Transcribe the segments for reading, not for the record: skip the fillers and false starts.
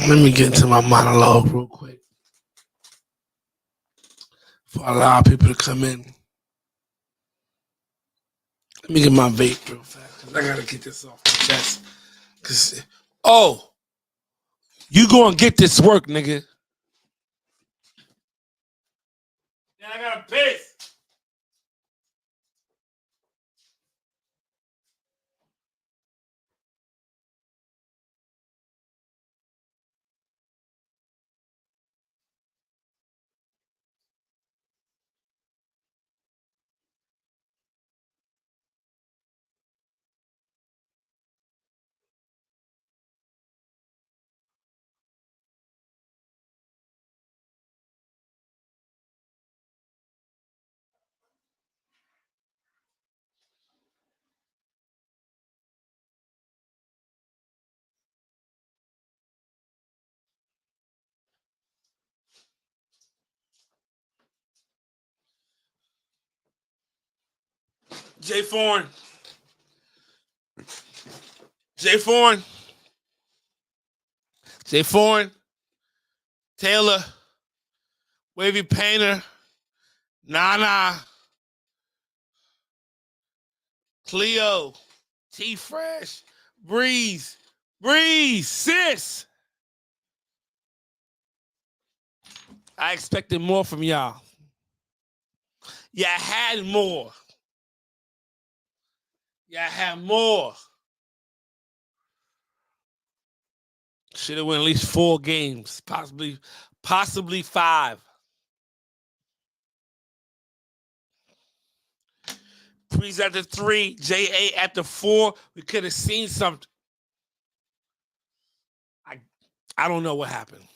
Let me get into my monologue real quick before I allow people to come in. Let me get my vape real fast because I gotta get this off my chest. You gonna get this work, nigga. Then I gotta piss. Jay Foreign. Taylor, Wavy Painter, Nana, Cleo, T Fresh, Breeze, sis. I expected more from y'all. Yeah, I had more. Should have won at least 4 games, possibly 5. Breeze after 3, J.A. after 4. We could have seen something. I don't know what happened.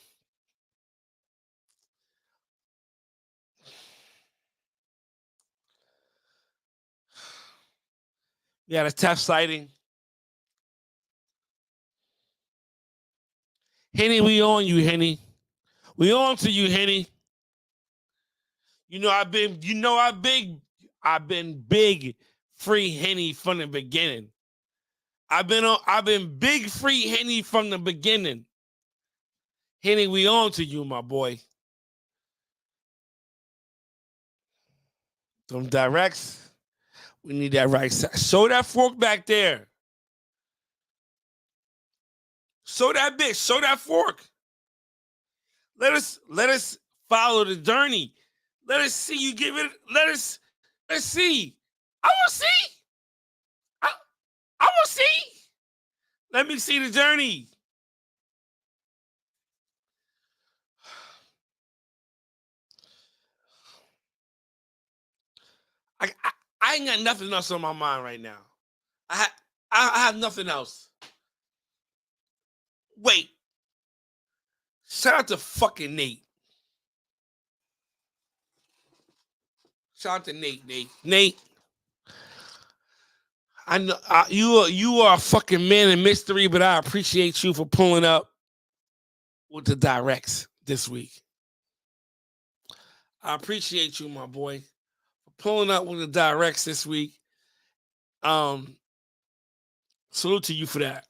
We had a tough sighting. Henny, we on you, Henny. We on to you, Henny. I've been big free Henny from the beginning. I've been big free Henny from the beginning. Henny, we on to you, my boy. Them directs. We need that right side. Show that fork back there. Show that bitch. Show that fork. Let us follow the journey. Let us see you give it. Let's see. I want to see. I want to see. Let me see the journey. I ain't got nothing else on my mind right now. I have nothing else. Wait. Shout out to fucking Nate. Shout out to Nate. Nate. I know you are a fucking man of mystery, but I appreciate you for pulling up with the directs this week. I appreciate you, my boy, for pulling up with the directs this week. Salute to you for that.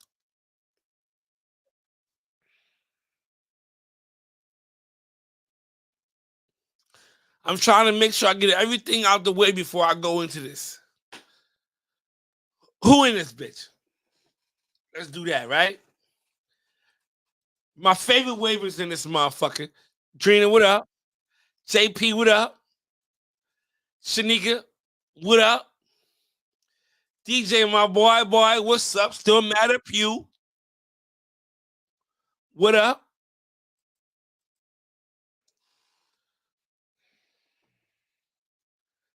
I'm trying to make sure I get everything out the way before I go into this. Who in this bitch? Let's do that, right? My favorite waivers in this motherfucker. Drina, what up? JP, what up? Shanika, what up? DJ, my boy, what's up? Still mad at Pew. What up?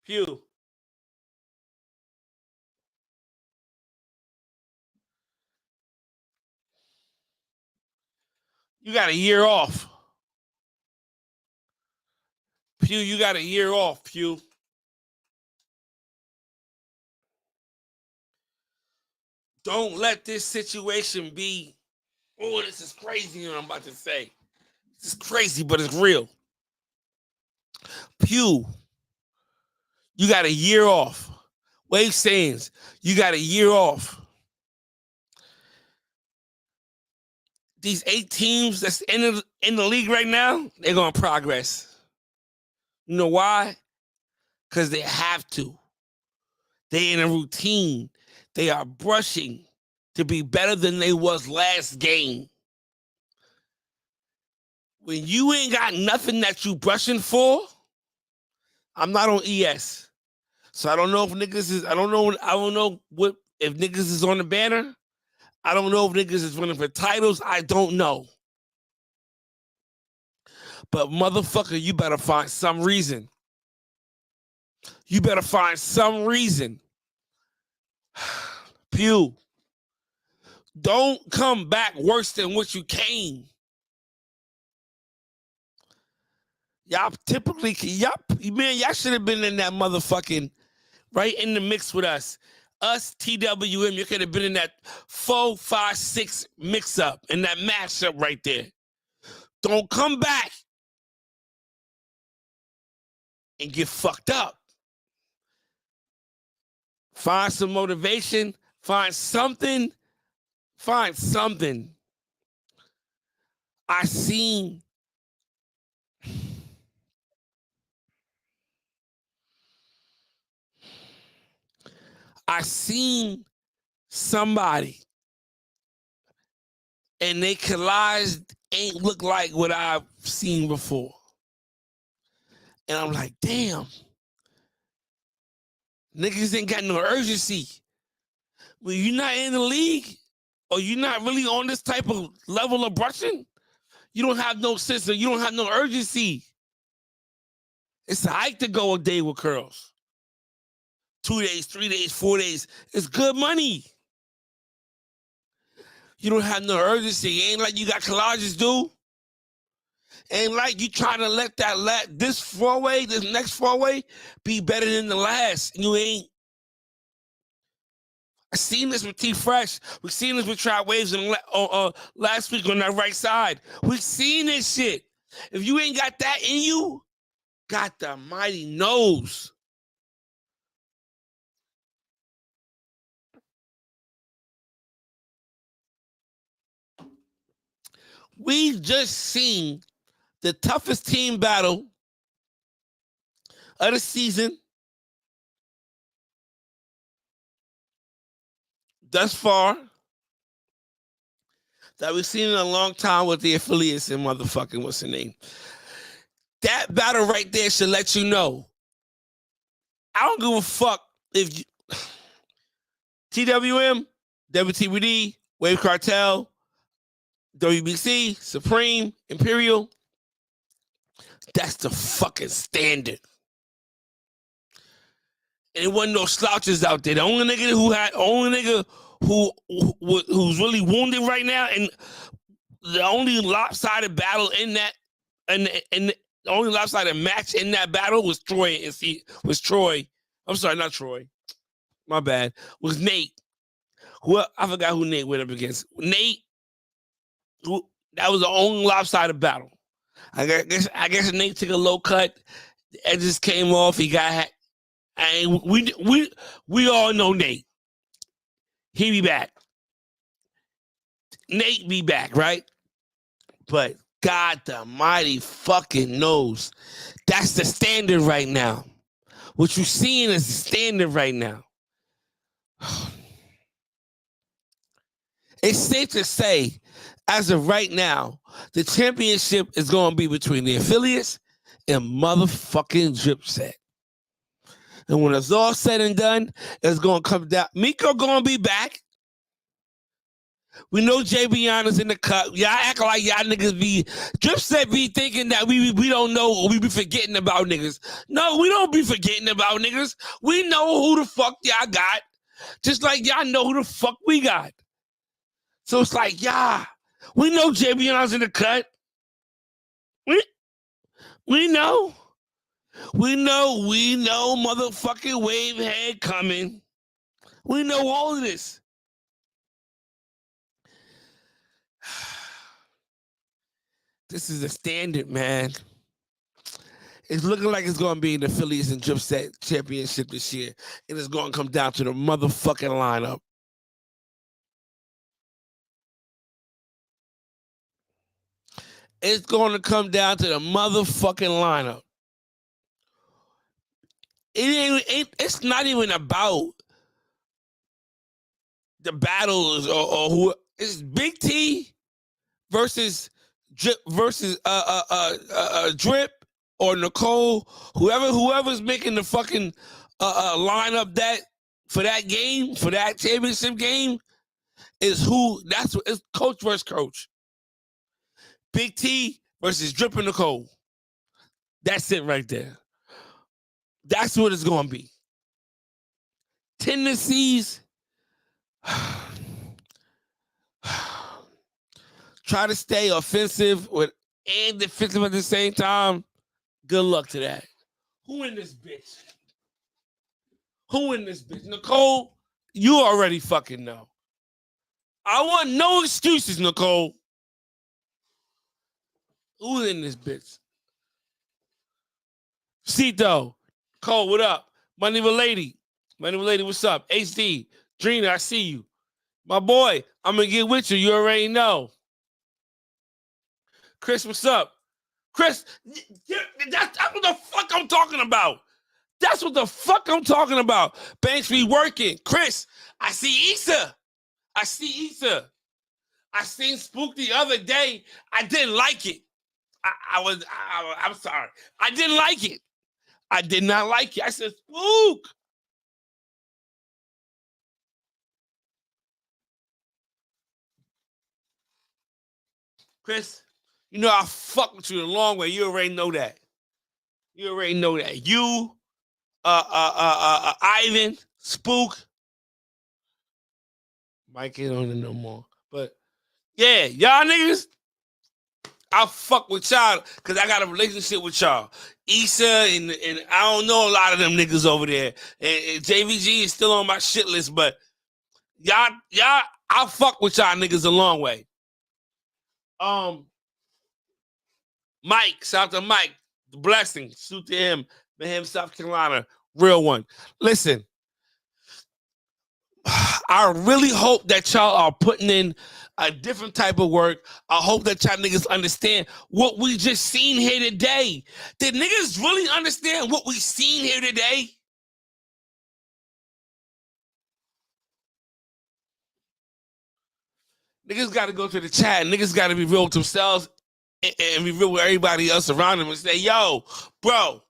Pew. You got a year off. Pew, you got a year off, Pew. Don't let this situation be, oh, this is crazy what I'm about to say. This is crazy, but it's real. Pew, you got a year off. Wave Sands, you got a year off. these 8 teams that's in the league right now, they're gonna progress. You know why? Because they have to. They in a routine. They are brushing to be better than they was last game. When you ain't got nothing that you brushing for, I'm not on ES. So I don't know if niggas is, I don't know what if niggas is on the banner. I don't know if niggas is running for titles. I don't know. But motherfucker, you better find some reason. You better find some reason. Pew. Don't come back worse than what you came. Y'all typically, y'all should have been in that motherfucking, right in the mix with us. Us, TWM, you could have been in that 4, 5, 6 mix-up, in that matchup right there. Don't come back and get fucked up. Find some motivation. Find something. Find something. I seen somebody and they collage ain't look like what I've seen before. And I'm like, damn. Niggas ain't got no urgency. When you're not in the league or you're not really on this type of level of brushing, you don't have no sense of, you don't have no urgency. It's a hike to go a day with curls. 2 days, 3 days, 4 days. It's good money. You don't have no urgency. Ain't like you got collages, dude. Ain't like you trying to let this 4-way, this next 4-way, be better than the last. You ain't. I seen this with T Fresh. We seen this with Trap Waves and last week on that right side. We seen this shit. If you ain't got that in you, got the mighty nose. We just seen the toughest team battle of the season thus far that we've seen in a long time with the affiliates and motherfucking what's the name. That battle right there should let you know. I don't give a fuck if you, TWM, WTBD, Wave Cartel, WBC, Supreme, Imperial. That's the fucking standard. And it wasn't no slouches out there. The only nigga who's really wounded right now, and the only lopsided battle in that, and the only lopsided match in that battle was Troy. I'm sorry, not Troy. My bad. Was Nate. I forgot who Nate went up against. Nate. That was the only lopsided battle. I guess Nate took a low cut. The edges came off. He got. And we all know Nate. He be back. Nate be back, right? But God the mighty fucking knows. That's the standard right now. What you're seeing is the standard right now. It's safe to say, as of right now, the championship is going to be between the affiliates and motherfucking Dripset. And when it's all said and done, it's going to come down. Miko going to be back. We know Jay Beyonce's in the cut. Y'all act like y'all niggas be, Dripset be thinking that we don't know or we be forgetting about niggas. No, we don't be forgetting about niggas. We know who the fuck y'all got. Just like y'all know who the fuck we got. So it's like, yeah, we know Jay Beyonce's in the cut. We know. We know motherfucking Wavehead coming. We know all of this. This is a standard, man. It's looking like it's going to be in the Phillies and Dripset championship this year. And it's going to come down to the motherfucking lineup. It's going to come down to the motherfucking lineup. It's not even about the battles or who. It's Big T versus Drip Drip or Nicole, whoever's making the fucking lineup that for that game, for that championship game, is who. That's what it's coach versus coach. Big T versus Drip and Nicole. That's it right there. That's what it's gonna be. Tendencies. Try to stay offensive and defensive at the same time. Good luck to that. Who in this bitch? Who in this bitch? Nicole, you already fucking know. I want no excuses, Nicole. Who in this bitch? Cito, Cole, what up? Money Lady, what's up? HD, Drina, I see you. My boy, I'm gonna get with you. You already know. Chris, what's up? Chris, that's what the fuck I'm talking about. That's what the fuck I'm talking about. Banks be working. Chris, I see Issa. I seen Spook the other day. I didn't like it. I'm sorry. I didn't like it. I did not like it. I said, Spook. Chris, you know I fuck with you the long way. You already know that. You, Ivan, Spook. Mike ain't on it no more. But yeah, y'all niggas, I fuck with y'all because I got a relationship with y'all. Issa and I don't know a lot of them niggas over there. And JVG is still on my shit list, but y'all, I fuck with y'all niggas a long way. Mike, shout out to Mike. Blessing, suit to him, South Carolina, real one. Listen, I really hope that y'all are putting in a different type of work. I hope that y'all niggas understand what we just seen here today. Did niggas really understand what we seen here today? Niggas got to go to the chat. Niggas got to be real with themselves and be real with everybody else around them and say, yo, bro,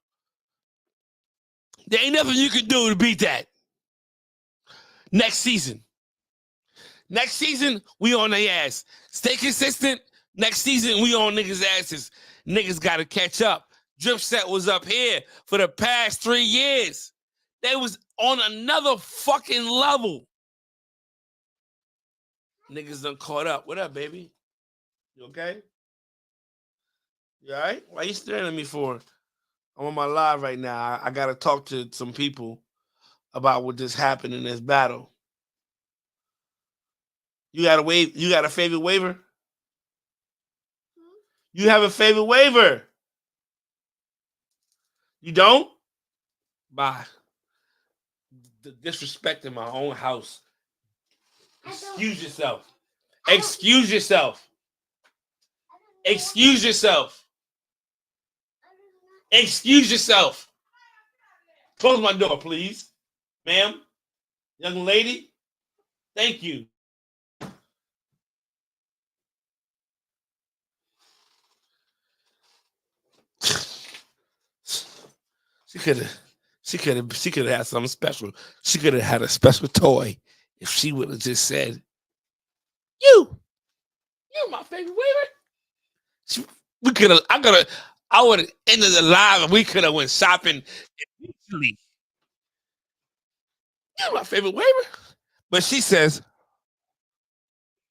there ain't nothing you can do to beat that. Next season, we on their ass. Stay consistent. Next season, we on niggas' asses. Niggas got to catch up. Dripset was up here for the past 3 years. They was on another fucking level. Niggas done caught up. What up, baby? You okay? You all right? Why you staring at me for? I'm on my live right now. I got to talk to some people about what just happened in this battle. You got a favorite waiver? You have a favorite waiver? You don't? Bye. The disrespect in my own house. Excuse yourself. Excuse yourself. Excuse yourself. Excuse yourself. Close my door, please. Ma'am, young lady, thank you. She could have had something special. She could have had a special toy if she would have just said, "You my favorite waiver." I would have ended the live and we could have went shopping immediately. You my favorite waiver, but she says,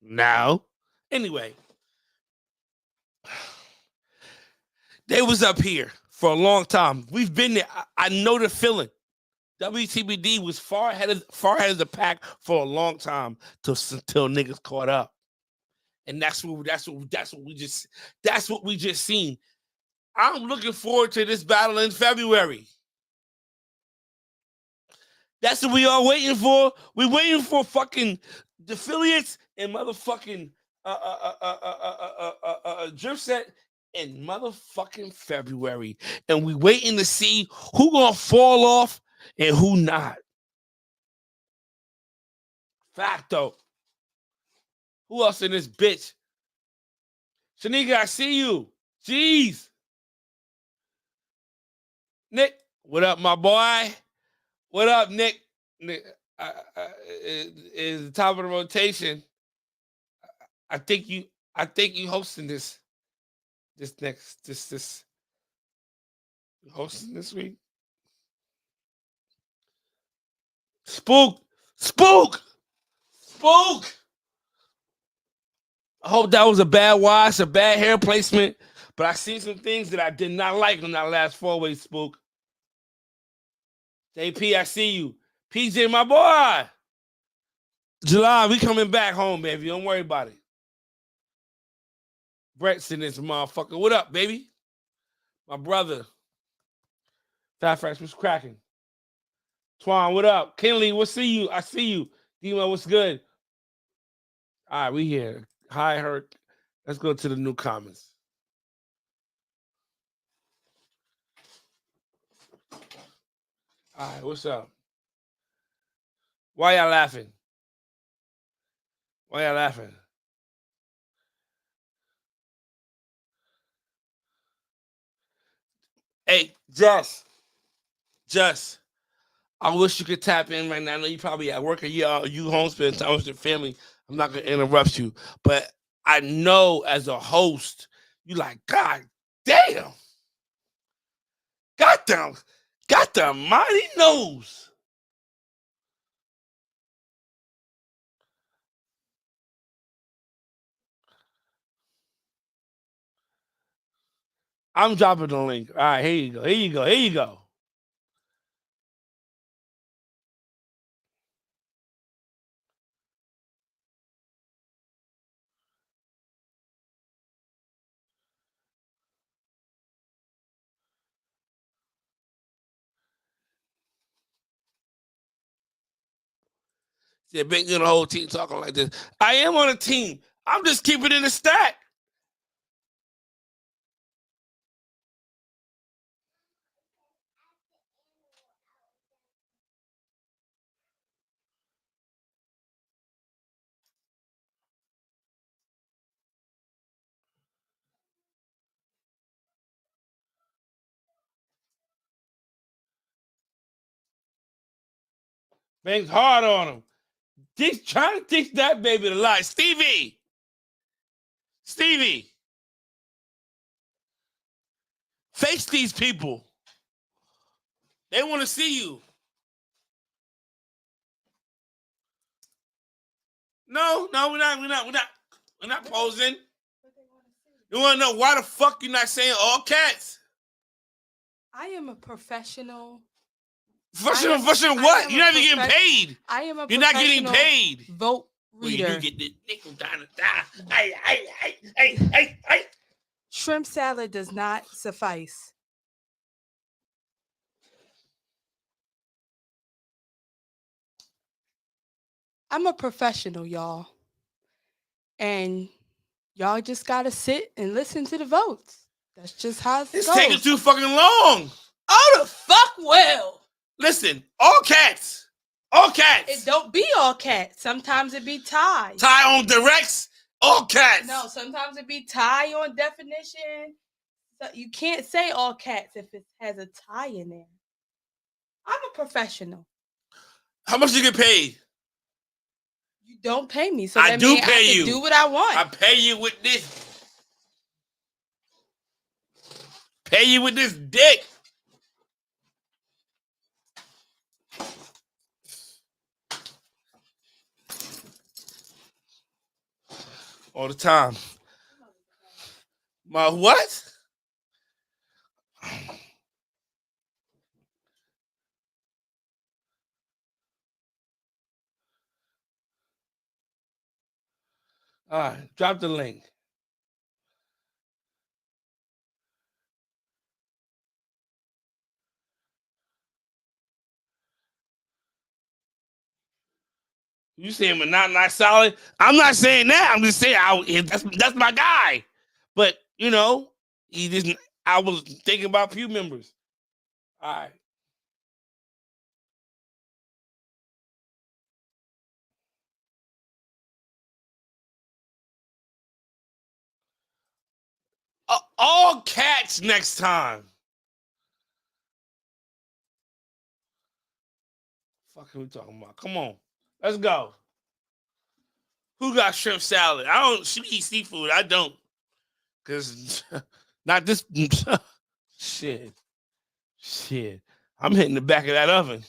"No." Anyway, they was up here for a long time. We've been there. I know the feeling. WTBD was far ahead of the pack for a long time till niggas caught up, and that's what we just seen. I'm looking forward to this battle in February. That's what we are waiting for. We're waiting for fucking the affiliates and motherfucking Dripset in motherfucking February, and we waiting to see who gonna fall off and who not. Facto. Who else in this bitch? Shanika, I see you. Jeez. Nick, what up, my boy? What up, Nick? Nick is the top of the rotation. I think you hosting this hosting this week. Spook. I hope that was a bad wash, a bad hair placement, but I seen some things that I did not like on that last 4-way, Spook. JP, I see you. PJ, my boy. July, we coming back home, baby. Don't worry about it. Brett's in this motherfucker. What up, baby? My brother. Fat Fresh, what's cracking? Twan, what up? Kinley, I see you. Demo, what's good? All right, we here. Hi, Herc. Let's go to the new comments. All right, what's up? Why y'all laughing? Hey, Jess, I wish you could tap in right now. I know you probably at work or you home spending time with your family. I'm not gonna interrupt you, but I know as a host, you like, God damn, got the mighty nose. I'm dropping the link. All right, here you go. Yeah, big the whole team talking like this. I am on a team. I'm just keeping it in the stack. Banks hard on him. Trying to teach that baby to lie. Stevie. Face these people. They want to see you. No, we're not posing. You want to know why the fuck you not saying all cats? I am a professional. Professional what? You're not even getting paid. I am a You're not getting paid. Vote reader. Well, you get the nickel down the Hey. Shrimp salad does not suffice. I'm a professional, y'all. And y'all just gotta sit and listen to the votes. That's just how it goes. It's taking too fucking long. Oh, the fuck well. Listen, all cats. It don't be all cats. Sometimes it be tie. Tie on directs, all cats. No, sometimes it be tie on definition. So you can't say all cats if it has a tie in there. I'm a professional. How much you get paid? You don't pay me, so I do pay you. Do what I want. I pay you with this. Pay you with this dick. All the time. My what? All right, drop the link. You saying we're not solid? I'm not saying that. I'm just saying that's my guy. But you know, He didn't. I was thinking about few members. All right. All cats next time. Fuck are we talking about? Come on. Let's go. Who got shrimp salad? I don't. She eat seafood. I don't. Cause not this shit. Shit. I'm hitting the back of that oven.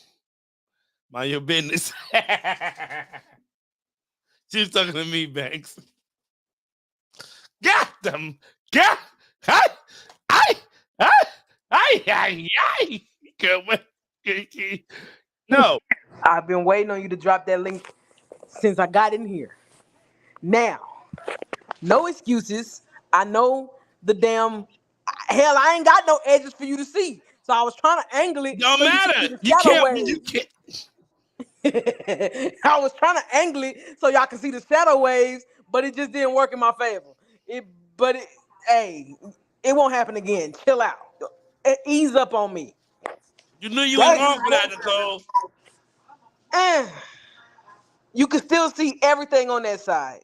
Mind your business. She was talking to me, Banks. Got them. Got. Hi. I. I. Can't wait. No. I've been waiting on you to drop that link since I got in here. Now, no excuses. I know the damn hell. I ain't got no edges for you to see, so I was trying to angle it Don't so you could matter. see the You shadow can't. waves. You can't. I was trying to angle it so y'all can see the shadow waves, but it just didn't work in my favor. Hey, it won't happen again. Chill out. Ease up on me. You knew you was wrong for that, Nicole. You can still see everything on that side.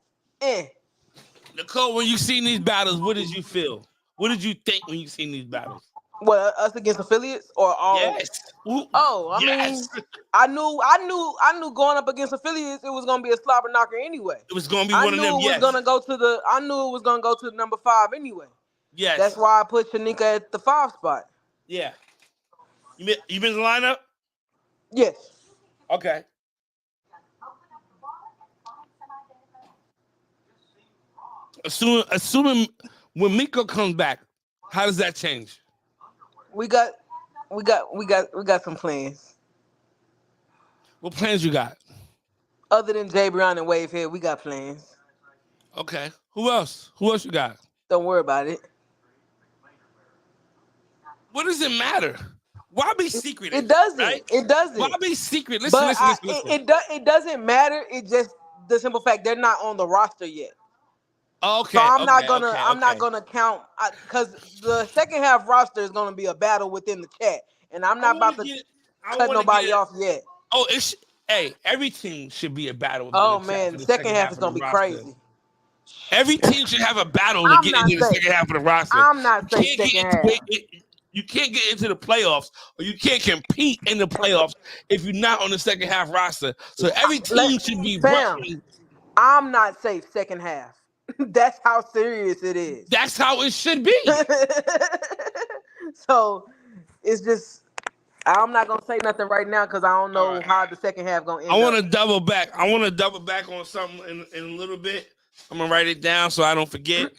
Nicole, when you seen these battles, what did you feel? What did you think when you seen these battles? Well, us against affiliates or all? Yes. I mean, I knew going up against affiliates, it was gonna be a slobber knocker anyway. It was gonna be one of them. Yes. I knew it was gonna go to the number 5 anyway. Yes. That's why I put Shanika at the 5 spot. Yeah. You been in the lineup? Yes. Okay. Assuming when Miko comes back, how does that change? We got some plans. What plans you got? Other than Jabrion and Wavehead, we got plans. Okay. Who else? Who else you got? Don't worry about it. What does it matter? Why be secret? It doesn't. Right? It doesn't. Why be secret? Listen. It doesn't matter. It just the simple fact they're not on the roster yet. Okay. So I'm not gonna count because the second half roster is gonna be a battle within the chat, and I'm not about to cut nobody off yet. Oh, every team should be a battle. Oh man, the second half is gonna be crazy. Every team should have a battle to get into the second half of the roster. I'm not saying second half. You can't get into the playoffs, or you can't compete in the playoffs if you're not on the second half roster. So every team should be. I'm not safe second half. That's how serious it is. That's how it should be. So it's just I'm not gonna say nothing right now because I don't know how the second half gonna end. I want to double back. I want to double back on something in a little bit. I'm gonna write it down so I don't forget.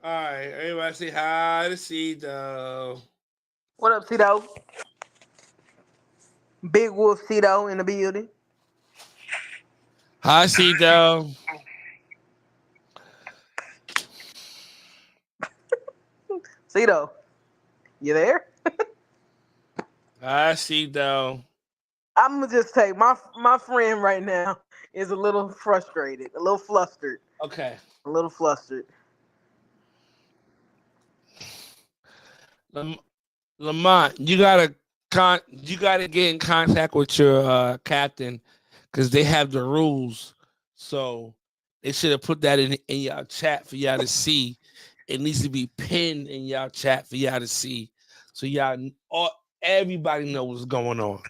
All right, everybody say hi to Cito. What up, Cito? Big Wolf Cito in the building. Hi, Cito. Cito, you there? Hi, Cito. I'm gonna just say my friend right now is a little frustrated, a little flustered. Okay. A little flustered. Lamont, you gotta get in contact with your captain because they have the rules. So they should have put that in y'all chat for y'all to see. It needs to be pinned in y'all chat for y'all to see, so everybody knows what's going on.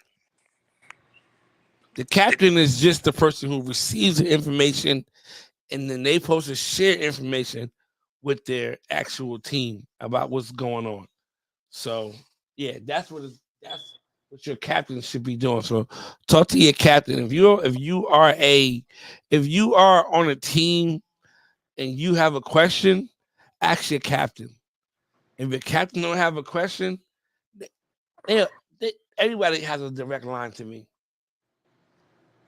The captain is just the person who receives the information, and then they supposed to share information with their actual team about what's going on. So yeah, that's what your captain should be doing. So talk to your captain. If you are on a team and you have a question, ask your captain. If your captain don't have a question, everybody has a direct line to me.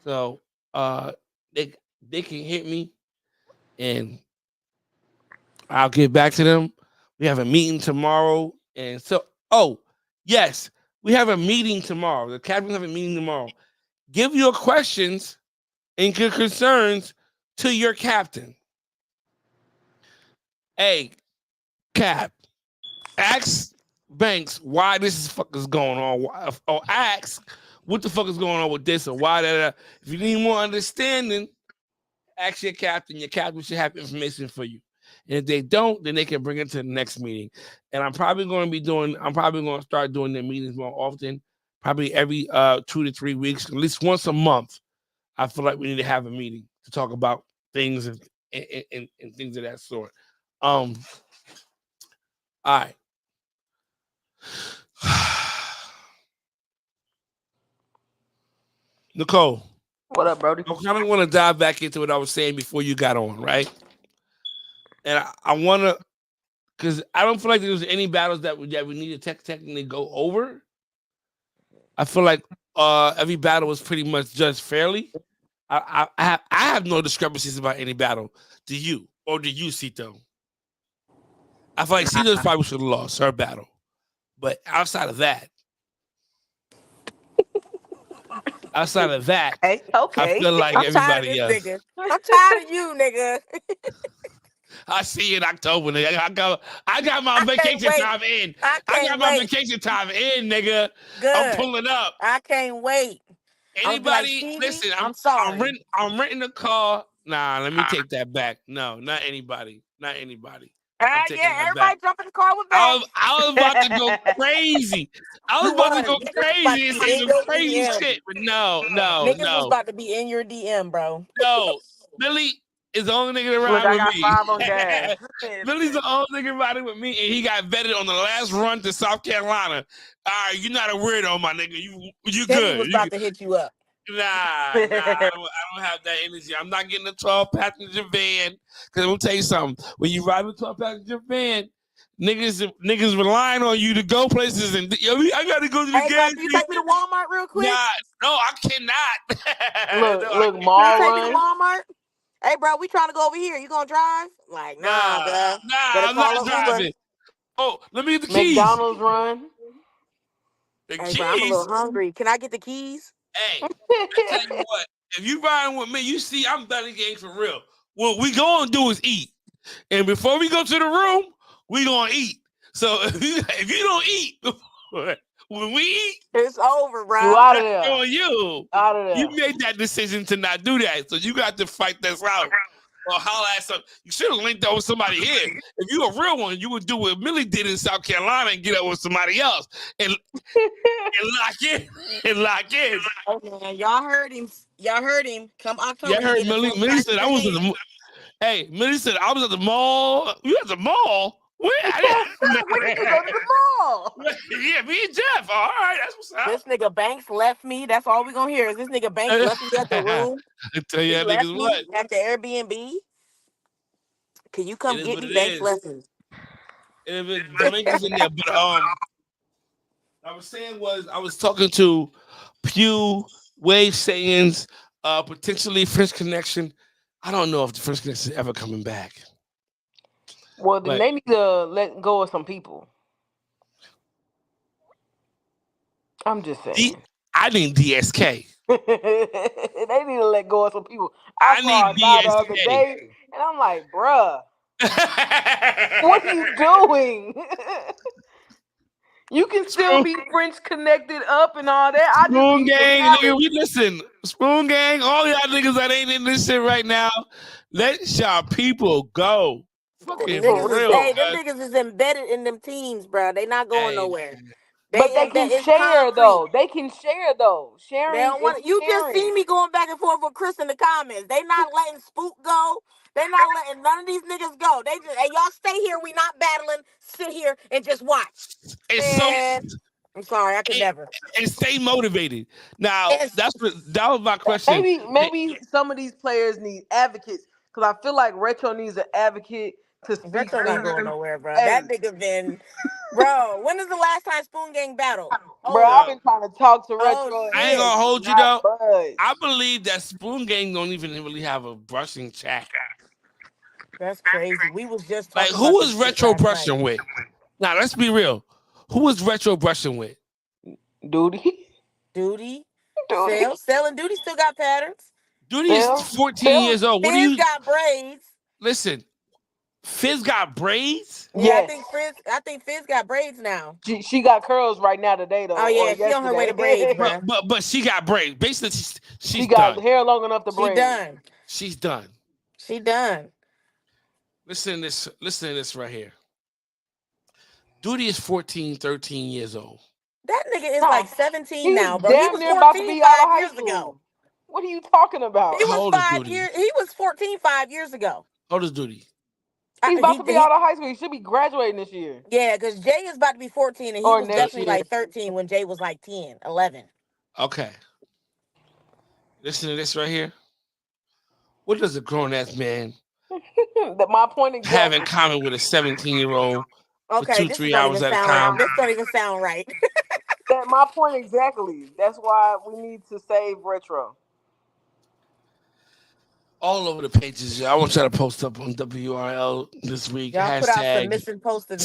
So they can hit me and I'll get back to them. We have a meeting tomorrow. And so, yes, We have a meeting tomorrow. The captains have a meeting tomorrow. Give your questions and your concerns to your captain. Hey, Cap, ask Banks why this is fuckers going on, or ask what the fuck is going on with this, or why that. If you need more understanding, ask your captain. Your captain should have information for you. And if they don't, then they can bring it to the next meeting. And I'm probably going to start doing their meetings more often, probably every 2 to 3 weeks, at least once a month. I feel like we need to have a meeting to talk about things and things of that sort. All right. Nicole. What up, Brody? I kind of want to dive back into what I was saying before you got on, right? And I want to, because I don't feel like there was any battles that we need to technically go over. I feel like every battle was pretty much judged fairly. I have no discrepancies about any battle. Do you? Or do you, Cito? I feel like Cito's probably should have lost her battle. But outside of that, Okay. I feel like I'm everybody tired of else. this nigga. I'm tired of you, nigga. I see you in October, nigga. I got my I can't vacation wait. time in. I I got can't my wait. vacation time in, nigga. Good. I'm pulling up. I can't wait. I'm like, Anybody? Stevie, Listen, I'm sorry. I'm renting a car. Nah, let me take that back. No, not anybody. Not anybody. I'm taking Yeah, that everybody back. jump in the car with I Banks. was about to go crazy. I was about to go Niggas was crazy about to and be say in some your crazy DM. shit, but no. Niggas was about to be in your DM, bro. No, Billy is the only nigga that Look, ride I with got me. 5 on gas. Billy's the only nigga riding with me, and he got vetted on the last run to South Carolina. All right, you're not a weirdo, my nigga. You Teddy good. was about to hit you up. Nah, I don't have that energy. I'm not getting a 12 passenger van. Cause I'm gonna tell you something. When you ride with a 12 passenger van, niggas relying on you to go places, and yo, I gotta go to the Hey, bro, gas can you station. take me to Walmart real quick? Nah, no, I cannot. Look, No, look, Can you mall take me to run. Walmart? Hey, bro, we trying to go over here. You gonna drive? Like, nah, bruh. Better I'm not call an Uber. driving. Oh, let me get the keys. McDonald's run. The Hey, bro, I'm a keys. little hungry. Can I get the keys? Hey, I tell you what, if you riding with me, you see I'm better game for real. What we gonna do is eat. And before we go to the room, we gonna eat. So if you don't eat when we eat, It's over, bro. You out of that's there. on you. Out of there. You made that decision to not do that. So you got to fight this out. Or holla at some. You should have linked up with somebody here. If you a real one, you would do what Millie did in South Carolina and get up with somebody else and lock in. And lock in. Oh, man, y'all heard him. Y'all heard him. Come October. Yeah, I you heard get a Millie. 12 Millie said I was at passenger the. Hey, Millie said I was at the mall. You at the mall? Where? When did you go to the mall? Yeah, me and Jeff. All right, that's what's up. This nigga Banks left me. That's all we gonna hear is this nigga Banks left me at the room. I tell you, He that left niggas me what? at the Airbnb. Can you come It is get what me? it Banks is. left me. The link is in there. But I was talking to Pew, Wave Sayings, potentially French Connection. I don't know if the French Connection is ever coming back. Well, then But- they need to let go of some people. I'm just saying. I need DSK. They need to let go of some people. I I saw a need guy the other DSK. day, and I'm like, bruh, what are you doing? You can still be French connected up and all that. I just Spoon need the Gang, balance. nigga, we listen. Spoon Gang, all y'all niggas that ain't in this shit right now, let y'all people go. Fucking Niggas for real. them niggas is embedded in them teams, bro. They not going Hey. nowhere. But they can share though. They can share though. Sharing. They don't want. You just sharing. see me going back and forth with Chris in the comments. They not letting Spook go. They not letting none of these niggas go. They just, hey, y'all stay here. We not battling. Sit here and just watch. And I'm sorry, I could never. And stay motivated. Now, that was my question. Maybe some of these players need advocates because I feel like Retro needs an advocate to speak. Retro not going nowhere, bro. Hey. That nigga been, bro. When is the last time Spoon Gang battled? Bro, I've been trying to talk to Retro. I ain't gonna hold you though. Budge. I believe that Spoon Gang don't even really have a brushing chat. That's crazy. We was just like, talking who about was this shit Retro last brushing night. with? Now, let's be real. Who was Retro brushing with? Duty. Duty, Duty. Cell and Duty still got patterns. Duty is Cell. 14 Cell. years old. What do Fizz you got braids. listen? Fizz got braids. Yeah, Yes. I think Fizz got braids now. She got curls right now today though, Oh or yeah, she on her way to braids, yesterday. bruh. But she got braids. Basically, She she's got done. hair long enough to She braid. done. She's done. She done. Listen to this. Listen to this right here. Duty is 14, 13 years old. That nigga is Nah, like 17 He's now, bro. He damn was near about to 14 be out of 5 high years school. ago. What are you talking about? He How was old is 5 Duty? years. He was 14 5 years ago. How old is Duty? He's about to be out of high school. He should be graduating this year. Yeah, because Jay is about to be 14, and he Or was next definitely year. like 13 when Jay was like 10, 11. Okay. Listen to this right here. What does a grown ass man My point exactly. have in common with a 17-year-old for Okay, 2-3 hours at a time? right. This don't even sound right. My point exactly. That's why we need to save retro. All over the pages. I want y'all to post up on WRL this week. Y'all put out some Hashtag missing posted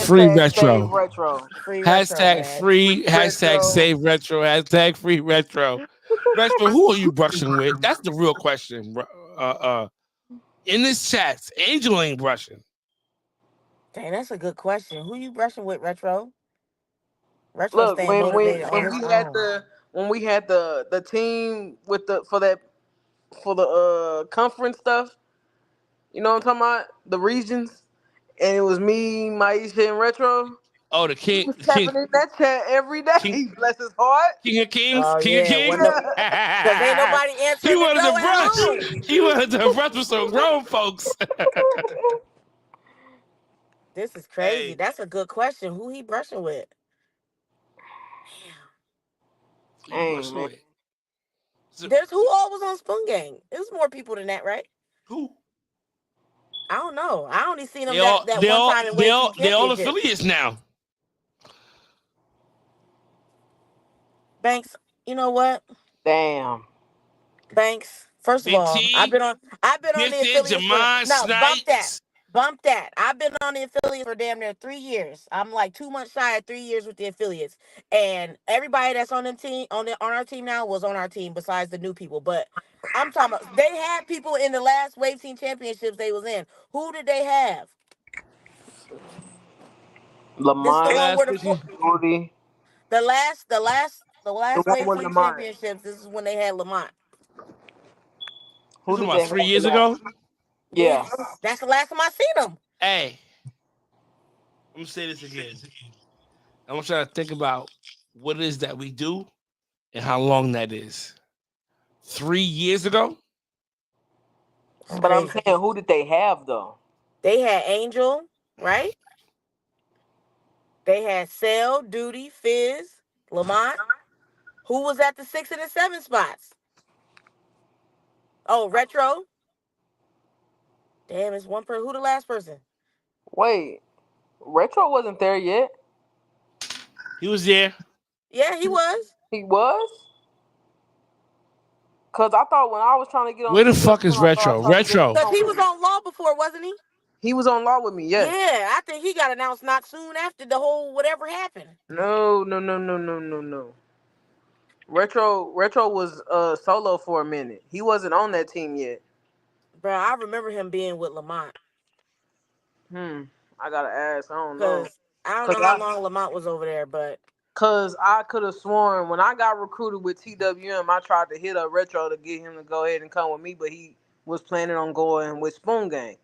free Hashtag retro. save retro. free retro, Hashtag man. free. Hashtag retro. save retro. Hashtag free retro. Retro, who are you brushing with? That's the real question. In this chat, Angel ain't brushing. Dang, that's a good question. Who you brushing with, Retro? Retro Look, staying when motivated on his own. we had the team with for the conference stuff, you know what I'm talking about? The regions, and it was me, Maisha, and Retro. Oh, the He king, was tapping in that chat every day. King- Bless his heart. King of Kings, Oh, King of yeah, Kings. Because ain't nobody He answering the wanted door to at brush. home. He wanted to brush with some grown folks. This is crazy. Hey. That's a good question. Who he brushing with? Who you brushing man. with? There's who all was on Spoon Gang. It was more people than that, right? Who? I don't know. I only seen them They all, that they one all, time in they all, Wave they all Championship. affiliates now. Banks, you know what? Damn. Banks. First of Big all, T, I've been on the Gifted, affiliates for Jamon bump that. Snipes. Bump that. I've been on the affiliates for damn near 3 years. I'm like 2 months shy of 3 years with the affiliates. And everybody that's on the team on our team now was on our team besides the new people. But I'm talking about they had people in the last Wave Team Championships they was in. Who did they have? Lamont, This is the one where Rudy. the last Wave with Team Lamont. Championships, this is when they had Lamont. This is about 3 years ago. Yeah. Yes. That's the last time I seen him. Hey, I'm gonna say this again. I want y'all to think about what it is that we do and how long that is. 3 years ago. But I'm saying, who did they have though? They had Angel, right? They had Cell, Duty, Fizz, Lamont. Who was at the 6 and the 7 spots? Oh, Retro. Damn, it's one person. Who the last person? Wait, Retro wasn't there yet. He was there. Yeah, he was. He was? Cause I thought when I was trying to get on. Where the fuck is Retro? Retro. Because he was on Law before, wasn't he? He was on Law with me, yes. Yeah, I think he got announced not soon after the whole whatever happened. No. Retro was solo for a minute. He wasn't on that team yet. Bro, I remember him being with Lamont. I gotta ask. I don't know. Because I don't know how long Lamont was over there, but Cause I could have sworn when I got recruited with TWM, I tried to hit up Retro to get him to go ahead and come with me, but he was planning on going with Spoon Gang,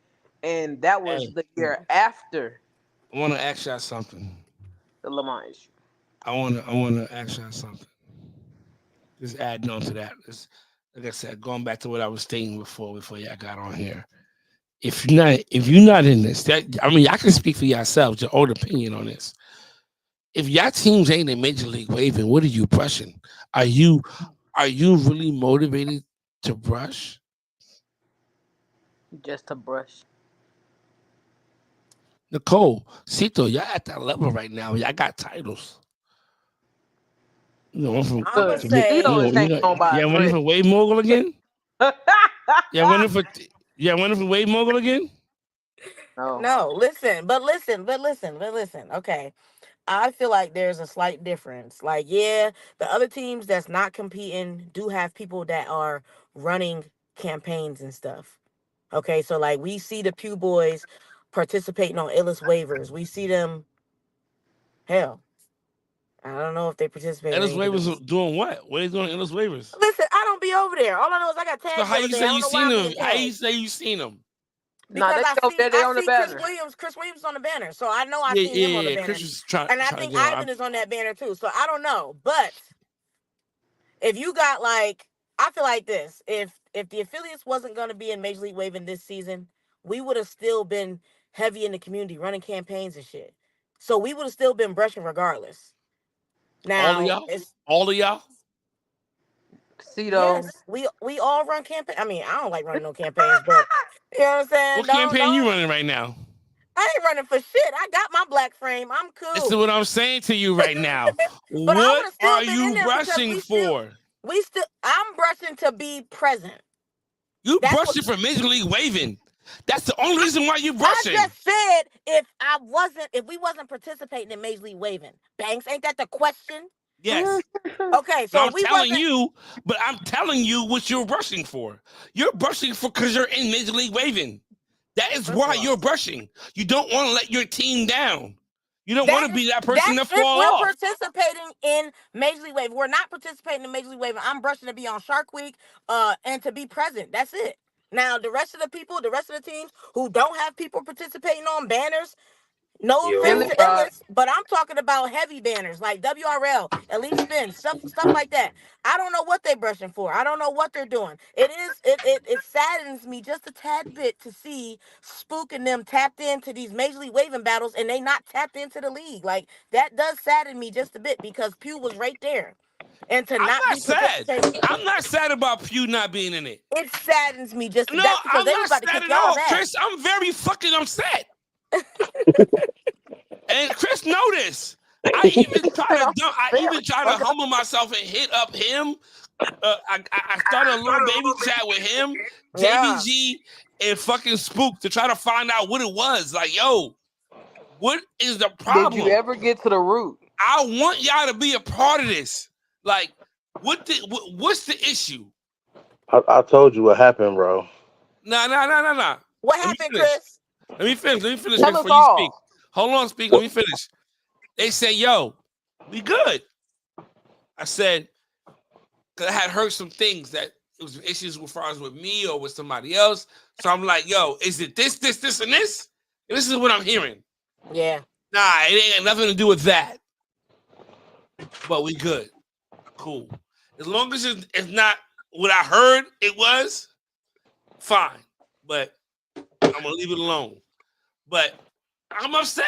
and that was the year after. I want to ask y'all something. The Lamont issue. I want to ask y'all something. Just adding on to that. Like I said, going back to what I was stating before y'all got on here. If you're not in this, I can speak for yourselves, your own opinion on this. If y'all teams ain't in Major League Waving, what are you brushing? Are you really motivated to brush? Just to brush. Nicole, Cito, y'all at that level right now. Y'all got titles. You know, one from I'm gonna say one from Wave Mogul again. One from Wave Mogul again. No, listen. Okay. I feel like there's a slight difference. Like, yeah, the other teams that's not competing do have people that are running campaigns and stuff. Okay, so like we see the Pew Boys participating on Illis waivers. We see them. Hell, I don't know if they participate in Ellis any of waivers those. doing what? What are they doing Ellis waivers? Listen, I don't be over there. All I know is I got So tagged how the other you day. say I don't you know why seen I'm them? being How you tagged. say you seen them? Nah, Because they over there. They I on the see Chris banner. Williams. Chris Williams on the banner, so I know I Yeah, seen him on the yeah. banner, Chris was trying and I to think get on. Ivan is on that banner too. So I don't know, but if you got like, I feel like this: if the affiliates wasn't going to be in Major League Waving this season, we would have still been heavy in the community, running campaigns and shit. So we would have still been brushing regardless. All of Now y'all? it's All of y'all? Cito. yes, we all run campaign. I mean, I don't like running no campaigns, but you know what I'm saying. What Don't campaign you don't. running right now? I ain't running for shit. I got my black frame. I'm Listen to cool. what I'm saying to you right now. But I What would have still are been in you there because brushing for? I'm brushing to be present. You That's what brushing for Major League Waving. That's the only reason why you I brushing. just said. If we wasn't participating in Major League Waving, Banks, ain't that the question? Yes. Okay, No, so I'm if we telling wasn't, you, but I'm telling you what you're brushing for. You're brushing for because you're in Major League Waving. That is First of why all, you're brushing. You don't want to let your team down. You don't that want to be that person that's that if fall we're off. participating in Major League Waving. We're not participating in Major League Waving. I'm brushing to be on Shark Week, and to be present. That's it. Now the rest of the people, the rest of the teams who don't have people participating on banners. No offense Illy to Yo, Rod. Illis, but I'm talking about heavy banners like WRL, Elite Spin, stuff like that. I don't know what they're brushing for. I don't know what they're doing. It saddens me just a tad bit to see Spook and them tapped into these Major League Waving battles and they not tapped into the league. Like that does sadden me just a bit because Pew was right there. And to I'm not not be sad. participating, I'm not sad about Pew not being in it. it saddens me just No, that's because I'm they was not about to sad kick at y'all's all, ass. Chris. I'm very fucking upset. And Chris know this. I even try to humble myself and hit up him. I started a little baby chat with him, Yeah. JVG, and fucking Spook to try to find out what it was. Like, yo, what is the Did you problem? ever get to the root? I want y'all to be a part of this. Like, what's the issue? I told you what happened, bro. Nah. What Let me happened, finish. Chris? Let me finish Tell us before you speak. all. Hold on, speak. Let me finish. They say, yo, we good. I said, because I had heard some things that it was issues as far as with me or with somebody else. So I'm like, yo, is it this, and this? And this is what I'm hearing. Yeah. Nah, it ain't got nothing to do with that. But we good. Cool. As long as it's not what I heard it was, fine. But I'm going to leave it alone. But I'm upset.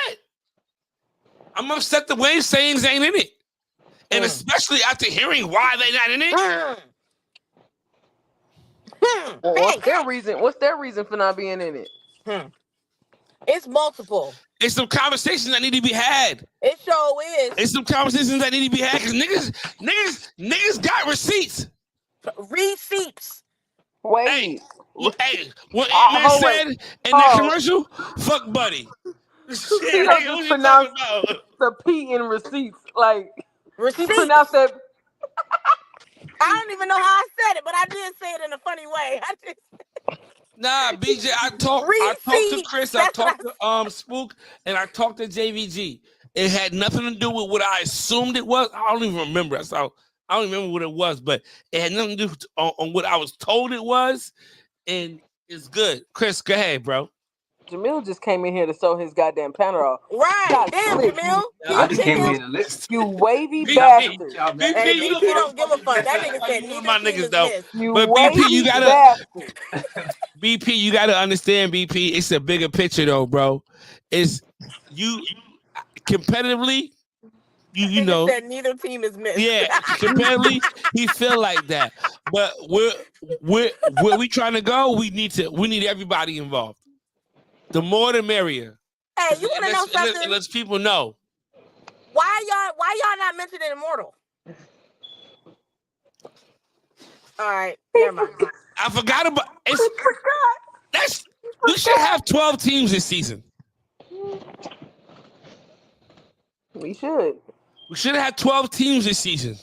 I'm upset the Wave sayings ain't in it. And especially after hearing why they not in it. Well, Thanks. what's their reason for not being in it? It's multiple. It's some conversations that need to be had. It sure is. It's some conversations that need to be had because niggas got receipts. Receipts. Wait. What Ant-Man said in that commercial? Fuck buddy. Shit, Tito nigga, what just you talking pronounced about? the P in receipts. Like, he Receipts. pronounced that. I don't even know how I said it, but I did say it in a funny way. Nah, BJ, I talked to Chris, I talked to Spook, and I talked to JVG. It had nothing to do with what I assumed it was. I don't even remember. So I don't remember what it was, but it had nothing to do on what I was told it was, and it's good. Chris, go ahead, bro. Jamil just came in here to show his goddamn panel off. Right. Damn, Jamil. I just came here to listen. You wavy BP, bastard. Hey, BP don't give a fuck. That nigga said neither my team niggas is though. missed. You But wavy BP, you gotta bastard. BP, you gotta understand, BP. It's a bigger picture though, bro. It's you competitively. You know, said neither team is missed. yeah, competitively, he feel like that. But where we trying to go, we need everybody involved. The more the merrier. Hey, you wanna know something? It lets people know. Why y'all not mentioning Immortal? All right, never mind. I forgot about it. We should have 12 teams this season. We should. We should have had 12 teams this season.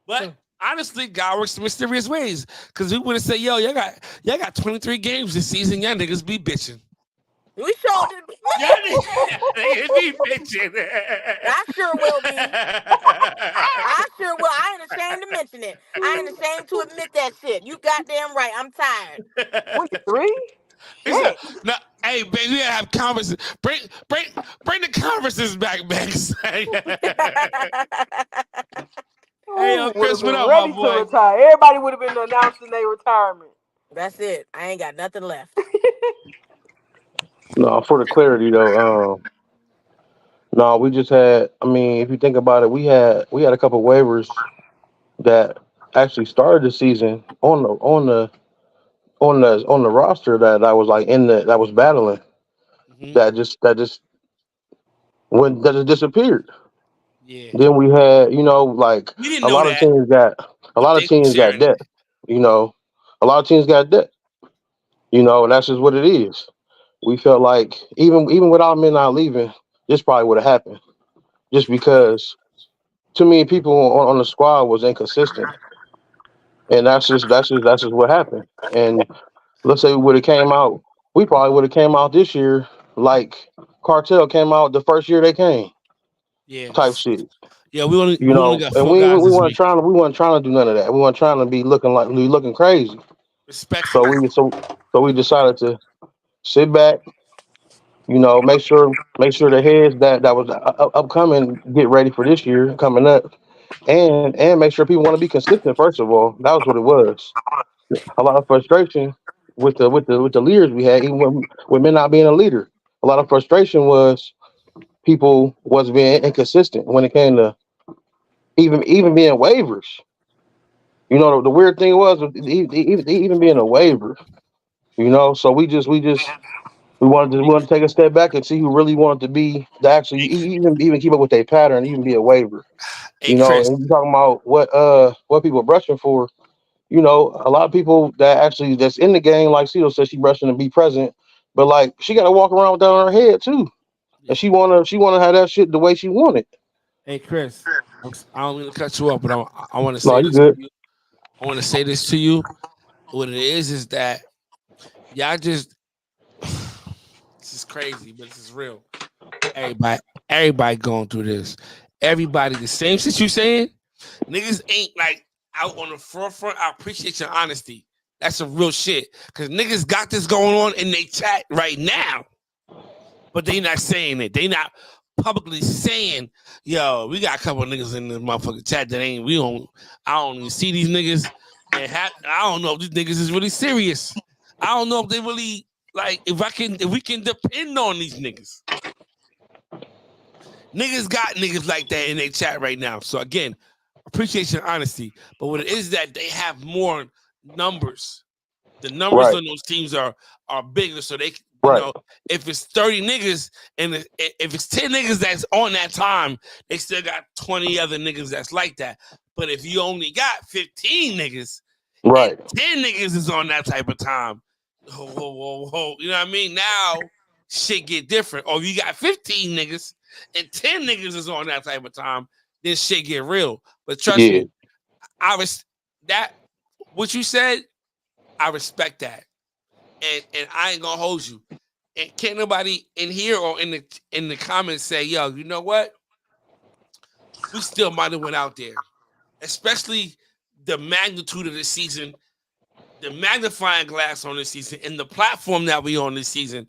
But honestly, God works in mysterious ways. Because we would have said, yo, y'all got 23 games this season. Y'all niggas be bitching. We showed it. Y'all niggas be bitching. I sure will be. I sure will. I ain't ashamed to mention it. I ain't ashamed to admit that shit. You goddamn right. I'm tired. 23? No, hey, baby, we gotta have conferences. Bring the conferences back. Hey, yo, Chris, what up, ready my boy? to retire. Everybody would have been announcing their retirement. That's it. I ain't got nothing left. No, for the clarity though, no, we just had. I mean, if you think about it, we had a couple waivers that actually started the season on the roster that I was like that was battling Mm-hmm. that just just disappeared. Yeah. Then we had like We didn't a know lot that. of teams got debt. You know, a lot of teams got debt. You know, and that's just what it is. We felt like even without men not leaving, this probably would have happened just because too many people on the squad was inconsistent, and that's just what happened. And let's say we would have came out, we probably would have came out this year like Cartel came out the first year they came, Yeah. type shit. Yeah, we only got And 4 guys we this weren't week. trying to do none of that. We weren't trying to be looking crazy. Respectfully. So we decided to sit back, make sure the heads that was upcoming get ready for this year coming up, and make sure people want to be consistent. First of all, that was what it was. A lot of frustration with the leaders we had, even with men not being a leader. A lot of frustration was people was being inconsistent when it came to even being waivers. The weird thing was even being a waiver. So we wanted to take a step back and see who really wanted to be to actually even keep up with their pattern, even be a waiver. Hey, Chris. And you talking about what people are brushing for. A lot of people that's in the game, like Cito said, she brushing to be present, but like she got to walk around with that on her head too, and she wanna have that shit the way she want it. Hey, Chris. I don't mean to cut you off, but I want to No, say you this to good. you. I want to say this to you. What it is that y'all just this is crazy, but this is real. Everybody going through this. Everybody, the same shit you saying. Niggas ain't like out on the forefront. I appreciate your honesty. That's some real shit. Cause niggas got this going on in their chat right now. But they not saying it. They not publicly saying, yo, we got a couple of niggas in the motherfucking chat that I don't even see these niggas. And I don't know if these niggas is really serious. I don't know if they really like if we can depend on these niggas. Niggas got niggas like that in their chat right now. So again, appreciate your honesty. But what it is that they have more numbers. The numbers on those teams are bigger. So they if it's 30 niggas and if it's 10 niggas that's on that time, they still got 20 other niggas that's like that. But if you only got 15 niggas, and 10 niggas is on that type of time, whoa. You know what I mean? Now shit get different. Or if you got 15 niggas and 10 niggas is on that type of time, then shit get real. But trust me, what you said, I respect that. And I ain't gonna hold you. And can't nobody in here or in the comments say, yo, you know what? We still might have went out there. Especially the magnitude of the season, the magnifying glass on this season, and the platform that we on this season.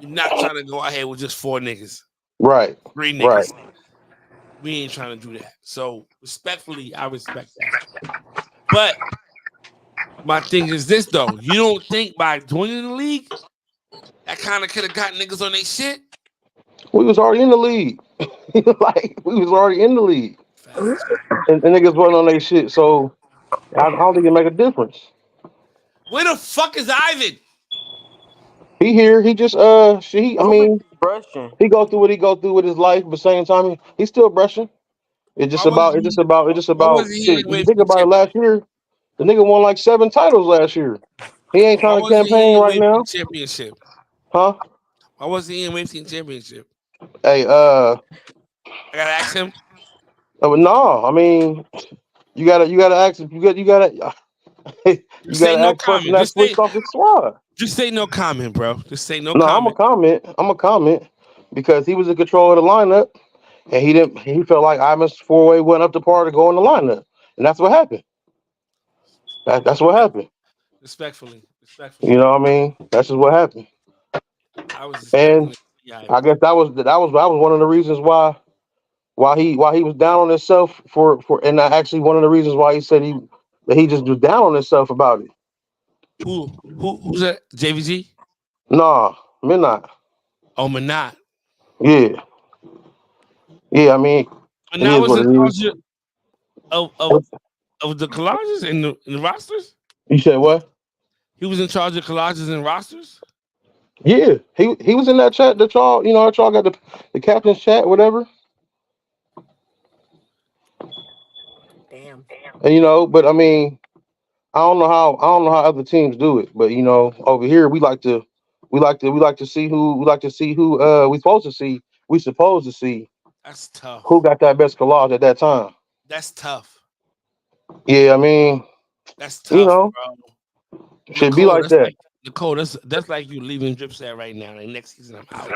We're not trying to go ahead with just 4 niggas. 3 niggas. We ain't trying to do that. So respectfully, I respect that. But my thing is this though. You don't think by joining the league, that kind of could have got niggas on their shit? We was already in the league. Like we was already in the league. And niggas wasn't on their shit, so I don't think it make a difference. Where the fuck is Ivan? He here. He just he brushing. he go through what he go through with his life, but at the same time he's still brushing. It's just about shit. If you think about it, last year the nigga won like 7 titles last year. He ain't trying to campaign right now. Championship. Huh? Why wasn't he in Wave Team Championship? Hey, I gotta ask him. no, I mean, you gotta ask. You gotta Just you say gotta no ask the person comment. that switched off the squad. Just say no comment, bro. Just say no No, I'm a comment. comment. I'm a comment because he was in control of the lineup, and he didn't. He felt like Ivan's four-way went up to par to go in the lineup, and that's what happened. That's what happened. Respectfully, You respectfully, know what I mean? That's just what happened. I was expecting And it. Yeah, I Ivan. guess that was one of the reasons why he was down on himself and actually one of the reasons why he said he just was down on himself about it. Who's that? JVG? Nah, midnight. Oh, Manat. Yeah, yeah. I mean, it Manat is was what in it charge of the collages and the rosters. is. You said what? He was in charge of collages and rosters. Yeah, he was in that chat that y'all got the captain's chat, whatever. Damn. And but I mean, I don't know how other teams do it, but over here we like to see who we supposed to see That's who tough. got that best collage at that time. That's tough. Yeah, I mean, That's you tough, know, bro. should be Nicole, like that's that. like Nicole. That's like you leaving Dripset right now. Like next season, I'm out.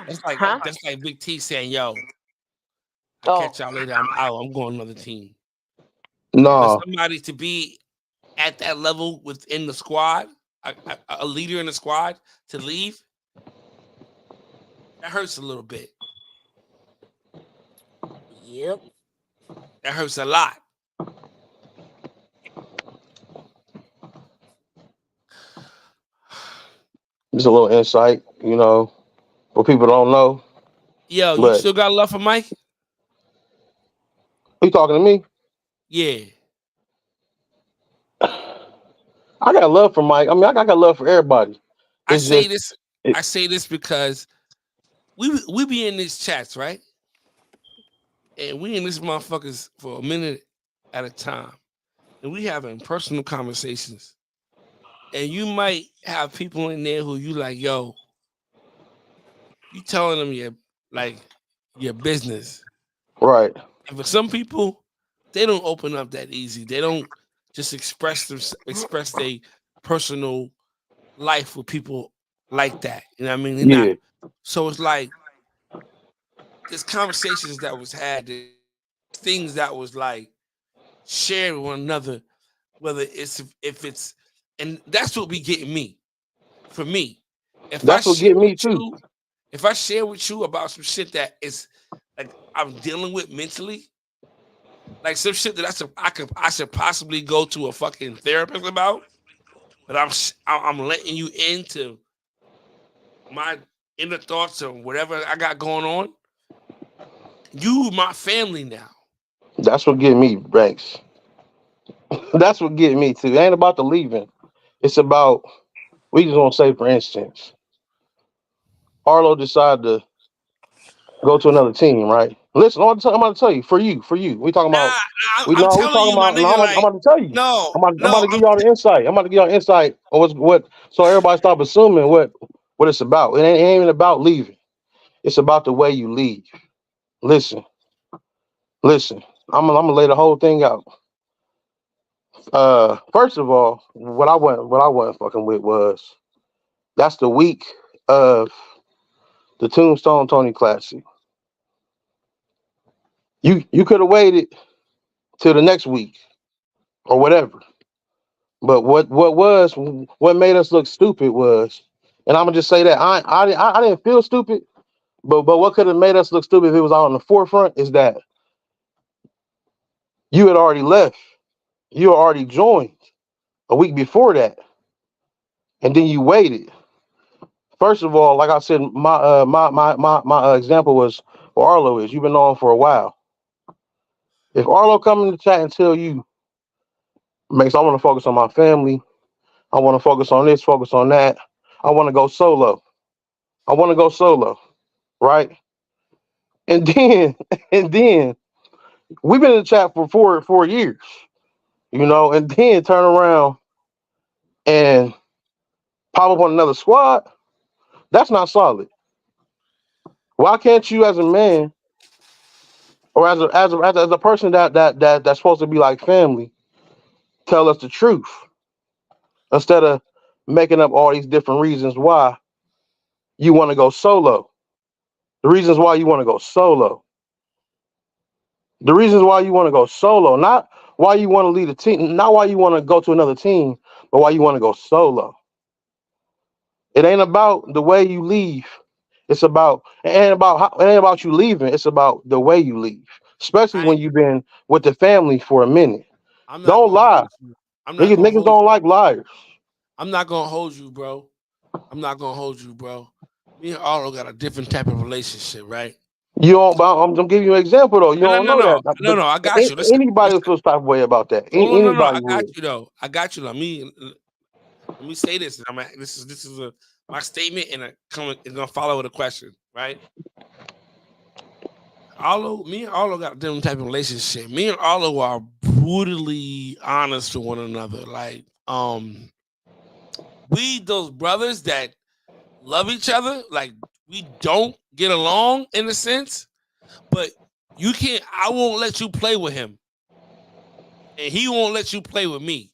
That's like Huh? that's like Big T saying, "Yo, I Oh, catch y'all later. I'm out. I'm going to another team." For No, somebody to be at that level within the squad, a leader in the squad to leave, that hurts a little bit. Yep. That hurts a lot. just a little insight, what people don't know. Yo, you But still got love for Mike? who you talking to me? Yeah. I got love for Mike. I mean, I got love for everybody. I It's say just this. it, I say this because we be in these chats, right? And we in this motherfuckers for a minute at a time, and we having personal conversations. And you might have people in there who you like, yo, you telling them your business. right. And for some people, they don't open up that easy. They don't just express their personal life with people like that. You know what I mean? They're not. Yeah, So it's like there's conversations that was had, there's things that was like shared with one another, whether it's if it's, and that's what be getting me. For me, if I that's what share get with me too. you, if I share with you about some shit that is like I'm dealing with mentally, like some shit that I should possibly go to a fucking therapist about, but I'm letting you into my inner thoughts or whatever I got going on. You my family now. That's what get me, Banks. That's what get me too. It ain't about the leaving. It's about we just want to say, for instance, Arlo decided to go to another team, right? Listen, I'm about to tell you. For you. We talking Nah, about. I'm, We I'm know we telling talking you, my about. No, nigga. I'm Like, about to tell you. no, I'm about no, to give y'all the insight. I'm about to give y'all insight on what. So everybody stop assuming what it's about. It ain't even about leaving. It's about the way you leave. Listen, listen. I'm gonna lay the whole thing out. First of all, what I wasn't fucking with was that's the week of the Tombstone Tony Classic. You could have waited till the next week or whatever. But what made us look stupid was, and I'm gonna just say that I didn't feel stupid, but what could have made us look stupid if it was out on the forefront is that you had already left, you had already joined a week before that, and then you waited. First of all, like I said, my example was for Arlo is you've been on for a while. If Arlo come in the chat and tell you, makes I want to focus on my family, I want to focus on this, focus on that, I want to go solo. I want to go solo, right? And then and then we've been in the chat for 4 years, and then turn around and pop up on another squad. That's not solid. Why can't you, as a man, or as a person that's supposed to be like family, tell us the truth instead of making up all these different reasons why you want to go solo? The reasons why you want to go solo. The reasons why you want to go solo, not why you want to lead a team, not why you want to go to another team, but why you want to go solo. It ain't about the way you leave. It ain't about you leaving. It's about the way you leave, especially I when you've been with the family for a minute. I'm not Don't gonna lie. hold you. I'm not gonna Niggas hold don't you. like liars. I'm not gonna hold you, bro. I'm not gonna hold you, bro. Me and Arlo got a different type of relationship, right? You don't. But I'm giving you an example though. You No, no, don't no, know no, that. no, But no. I got you. Listen, anybody listen. will feel type of way about that. Hold on, no, no. Anybody I got would. you though. I got you. Let me say this. This is my statement, and it's gonna follow with a question, right? Me and Arlo got a different type of relationship. Me and Arlo are brutally honest to one another. Like, we those brothers that love each other. Like, we don't get along in a sense, but you can't. I won't let you play with him, and he won't let you play with me.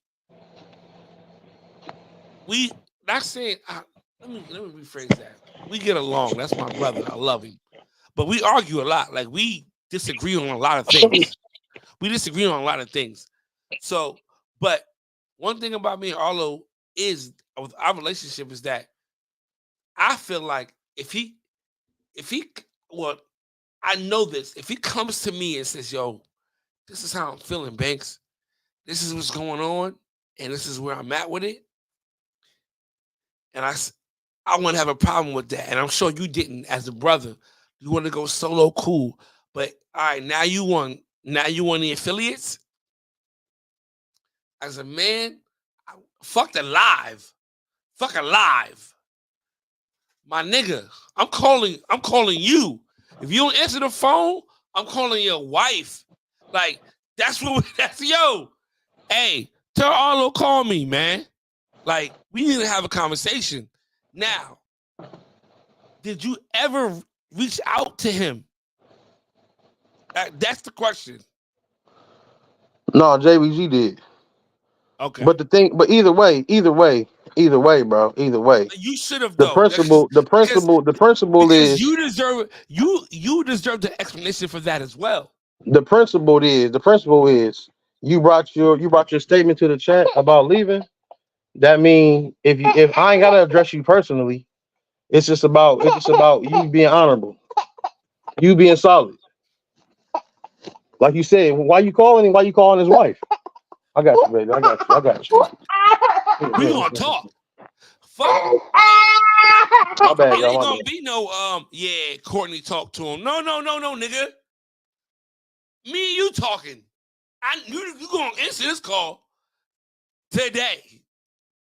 We not saying. Let me rephrase that. We get along. That's my brother. I love him, but we argue a lot. Like, we disagree on a lot of things. So, but one thing about me and Arlo is with our relationship is that I feel like if he, well, I know this. If he comes to me and says, "Yo, this is how I'm feeling, Banks. This is what's going on, and this is where I'm at with it," and I wouldn't have a problem with that. And I'm sure you didn't, as a brother. You want to go solo, cool. But all right, now you want the affiliates. As a man, fuck the live. Fuck alive. My nigga, I'm calling you. If you don't answer the phone, I'm calling your wife. Like, that's yo. Hey, tell Arlo call me, man. Like, we need to have a conversation. Now, did you ever reach out to him? That's the question. No, JBG did. Okay. But either way, bro. Either way. You should have The though. principle, the Because principle, the principle because is you deserve the explanation for that as well. the principle is you brought your statement to the chat about leaving. That means if I ain't gotta address you personally, it's just about you being honorable, you being solid. Like you said, why you calling him? Why you calling his wife? I got you, baby. I got you. I got you. We gonna talk. Fuck. Hey, My bad, it y'all. ain't My gonna bad. be no yeah, Courtney talk to him. No, nigga. Me and you talking. You gonna answer this call today.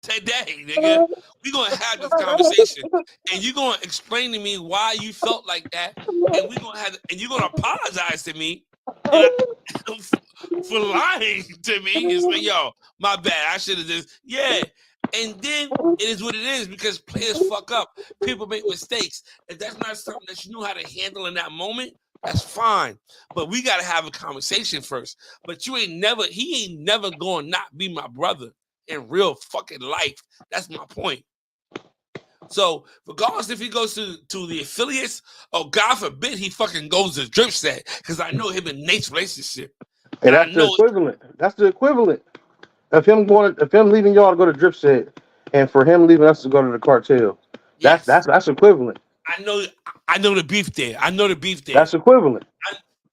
Today, nigga. We gonna have this conversation. And you gonna explain to me why you felt like that. And you're gonna apologize to me and for lying to me. It's like, yo, my bad. I should have just, yeah. And then it is what it is because players fuck up. People make mistakes. If that's not something that you know how to handle in that moment, that's fine. But we gotta have a conversation first. But he ain't never gonna not be my brother in real fucking life. That's my point. So regardless if he goes to the affiliates or God forbid he fucking goes to Drip Set, because I know him and Nate's relationship. And And I that's the know equivalent. That's the equivalent of him leaving y'all to go to Drip Set, and for him leaving us to go to the cartel. That's yes, that's that's equivalent. I know the beef there. I know the beef there. That's equivalent.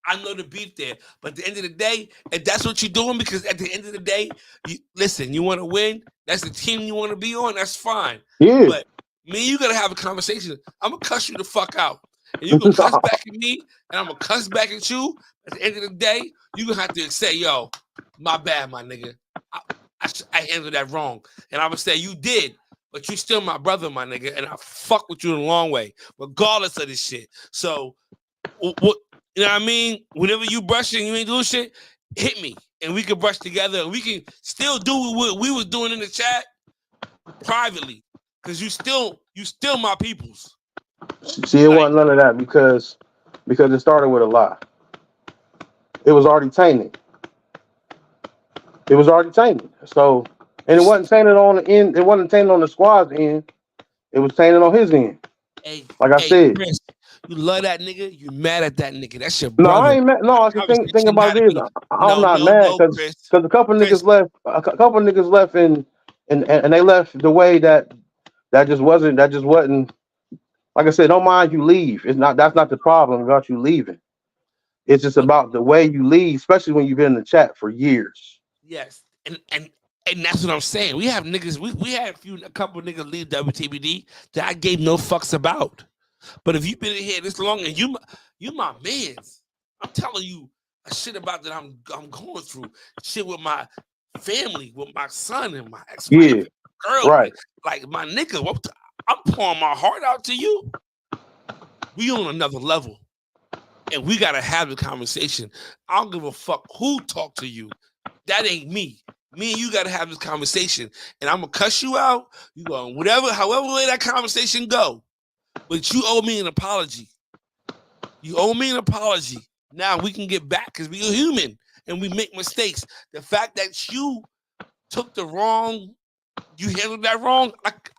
I know the beef there. But at the end of the day, if that's what you're doing, because at the end of the day, you want to win, that's the team you want to be on, that's fine. Yeah. But me, you gotta have a conversation. I'm gonna cuss you the fuck out. And you gonna cuss back at me, and I'm gonna cuss back at you. At the end of the day, you gonna have to say, yo, my bad, my nigga. I handled that wrong. And I'm gonna say, you did, but you still my brother, my nigga, and I fuck with you in a long way, regardless of this shit. So what you know what I mean? Whenever you brushing, you ain't doing shit, hit me. And we can brush together. And we can still do what we was doing in the chat privately. Cause you still my peoples. See, it Like, wasn't none of that because it started with a lie. It was already tainted. It was already tainted. So, and you it see, wasn't tainted on the end. It wasn't tainted on the squad's end. It was tainted on his end. hey, Like I hey, said. Chris, you love that nigga. You mad at that nigga? That's your No, I brother. ain't mad. No, I can Obviously, think shouldn't about have to it is be. I'm No, not no, mad no, because Chris. a couple Chris, niggas left. A couple niggas left and they left the way that just wasn't. Like I said, don't mind you leave. It's not that's not the problem about you leaving. It's just but about the way you leave, especially when you've been in the chat for years. yes, and that's what I'm saying. We have niggas. We had a couple niggas leave WTBD that I gave no fucks about. But if you've been in here this long and you my man's, I'm telling you a shit about that I'm going through shit with my family, with my son and my ex-wife, Yeah, and girl, right. like my nigga. I'm pouring my heart out to you. We on another level, and we gotta have the conversation. I don't give a fuck who talk to you. That ain't me. Me and you gotta have this conversation, and I'm gonna cuss you out. You go whatever, however way that conversation go. But you owe me an apology. You owe me an apology. Now we can get back because we're human and we make mistakes. The fact that you took you handled that wrong,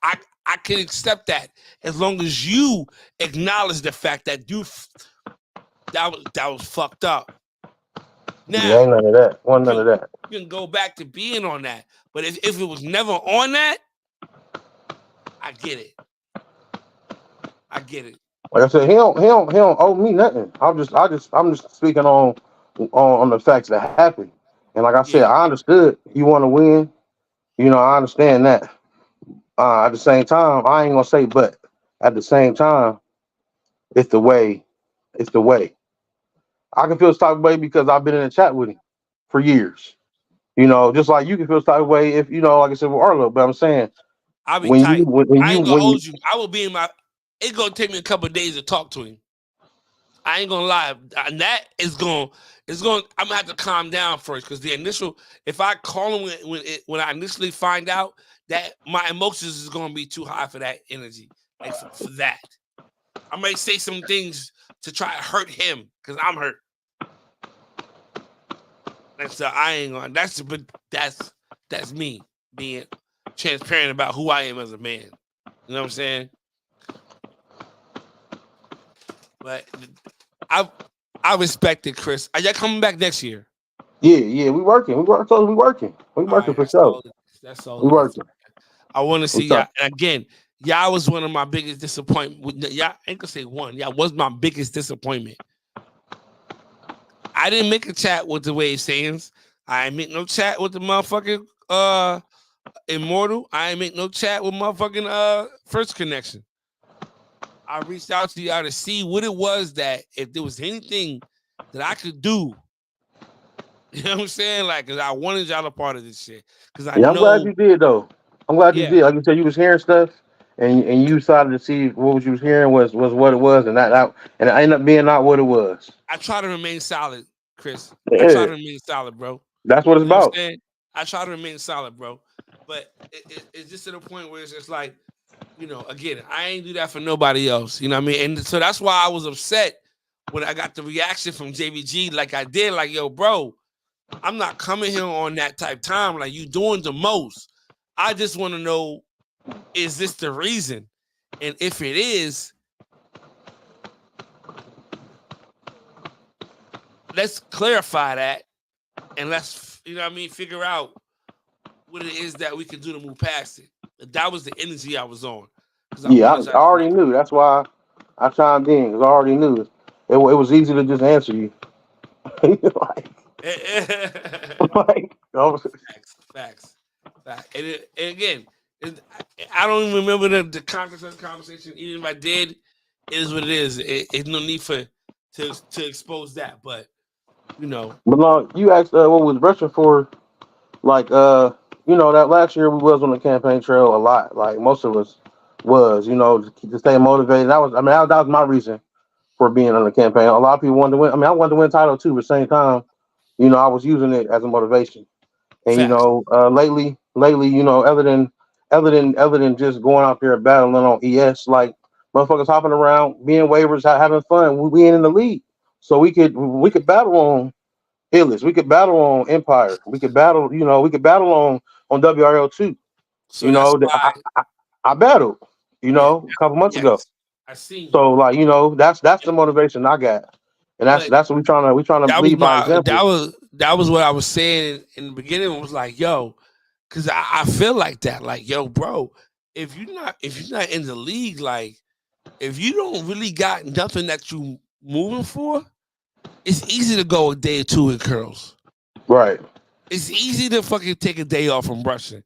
I can accept that as long as you acknowledge the fact that that was fucked up. Yeah, Now ain't none of that. Wasn't none you of that. you can go back to being on that. But if it was never on that, I get it. I get it. Like I said, he don't owe me nothing. I'm just speaking on the facts that happened. And like I said, Yeah. I understood you want to win. I understand that. At the same time, I ain't gonna say but. At the same time, it's the way. It's the way. I can feel this type of way because I've been in a chat with him for years. Just like you can feel this type of way if like I said with Arlo. But I'm saying I'll be when you tight. when I you ain't gonna when you hold you. I will be in my. It's gonna take me a couple of days to talk to him. I ain't gonna lie, and that is going. It's going. I'm gonna have to calm down first because the initial. If I call him when I initially find out that my emotions is gonna be too high for that energy, like for that, I might say some things to try to hurt him because I'm hurt. And so I ain't gonna. That's me being transparent about who I am as a man. You know what I'm saying? But I respect it, Chris. Are y'all coming back next year? yeah, we working. We All working right, for sure. that's all We it is. working. I want to We see try. y'all. And again, y'all was one of my biggest disappointment. Y'all ain't gonna say one. Y'all was my biggest disappointment. I didn't make a chat with the Wave Sayings. I ain't make no chat with the motherfucking Immortal. I ain't make no chat with motherfucking First Connection. I reached out to y'all to see what it was that if there was anything that I could do. You know what I'm saying? Like, cause I wanted y'all a part of this shit. Cause I Yeah, I'm glad know, you did though. I'm glad you yeah, did. Like you said, you was hearing stuff, and you decided to see what you was hearing was what it was, and that and it ended up being not what it was. I try to remain solid, Chris. I try Yeah, to remain solid, bro. that's what it's You know what about. I'm saying? I try to remain solid, bro. But it's just to the point where it's just like, again, I ain't do that for nobody else. You know what I mean? And so that's why I was upset when I got the reaction from JVG like I did. Like, yo, bro, I'm not coming here on that type time. Like, you doing the most. I just want to know, is this the reason? And if it is, let's clarify that and let's, figure out what it is that we can do to move past it. That was the energy I was on because I Yeah, wanted I y'all to already knew. That's why I chimed in because I already knew it was easy to just answer you. like, like, facts. And again, I don't even remember the context of the conversation. Even if I did, it is what it is. It's no need to expose that. But But no, you asked what was rushing for. Like that last year we was on the campaign trail a lot. Like most of us was, to stay motivated. That was, that was my reason for being on the campaign. A lot of people wanted to win. I wanted to win title too, but at the same time, I was using it as a motivation. And facts. lately, other than just going out there and battling on ES, like Motherfuckers hopping around, being waivers, having fun. We ain't in the league, so we could battle on Illis. We could battle on Empire. We could battle. We could battle on WRL too. So You that's know, why, I battled. yeah, A couple months ago. yes, I seen you. So like that's the motivation I got, and that's But that's what we trying to lead by example. that was what I was saying in the beginning. Was like, yo, because I feel like that. Like, yo, bro, if you're not in the league, like, if you don't really got nothing that you moving for, it's easy to go a day or two in curls. Right. It's easy to fucking take a day off from brushing.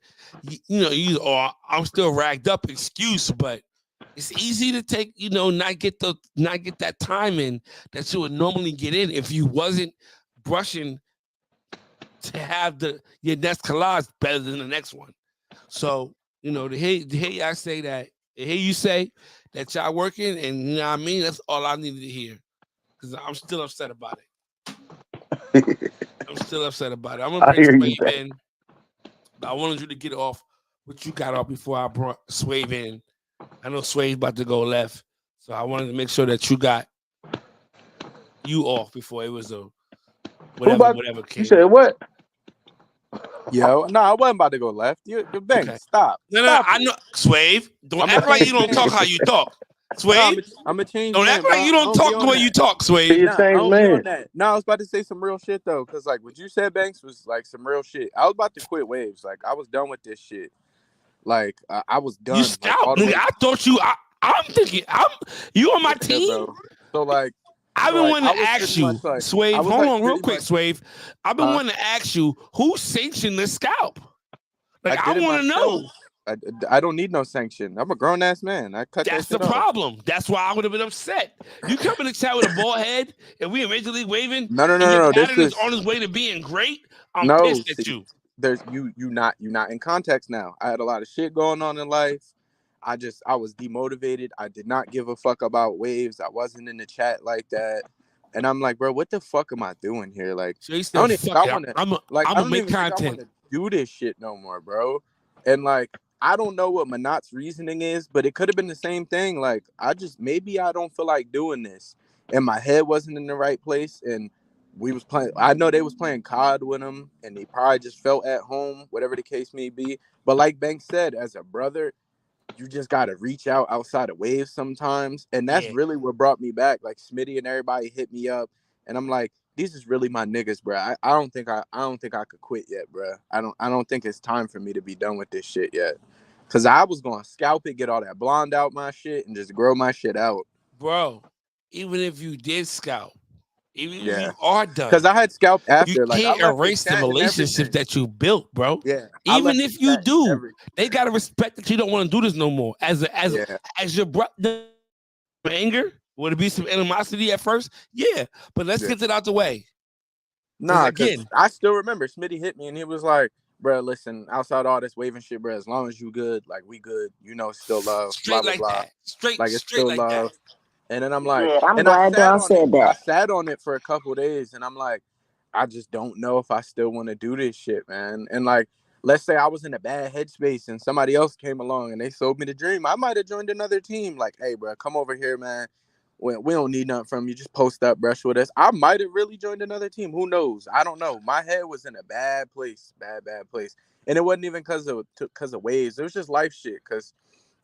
I'm still ragged up excuse, but it's easy to take, not get that time in that you would normally get in if you wasn't brushing to have your next collage better than the next one. So, to hear y'all say that, to hear you say that y'all working, and you know what I mean, that's all I needed to hear. Because I'm still upset about it. I'm still upset about it. I'm gonna I bring hear you, Swave man. in, but I wanted you to get off what you got off before I brought Swave in. I know Swave about to go left, so I wanted to make sure that you got you off before it was a Who about? whatever You came said in. what? Yo, no, I wasn't about to go left. You Okay. Banks, stop. No, Stop I it. know Swave. Don't I'm act gonna like change you don't talk lanes. how you talk. No, Swave, I'm a change don't act lane, like bro. you I don't don't be talk the on way you that. talk, He Swave. a Nah, I changed don't be on man. that. No, I was about to say some real shit though, cause like what you said, Banks, was like some real shit. I was about to quit waves. Like I was done with this shit. Like I was You done. Like scout, all the nigga. way. I thought you. I'm thinking. You on my Yeah, team. bro. So like, I've so been like wanting I to was ask pretty much you, like I Swave. was Hold like on, real pretty quick, much, Swave. I've been huh? wanting to ask you who sanctioned the scalp. I Like, I did it want to myself. know. I don't need no sanction. I'm a grown ass man. I cut that That's the shit off. problem. That's why I would have been upset. You come in the chat with a bald head, and we in Major League waving, No, no, and no, your no. This pattern is is on his way to being great. I'm no. pissed at See, you. there's you not in context now. I had a lot of shit going on in life. I was demotivated. I did not give a fuck about waves. I wasn't in the chat like that. And I'm like, bro, what the fuck am I doing here? Like, So he I said, don't even think "Fuck I it. want to. I'm I gonna don't make even think I want content." to do this shit no more, bro. And like, I don't know what Manat's reasoning is, but it could have been the same thing. Like, maybe I don't feel like doing this, and my head wasn't in the right place, and we was playing. I know they was playing COD with him, and he probably just felt at home, whatever the case may be. But like Banks said, as a brother, you just gotta reach out outside of waves sometimes, and that's Yeah, really what brought me back. Like Smitty and everybody hit me up, and I'm like, these is really my niggas, bro. I don't think I could quit yet, bro. I don't think it's time for me to be done with this shit yet, cause I was gonna scalp it, get all that blonde out my shit, and just grow my shit out. bro. Even if you did scout, even if Yeah, you are cause done, I had scalped you after. Like I can't left the erase the chat and relationship everything. that you built, bro. Yeah, I Even left the if you chat and do, everything. they gotta respect that you don't want to do this no more. Yeah. As your brother, anger would it be some animosity at first? Yeah, but let's Yeah. get it out the way. Because Nah, cause again, I still remember Smitty hit me and he was like, "Bro, listen, outside all this waving shit, bro, as long as you good, like we good, you know, still love, blah straight blah like blah, that, straight, like it's straight still like that. love." And then I'm like, Good. I'm and I glad sat y'all on it. said I that. sat on it for a couple of days, and I'm like, I just don't know if I still want to do this shit, man. And like, let's say I was in a bad headspace and somebody else came along and they sold me the dream, I might have joined another team. Like, hey, bro, come over here, man. We don't need nothing from you. Just post up, brush with us. I might have really joined another team. Who knows? I don't know. My head was in a bad place, bad place. And it wasn't even because of waves. It was just life shit. Because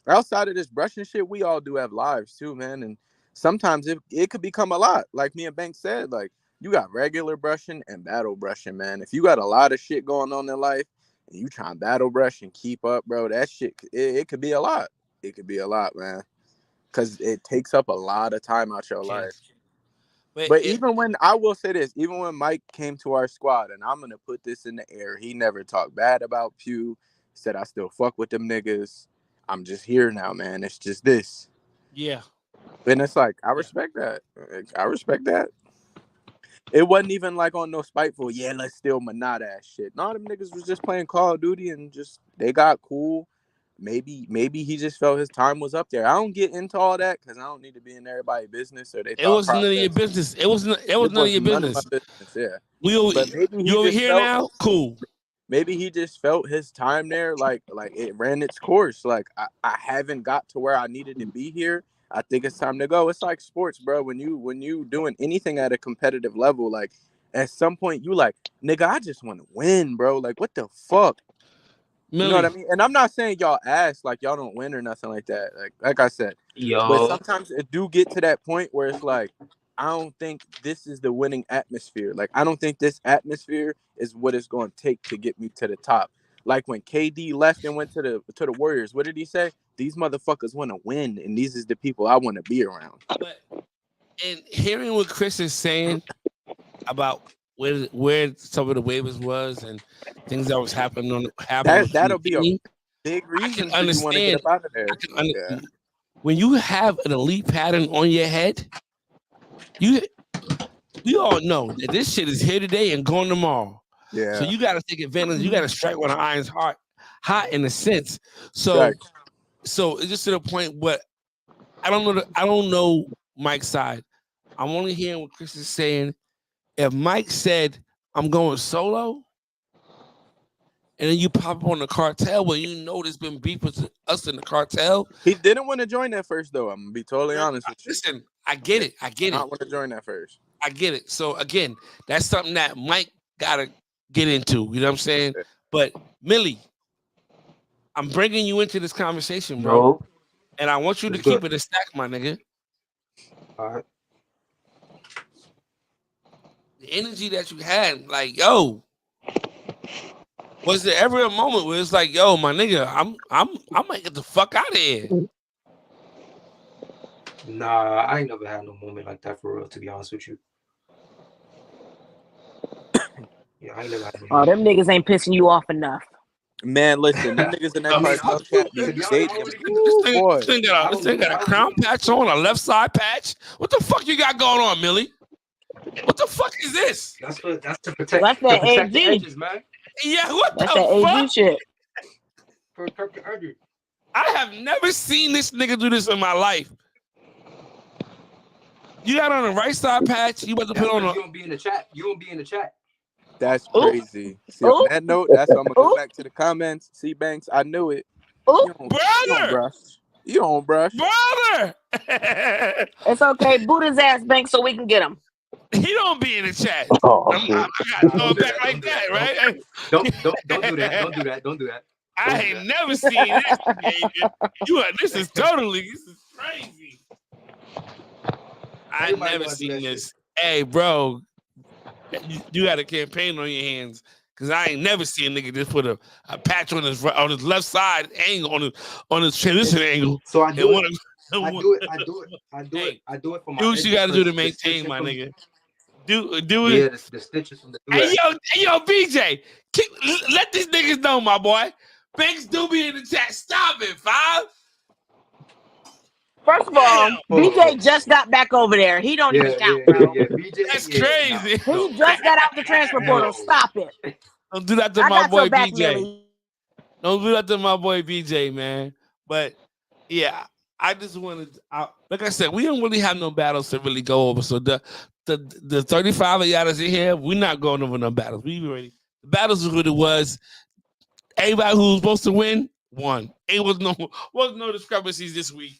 outside of this brushing shit, we all do have lives too, man. And sometimes it could become a lot. Like me and Bank said, like you got regular brushing and battle brushing, man. If you got a lot of shit going on in life and you try and battle brush and keep up, bro, that shit it could be a lot. It could be a lot, man. Cause it takes up a lot of time out your Okay, life. but But even when I will say this, even when Mike came to our squad, and I'm gonna put this in the air, he never talked bad about Pew. Said I still fuck with them niggas. I'm just here now, man. It's just this. yeah, And it's like, I yeah. respect that. I respect that. It wasn't even like on no spiteful, yeah, let's steal Manat ass shit. No, them niggas was just playing Call of Duty and just they got cool. Maybe he just felt his time was up there. I don't get into all that because I don't need to be in everybody's business or they It thought wasn't none of your process. business. It wasn't. It was It none of was your none of my business. business, yeah. We over, But maybe he you over just here felt now. Cool. maybe he just felt his time there like it ran its course. Like I haven't got to where I needed to be here. I think it's time to go. It's like sports, bro. When you doing anything at a competitive level, like at some point you like, nigga, I just want to win, bro. Like what the fuck? You know what I Millie, mean? And I'm not saying y'all ass like y'all don't win or nothing like that. Like I said. But Yo, sometimes it do get to that point where it's like, I don't think this is the winning atmosphere. Like I don't think this atmosphere is what it's going to take to get me to the top. Like when KD left and went to the Warriors, what did he say? These motherfuckers want to win, and these is the people I want to be around. but and hearing what Chris is saying about where some of the waivers was and things that was happening on the That'll be a team, big I can reason for you want to get understand. up out of there. I can under, Yeah. When you have an elite pattern on your head, we all know that this shit is here today and gone tomorrow. Yeah. So you got to take advantage. You got to strike when the iron's hot in a sense. So, Right. so it's just to the point. But I don't know Mike's side. I'm only hearing what Chris is saying. If Mike said, "I'm going solo," and then you pop up on the cartel when you know there's been beef with us in the cartel. He didn't want to join that first, though. I'm gonna be totally honest with you. Listen, I get it. I get Not it. want to join that first. I get it. So again, that's something that Mike gotta get into. You know what I'm saying? Yeah. But Millie, I'm bringing you into this conversation, bro, no. and I want you to It's keep good. it a stack, my nigga. All right. The energy that you had, like, yo, was there ever a moment where it's like, yo, my nigga, I might get the fuck out of here? Nah, I ain't never had no moment like that for real, to be honest with you. Yeah, I ain't never had no Oh, moment. them niggas ain't pissing you off enough. Man, listen, them niggas in that I mean, cartel I- chat be to be honest, they, I already- boy. This thing got a crown patch on, a left side patch. What the fuck you got going on, Millie? What the fuck is this? That's to protect. That's to that protect the AG. edges, man. Yeah, what That's the that fuck? AG shit. For the edges. I have never seen this nigga do this in my life. You got on the right side patch. You about to That's put on because a. you don't be in the chat. You don't be in the chat. That's Ooh. crazy. See, on Ooh. that note, that's why I'm gonna go Ooh. back to the comments. See, Banks, I knew it. Ooh. You don't Brother! brush. You don't brush. Brother! It's okay. Boot his ass, Bank, so we can get him. He don't be in the chat. Oh, I shit. got to throw it back like that, right? Don't do that. Don't do that. Don't do that. I ain't never seen this behavior. This is crazy. I Everybody never wanna do seen that this. Hey, bro, you got a campaign on your hands because I ain't never seen a nigga just put a patch on his left side angle on his transition angle. So I do and it. I do it for my. Do what you got to do to the maintain, stitching my from- nigga. Do it. Yeah, the stitches from the. Hey yo, BJ, let these niggas know, my boy. Banks do be in the chat. Stop it, five. First of all, Damn. BJ just got back over there. He don't even count, bro. BJ, That's crazy. He just got out the transfer portal. No. Stop it. Don't do that to I my got boy your back, BJ. Millie. Don't do that to my boy BJ, man. But yeah, I just wanted, like I said, we don't really have no battles to really go over. So the 35 of y'all that's in here, we're not going over no battles. We already the battles was what it was. Everybody who was supposed to win won. Ain't was no discrepancies this week.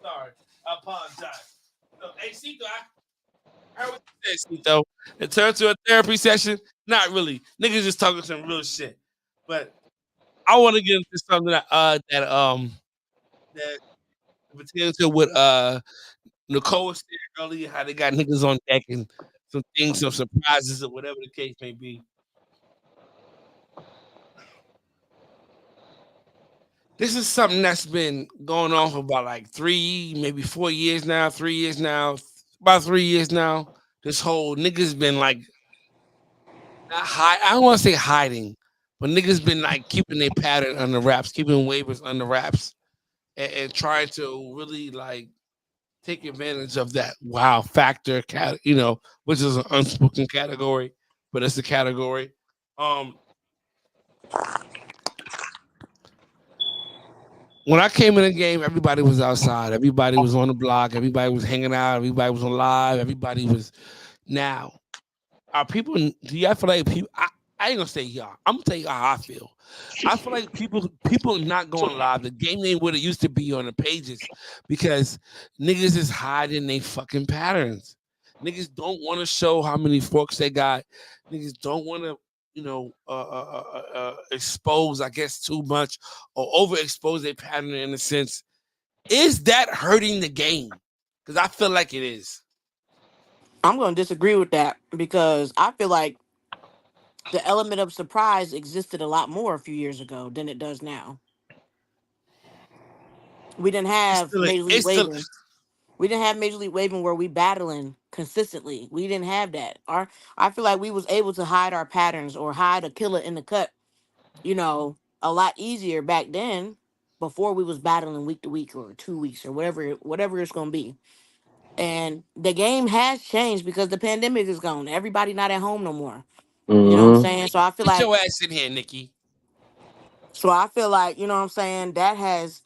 Sorry, I apologize. So, hey, Cito, I heard what you said, Cito. It turned to a therapy session. Not really. Niggas just talking some real shit. But I want to get into something that pertains to what Nicole was saying earlier, how they got niggas on deck and some things, some surprises, or whatever the case may be. This is something that's been going on for about like 3, maybe 4 years now, 3 years now, about 3 years now. This whole niggas been like, I don't want to say hiding, but niggas been like keeping their pattern under wraps, keeping waivers under wraps, and trying to really like take advantage of that wow factor, which is an unspoken category, but it's a category. When I came in the game, everybody was outside. Everybody was on the block. Everybody was hanging out. Everybody was on live. Everybody was. Now, are people? Do y'all feel like people? I ain't gonna say y'all. I'm gonna tell you how I feel. I feel like people not going live. The game ain't what it used to be on the pages because niggas is hiding they fucking patterns. Niggas don't want to show how many forks they got. Niggas don't want to, expose, I guess, too much or overexpose their pattern in a sense. Is that hurting the game? Because I feel like it is. I'm going to disagree with that because I feel like the element of surprise existed a lot more a few years ago than it does now. We didn't It's have still, Major League it's still, Waving. We didn't have Major League Waving where we battling consistently. We didn't have that. I feel like we was able to hide our patterns or hide a killer in the cut, a lot easier back then before we was battling week to week or 2 weeks or whatever it's gonna be. And the game has changed because the pandemic is gone. Everybody not at home no more. You know what I'm Mm-hmm. saying? So I feel get like your ass in here, Nikki. you know what I'm saying, that has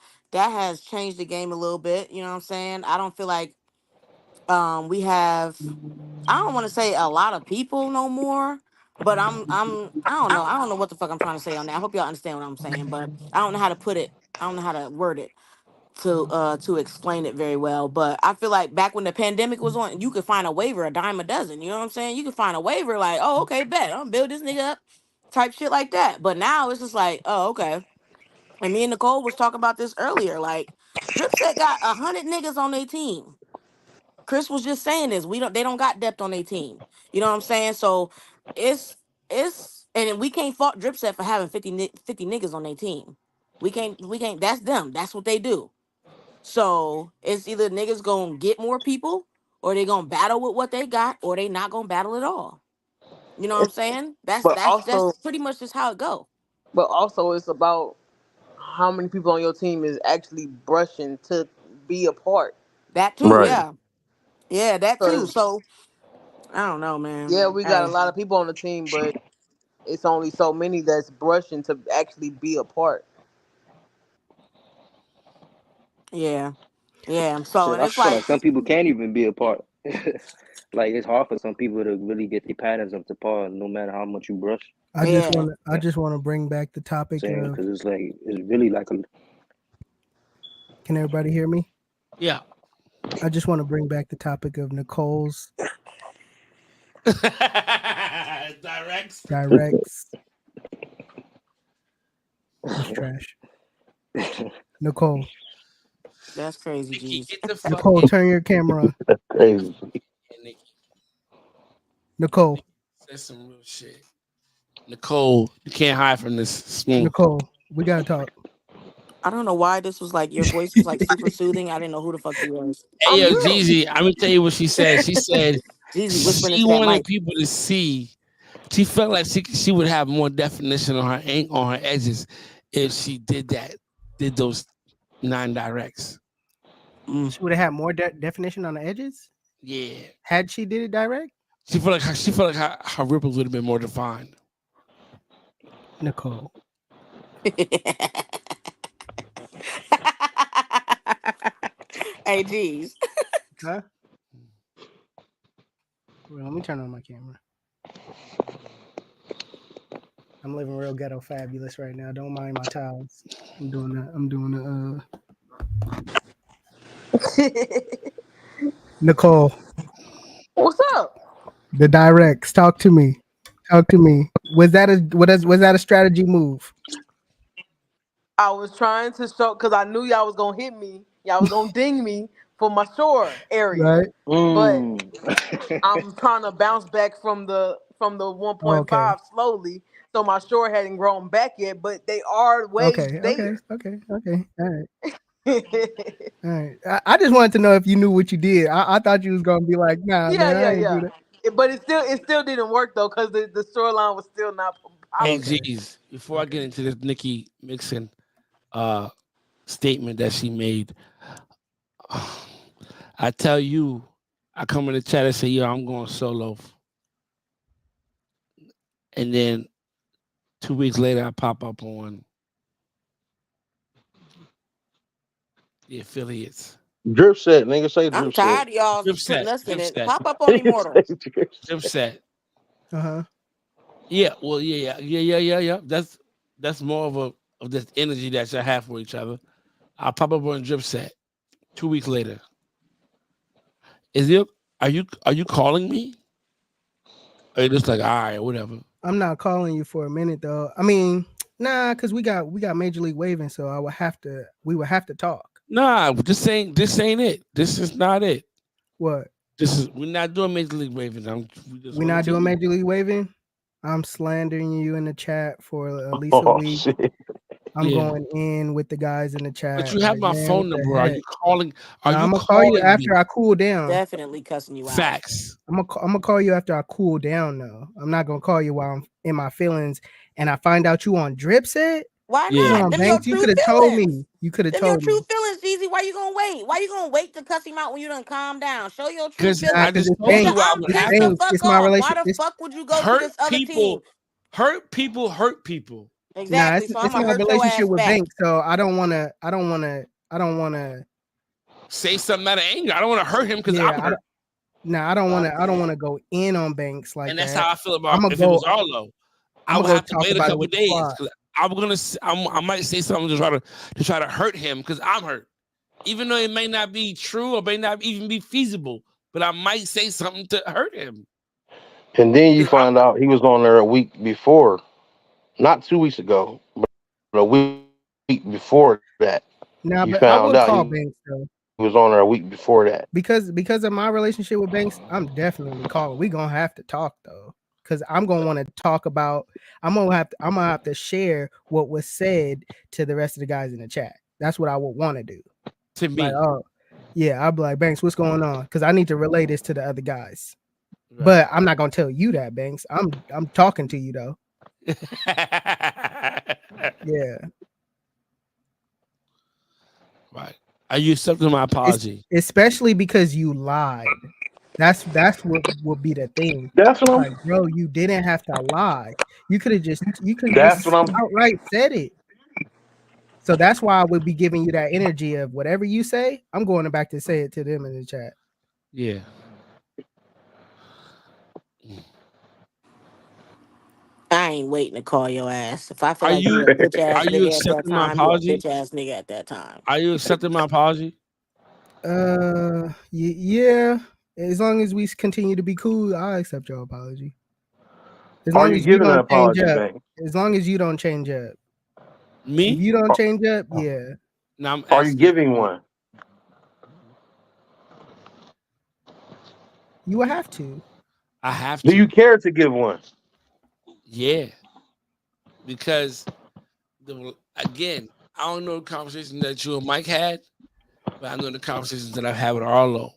changed the game a little bit. You know what I'm saying? I don't feel like we have, I don't want to say a lot of people no more, but I don't know what the fuck I'm trying to say on that. I hope y'all understand what I'm saying, but I don't know how to put it. I don't know how to word it to explain it very well. But I feel like back when the pandemic was on, you could find a waiver a dime a dozen. You know what I'm saying? You could find a waiver like, oh, okay, bet I'm gonna build this nigga up, type shit like that. But now it's just like, oh, okay. And me and Nicole was talking about this earlier. Like, Dripset got 100 niggas on their team. Chris was just saying this. They don't got depth on their team. You know what I'm saying? So it's and we can't fault Dripset for having 50 niggas on their team. We can't that's them. That's what they do. So it's either niggas gonna get more people or they gonna battle with what they got or they not gonna battle at all. You know what I'm saying? That's But that's also, that's pretty much just how it go. it's about how many people on your team is actually brushing to be a part. That too, Right. yeah. Yeah, that too. Because So I don't know, man. yeah, we got a Hey, lot of people on the team, but it's only so many that's brushing to actually be a part. yeah. Yeah. So Shit, and I it's feel like like some people can't even be a part. Like it's hard for some people to really get their patterns up to par, no matter how much you brush. yeah. I just want to bring back the topic Saying of. because it's like it's really like a Can everybody hear me? Yeah. I just want to bring back the topic of Nicole's Directs. directs. It's trash. Nicole, That's crazy, Nikki, G's. get the fuck Nicole, in turn your camera on. Crazy. here, Nikki. Nicole, Say some real shit. Nicole, you can't hide from this smooth. Nicole, we gotta talk. I don't know why this was like your voice was like super soothing. I didn't know who the fuck you was. Hey I'm yo, good. Jeezy, I'm gonna tell you what she said. She said Jeezy whispering she into that wanted mic. people to see. She felt like she would have more definition on her on her edges if she did those 9 directs. Mm. She would have had more definition on the edges Yeah, had she did it direct. she felt like her ripples would have been more defined. Nicole, Hey, G's. huh? Well, let me turn on my camera. I'm living real ghetto fabulous right now. Don't mind my towels. I'm doing the Nicole, What's up? the directs. Talk to me. Talk to me. Was that a strategy move? I was trying to show because I knew y'all was gonna hit me. Y'all was gonna ding me for my shore area, Right? but mm. I'm trying to bounce back from the Okay. 1.5 slowly. So my shore hadn't grown back yet, but they are waves Okay. Okay. there. Okay. Okay. All right. All right. I just wanted to know if you knew what you did. I thought you was gonna be like, nah, Yeah, man, yeah, I ain't do yeah. that. But it still didn't work though because the shoreline was still not Hey, popping. Okay. G's, before I get Okay. into this Nikki Mixon uh statement that she made, I tell you, I come in the chat and say, yo, I'm going solo. And then 2 weeks later, I pop up on the affiliates. Drip set, nigga. Say I'm drip set. tired of y'all Drip set, putting us in drip it. set, Pop up on Nigga say Immortal. drip drip set. set. Uh huh. Yeah, well, yeah. That's more of this energy that you have for each other. I'll pop up on drip set 2 weeks later. Is it? Are you calling me? Or you just like, all right, whatever. I'm not calling you for a minute though. I mean, nah, because we got Major League Waving, so we would have to talk. Nah, this ain't it. This is not it. What? We're not doing Major League Ravens. We just We on the not doing team. Major League Waving? I'm slandering you in the chat for at least a Oh week. shit. I'm Yeah. going in with the guys in the But chat. you have Like, my man, what phone the number. Are heck? you calling? Are Now you I'm gonna call you calling me? after I cool down. Definitely cussing you out. Facts. I'm gonna call you after I cool down though. I'm not gonna call you while I'm in my feelings and I find out you on drip set. Why Yeah. Come not? on, Them your Banks. You true could have told feelings. me. You could have Them your told true me. feelings, Jeezy. Why you gonna wait? Why you gonna wait to cuss him out when you done calm down? Show your true Because Nah, I because feelings. just it's told Nigga, you Banks. I I'm would It's have pissed the to Banks. fuck It's my off. Why relation. the It's fuck would you go to hurt this other team? people. Hurt people. Hurt people. nah. Exactly. So I'm It's gonna my hurt your relationship ass with back. Banks. So I don't wanna. Say something out of anger. I don't want to hurt him because Yeah. I'm hurt. Nah, I don't Fuck wanna. I don't that. wanna go in on Banks like And that's that. how I feel I'm about gonna if it go. was Arlo. I I'm would gonna go have to talk wait a about it couple with the days squad. because I might say something to try to hurt him because I'm hurt. Even though it may not be true or may not even be feasible, but I might say something to hurt him. And then you 'Cause I'm find out he was on there a week before, not 2 weeks ago, but a week before that. You Nah, but found I out would he call Banks though. was on there a week before that. Because of my relationship with Banks, I'm definitely calling. We gonna have to talk though, because I'm gonna want to talk about. I'm gonna have to share what was said to the rest of the guys in the chat. That's what I would want to do. to Like, me. oh yeah, I'll be like, Banks, what's going on? Because I need to relay this to the other guys. Right. But I'm not gonna tell you that, Banks. I'm talking to you though. Yeah. Right. Are you accepting my apology? Especially because you lied. That's what would be the thing. That's what Like, I'm. bro, you didn't have to lie. You could have just That's what I'm. outright said it. So that's why I would be giving you that energy of whatever you say, I'm going back to say it to them in the chat. Yeah. I ain't waiting to call your ass. If I feel Are like you you a bitch ass are you nigga at that accepting my time, you a apology? bitch ass nigga at that time. Are you accepting my apology? Yeah. As long as we continue to be cool, I accept your apology. As Are long you as you giving an don't change apology, up. Banks? As long as you don't change up. If Me? you don't change up, yeah, No, I'm Are you asking. giving one? you will have to. I have Do to. you care to give one? Yeah. Because again, I don't know the conversation that you and Mike had, but I know the conversations that I've had with Arlo.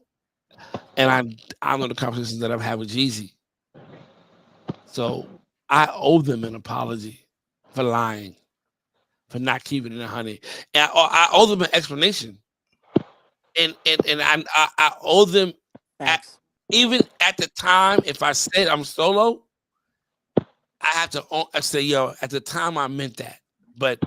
And I know the conversations that I've had with Jeezy. So I owe them an apology for lying, for not keeping it 100. And I owe them an explanation. And I owe them Facts. even at the time, if I said I'm solo, I have to say, yo, at the time I meant that. But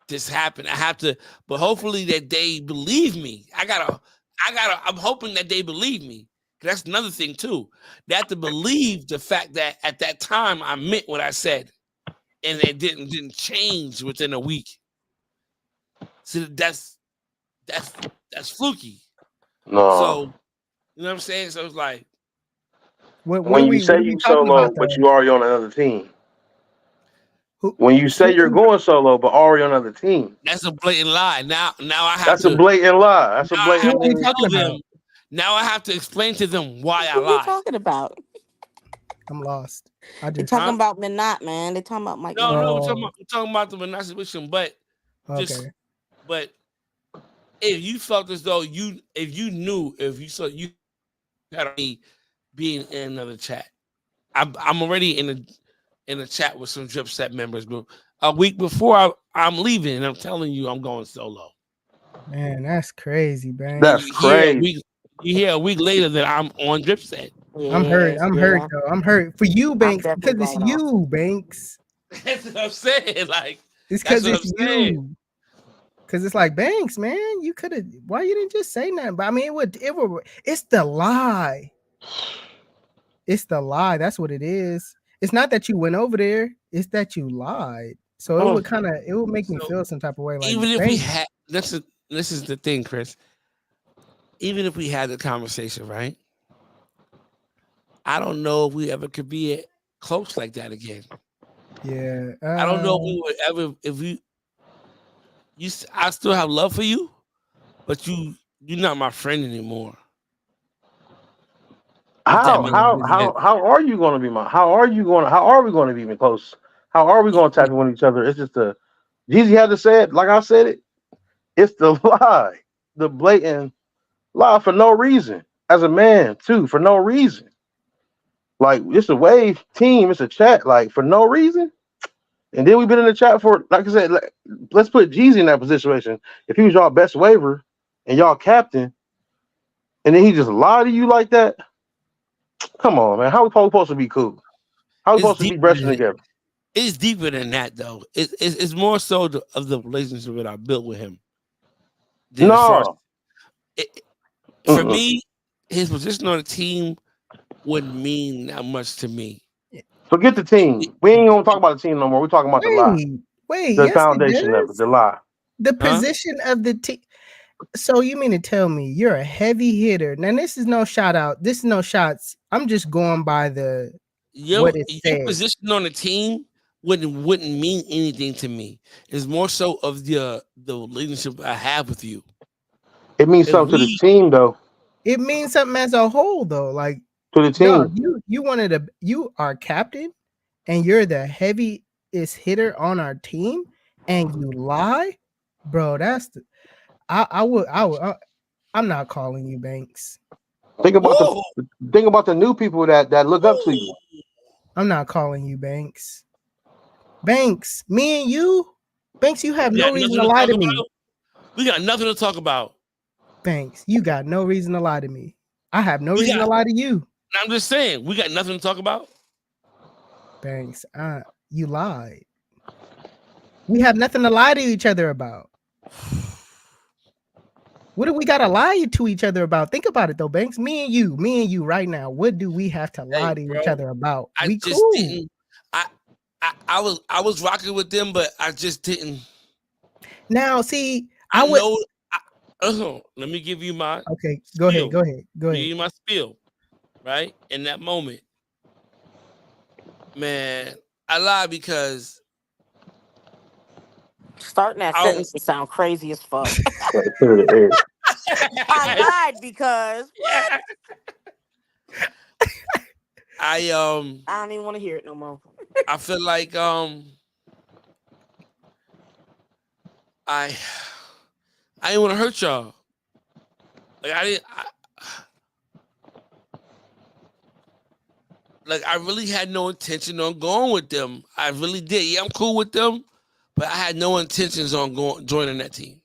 this happened. I have to, but hopefully that they believe me. I'm hoping that they believe me. That's another thing too. They have to believe the fact that at that time I meant what I said. And it didn't change within a week. So that's fluky. No. So you know what I'm saying? So it's like What When are you we say talking solo, about but though? you already on another team. Who, When you say who you're going solo, but already on another team. that's a blatant lie. Now I have That's a to blatant lie. That's a now I have are we blatant. to talking tell about? them. Now I have to explain to them why I What are you lied. talking about? I'm lost. I They just talking about Minot, man. They talking about Mike. No, Minot. we're talking about the Vanessa situation, but okay. but if you felt as though you saw you had me being in another chat, I'm already in a chat with some drip set members, but a week before I'm leaving, and I'm telling you I'm going solo. Man, that's crazy, man. That's You hear a week later that I'm on drip set. I'm hurt. Yes, I'm yeah. hurt though. I'm hurt for you, I'm Banks, definitely because it's going off. you, Banks. That's what I'm saying. Like It's that's because what it's I'm saying. you. Because it's like, Banks, man, you could have. Why you didn't just say nothing? But I mean, it would. It's the lie. It's the lie. That's what it is. It's not that you went over there; it's that you lied. So it would make me So feel some type of way. Like, even if we Banks, had this is the thing, Chris. Even if we had the conversation, right? I don't know if we ever could be close like that again. yeah, I don't know if we would ever I still have love for you, but you're not my friend anymore. If that makes any sense. How are you going to be how are we going to be even close? How are we going to tap in with each other? It's just Jeezy had to say it like I said it. It's the lie, the blatant lie for no reason. As a man too, for no reason. Like it's a wave team, it's a chat, like for no reason. And then we've been in the chat for, like I said, let's put Jeezy in that situation. If he was y'all best waiver and y'all captain, and then he just lied to you like that, come on, man. How we supposed to be cool? How we It's supposed to be deeper brushing than together? it's deeper than that though. It's more so of the relationship that I built with him than as far as No. for me, his position on the team wouldn't mean that much to me. Forget the team. We ain't gonna talk about the team no more. We're talking about the lie. wait, The yes, it foundation of it, does. the lie. The Huh? position of the team. So you mean to tell me you're a heavy hitter? Now this is no shout out. This is no shots. I'm just going by what it Your said. position on the team wouldn't mean anything to me. It's more so of the relationship I have with you. It means If something to the we team, though. It means something as a whole, though. Like, To the dog, team. you are captain, and you're the heaviest hitter on our team, and you lie, bro. I'm not calling you Banks. Think about Whoa, the new people that look up to you. I'm not calling you Banks. Banks, me and you, Banks, you have we no got reason nothing to to lie talk to me. about. We got nothing to talk about. Banks, you got no reason to lie to me. I have no We reason got. to lie to you. I'm just saying, we got nothing to talk about. Banks, you lied. We have nothing to lie to each other about. What do we gotta lie to each other about? Think about it though, Banks. Me and you right now. What do we have to lie Hey, to bro, each other about? I We just cool. didn't. I was rocking with them, but I just didn't. Now, see, I know. Let me give you my. Okay, go ahead. Let me give you my spiel. Right in that moment, man, I lied because Starting that sentence to sound crazy as fuck. Period. I lied because what? I don't even want to hear it no more. I feel like I didn't want to hurt y'all. Like I really had no intention on going with them. I really did. Yeah, I'm cool with them, but I had no intentions on joining that team.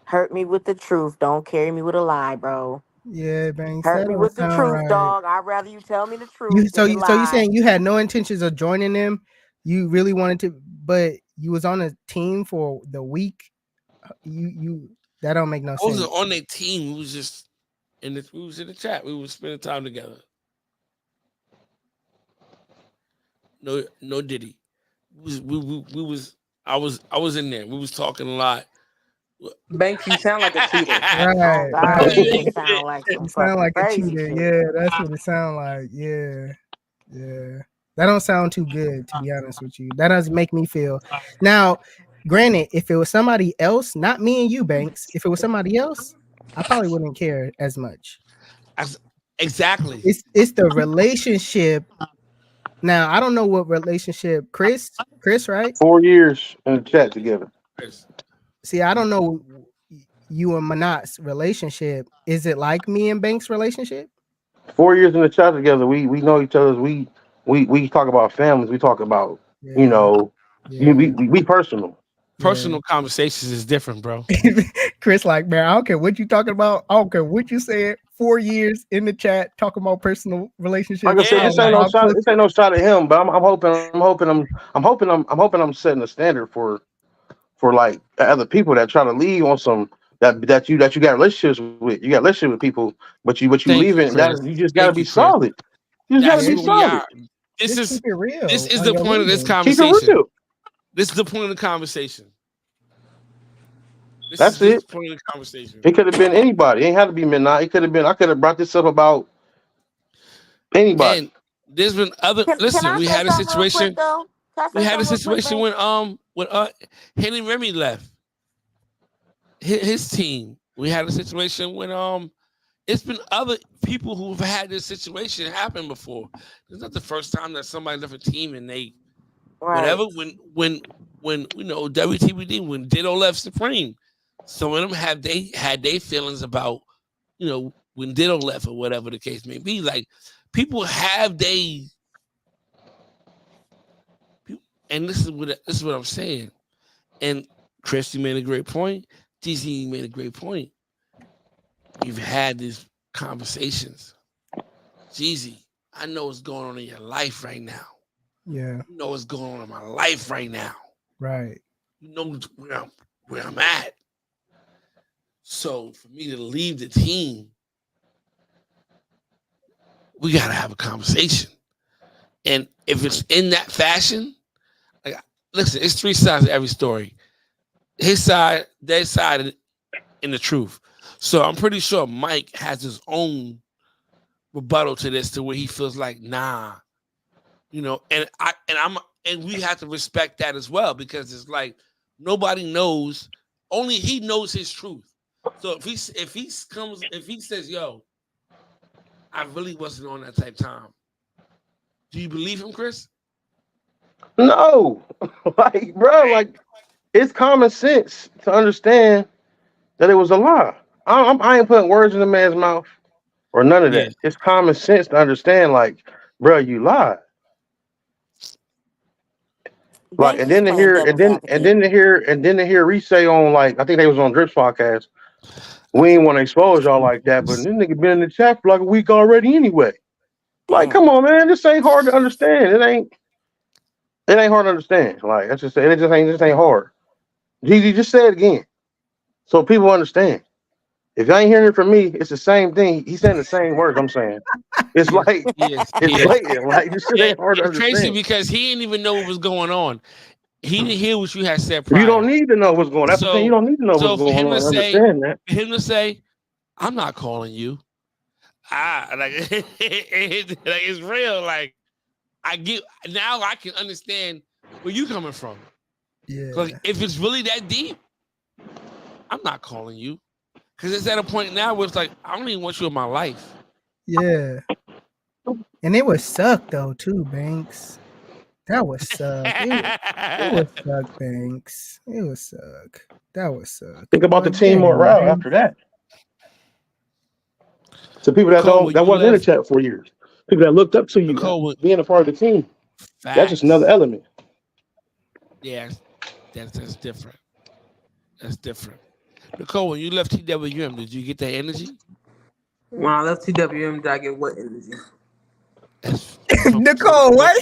Hurt me with the truth. Don't carry me with a lie, bro. Yeah, Banks. Hurt That me don't with the sound truth, right. dog. I'd rather you tell me the truth So than lie. you saying you had no intentions of joining them? You really wanted to, but you was on a team for the week. You that don't make no sense. I wasn't on their team. We was just we was in the chat. We was spending time together. No Diddy. I was in there. We was talking a lot. Banks, you sound like a cheater. Right, God, right. you sound like some You sound like a crazy cheater. shit. Yeah, that's what it sound like. Yeah. That don't sound too good, to be honest with you. That doesn't make me feel. Now, granted, if it was somebody else, not me and you, Banks, if it was somebody else, I probably wouldn't care as much. Exactly. It's the relationship. Now, I don't know what relationship, Chris, right? 4 years in the chat together. See, I don't know you and Manat's relationship. Is it like me and Banks' relationship? 4 years in the chat together. We know each other's. We talk about families. We talk about we personal. Personal conversations is different, bro. Chris, like, man, I don't care what you talking about. I don't care what you said. 4 years in the chat talking about personal relationships. Like I said, this ain't no shot at him. But I'm hoping I'm setting a standard for like other people that try to leave on some that you got relationships with. You got relationships with people, but you leaving that you just got to be solid. You just got to be solid. This Just is keep it real. this is on the your point of this leaving. Keep it conversation. real. This is the point of the conversation. This That's is it. the point of the conversation. It could have been anybody. It ain't had to be midnight. It could have been. I could have brought this up about anybody. And there's been other. Can Listen, I we say had a something real quick situation. though? Can I We say had a something real quick, situation man? when Henry Remy left his team. We had a situation when it's been other people who've had this situation happen before. It's not the first time that somebody left a team and they whatever. When you know WTBD when Ditto left Supreme, some of them had their feelings about when Ditto left or whatever the case may be. Like people have and this is what I'm saying. And Chris, you made a great point. DC made a great point. We've had these conversations. Jeezy, I know what's going on in your life right now. Yeah. You know what's going on in my life right now. Right. You know where I'm at. So for me to leave the team, we gotta have a conversation. And if it's in that fashion, like listen, it's three sides to every story. His side, their side, and the truth. So I'm pretty sure Mike has his own rebuttal to this, to where he feels like, nah, and we have to respect that as well, because it's like nobody knows, only he knows his truth. So if he says, yo, I really wasn't on that type time, do you believe him, Chris? No, like, bro, like it's common sense to understand that it was a lie. I ain't putting words in the man's mouth or none of Yeah. that. It's common sense to understand, like, bro, you lied. Like, Banks and is then to playing hear, and devil's then and advocate. then to hear, and then to hear Reese say on, like, I think they was on Drip's podcast. We ain't want to expose y'all like that, but this nigga been in the chat for like a week already anyway. Like, Damn. come on, man, this ain't hard to understand. It ain't hard to understand. Like, I just say it just ain't hard. Gigi, just say it again so people understand. If y'all ain't hearing it from me, it's the same thing. He's saying the same words I'm saying. It's Yes, like yes, it's yes. blatant. Like, this shit ain't hard to It's crazy understand. because he didn't even know what was going on. He didn't hear what you had said You prior. don't need to know what's going on. That's what I'm saying. You So, don't need to know what's so going on. Understand that. for him to say, I'm not calling you. Like it's real. Like I get now, I can understand where you coming from. Yeah. Like if it's really that deep, I'm not calling you, because it's at a point now where it's like I don't even want you in my life. Yeah. And it would suck though too, Banks. That would suck. It would suck, Banks. It would suck. That would suck. Think about the But team morale Banks. after that. To people Nicole, when that you wasn't in the left, chat for years. People that looked up to you Nicole, being a part of the team. That's just another facts. element. Yeah, that's different. That's different. Nicole, when you left TWM, did you get that energy? When I left TWM, did I get what energy? Nicole, what?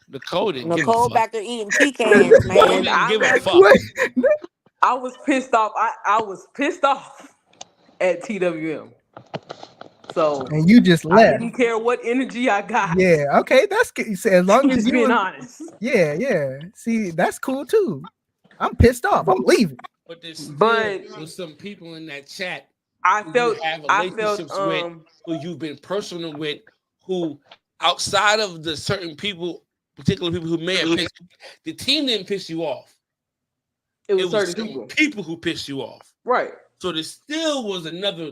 Nicole didn't give a Nicole fuck. back there eating pecans, Nicole man. didn't give a left- fuck. What? I was pissed off. I was pissed off at TWM. So And you just I left. didn't care what energy I got. Yeah, okay, that's good. So as long I'm as just you being was, honest. yeah. See, that's cool too. I'm pissed off. I'm leaving. But there's still But some people in that chat I who felt you have I felt relationships with, who you've been personal with, who outside of the certain people, particular people who may have pissed, the team didn't piss you off. it was certain some people. who pissed you off. Right. So there still was another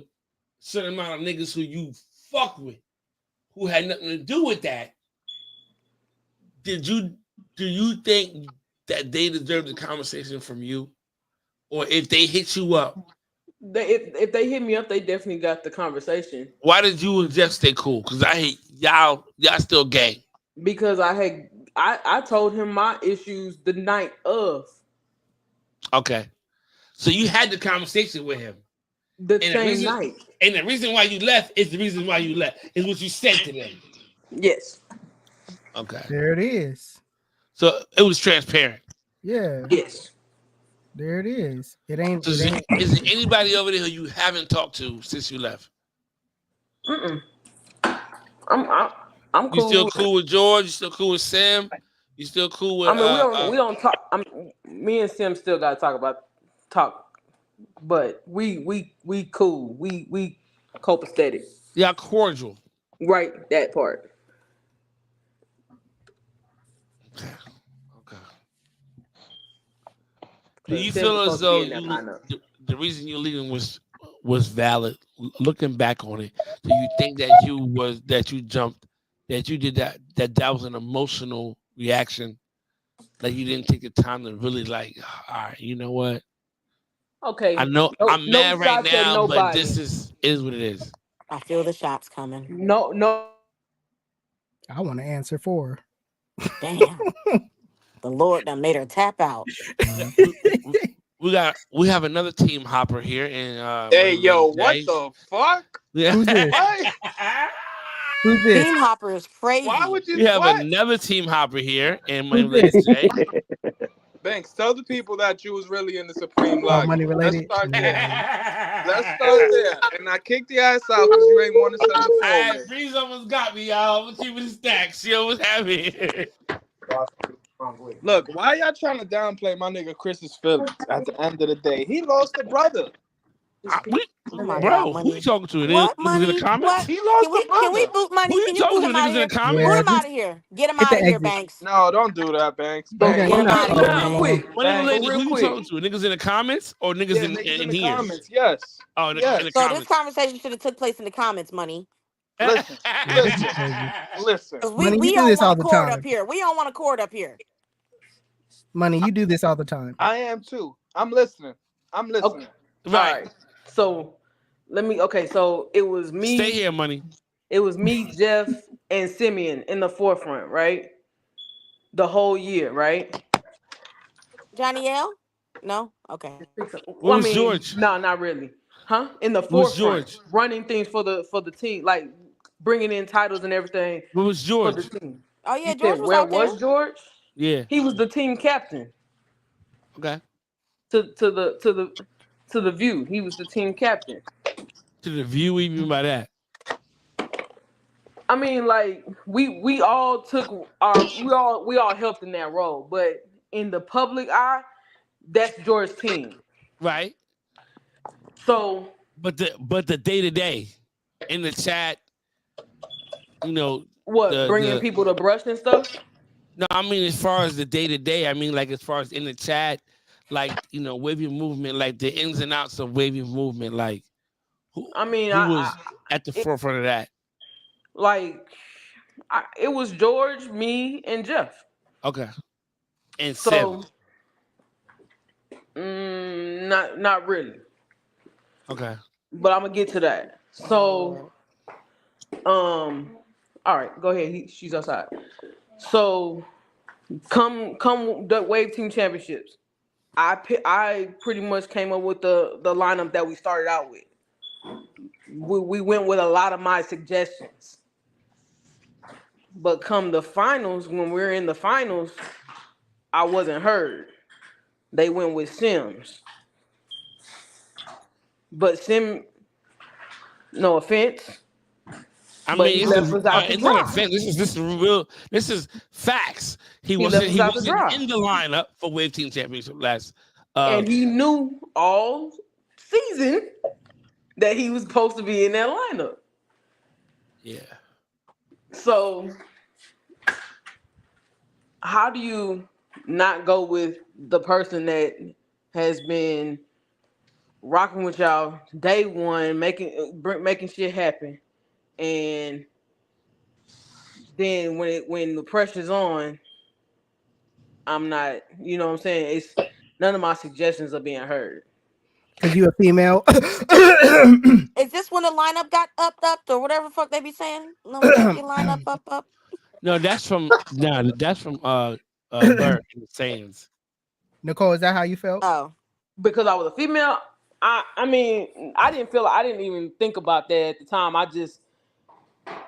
certain amount of niggas who you fuck with, who had nothing to do with that. Do you think that they deserve the conversation from you? Or if they hit you up, If they hit me up, they definitely got the conversation. why did you just stay cool? Because I hate y'all still gay. Because I told him my issues the night of. Okay. So you had the conversation with him. The same night. And the reason why you left is the reason why you left. Is what you said to them. Yes. Okay. There it is. So it was transparent. Yeah. Yes. There it is. It ain't. So is there anybody over there who you haven't talked to since you left? Mm-mm. I'm You still cool. cool with George? You still cool with Sam? You still cool with I mean, we don't talk. Me and Sim still got to talk, but we cool. We copacetic. y'all cordial? Right, that part. Okay. Do 'Cause you Sim feel was as supposed to be though in that lineup. the reason you're leaving was valid? Looking back on it, do you think that you jumped, that you did that was an emotional reaction? Like you didn't take the time to really like, all right, you know what? I Okay. know No, I'm no mad right shots at now, but nobody. this is what it is. I feel the shots coming. No. I want to answer for Damn. The Lord done made her tap out. We have another team hopper here in Hey, Money yo, Related what J. the fuck? Yeah. Who's this? What? Who's this? Team Hopper is Why crazy. would you? We have What? another team hopper here in Money Who's this? Related J. Banks, tell the people that you was really in the Supreme Oh, Lobby. money Let's related. start there. Yeah. Let's start there. And I kicked your ass out because you ain't want to send the phone Alright, in. Breeze almost got me, y'all. I'm keeping the stack. She almost had me. Look, why y'all trying to downplay my nigga Chris's feelings? At the end of the day, he lost a brother. Oh my God, Bro, who you money. talking to? What Niggas in the money? comments? What? He lost a Can we brother. boot Who money? you Can you talking boot to? him out Niggas of in the here? comments? Yeah, Boot him just out of here. Get him hit the out of here, exit. Banks. No, don't do that, Banks. Okay, Banks. Get we're him not out of No, here, stalling real no man. more. quick. Money Banks. So related. real Who you quick. talking to? Niggas in the comments or niggas Yeah, niggas in in the here? comments. Yes. Oh, in Yes. the So this comments. conversation should have took place in the comments, money. Listen. Yeah, this is Listen. crazy. Listen. 'Cause Money, you we do don't this want all a the cord up time. here. We don't want a cord up here. Money, you do this all the time. I am too. I'm listening. I'm Okay. listening. All Right. right. So okay, so it was Stay me, here, money. Jeff, and Simeon in the forefront, right? The whole year, right? Johnny L? No? Okay. Where Well, I was mean, George? no, not really. Huh? In the Where was forefront, George? running things for the team, like bringing in titles and everything Where was for the George? team. Oh You yeah, George said was where out there. was George? Yeah. He was the team captain Okay. to the View. He was the team captain. To the view, what you mean by that? I mean, like we all took we all helped in that role, but in the public eye, that's George's team. Right. So But the day to day in the chat, you know, what? Bringing the people to brush and stuff. no, I mean as far as the day to day, I mean like as far as in the chat, like wavy movement, like the ins and outs of wavy movement, like who I mean, who was at the it, forefront of that? like it was George, me, and Jeff. Okay, and Sim. So not really, Okay, but I'm gonna get to that. So all right, go ahead. She's outside. So come the Wave Team Championships. I pretty much came up with the lineup that we started out with. We went with a lot of my suggestions. But come the finals, when we're in the finals, I wasn't heard. They went with Sims. But no offense, I but mean he this left is us out to it's not a dry. offense. This is real. This is facts. He left us He out to wasn't dry. in the lineup for Wave Team Championship last. And he knew all season that he was supposed to be in that lineup. Yeah. So how do you not go with the person that has been rocking with y'all day one, making shit happen, and then when the pressure's on, I'm not. You know what I'm saying? It's none of my suggestions are being heard. Because you a female. Is this when the lineup got upped or whatever the fuck they be saying? No, we got your lineup up. No, that's from Bird and the Sands. Nicole, is that how you felt? Oh. Because I was a female, I mean, I didn't even think about that at the time. I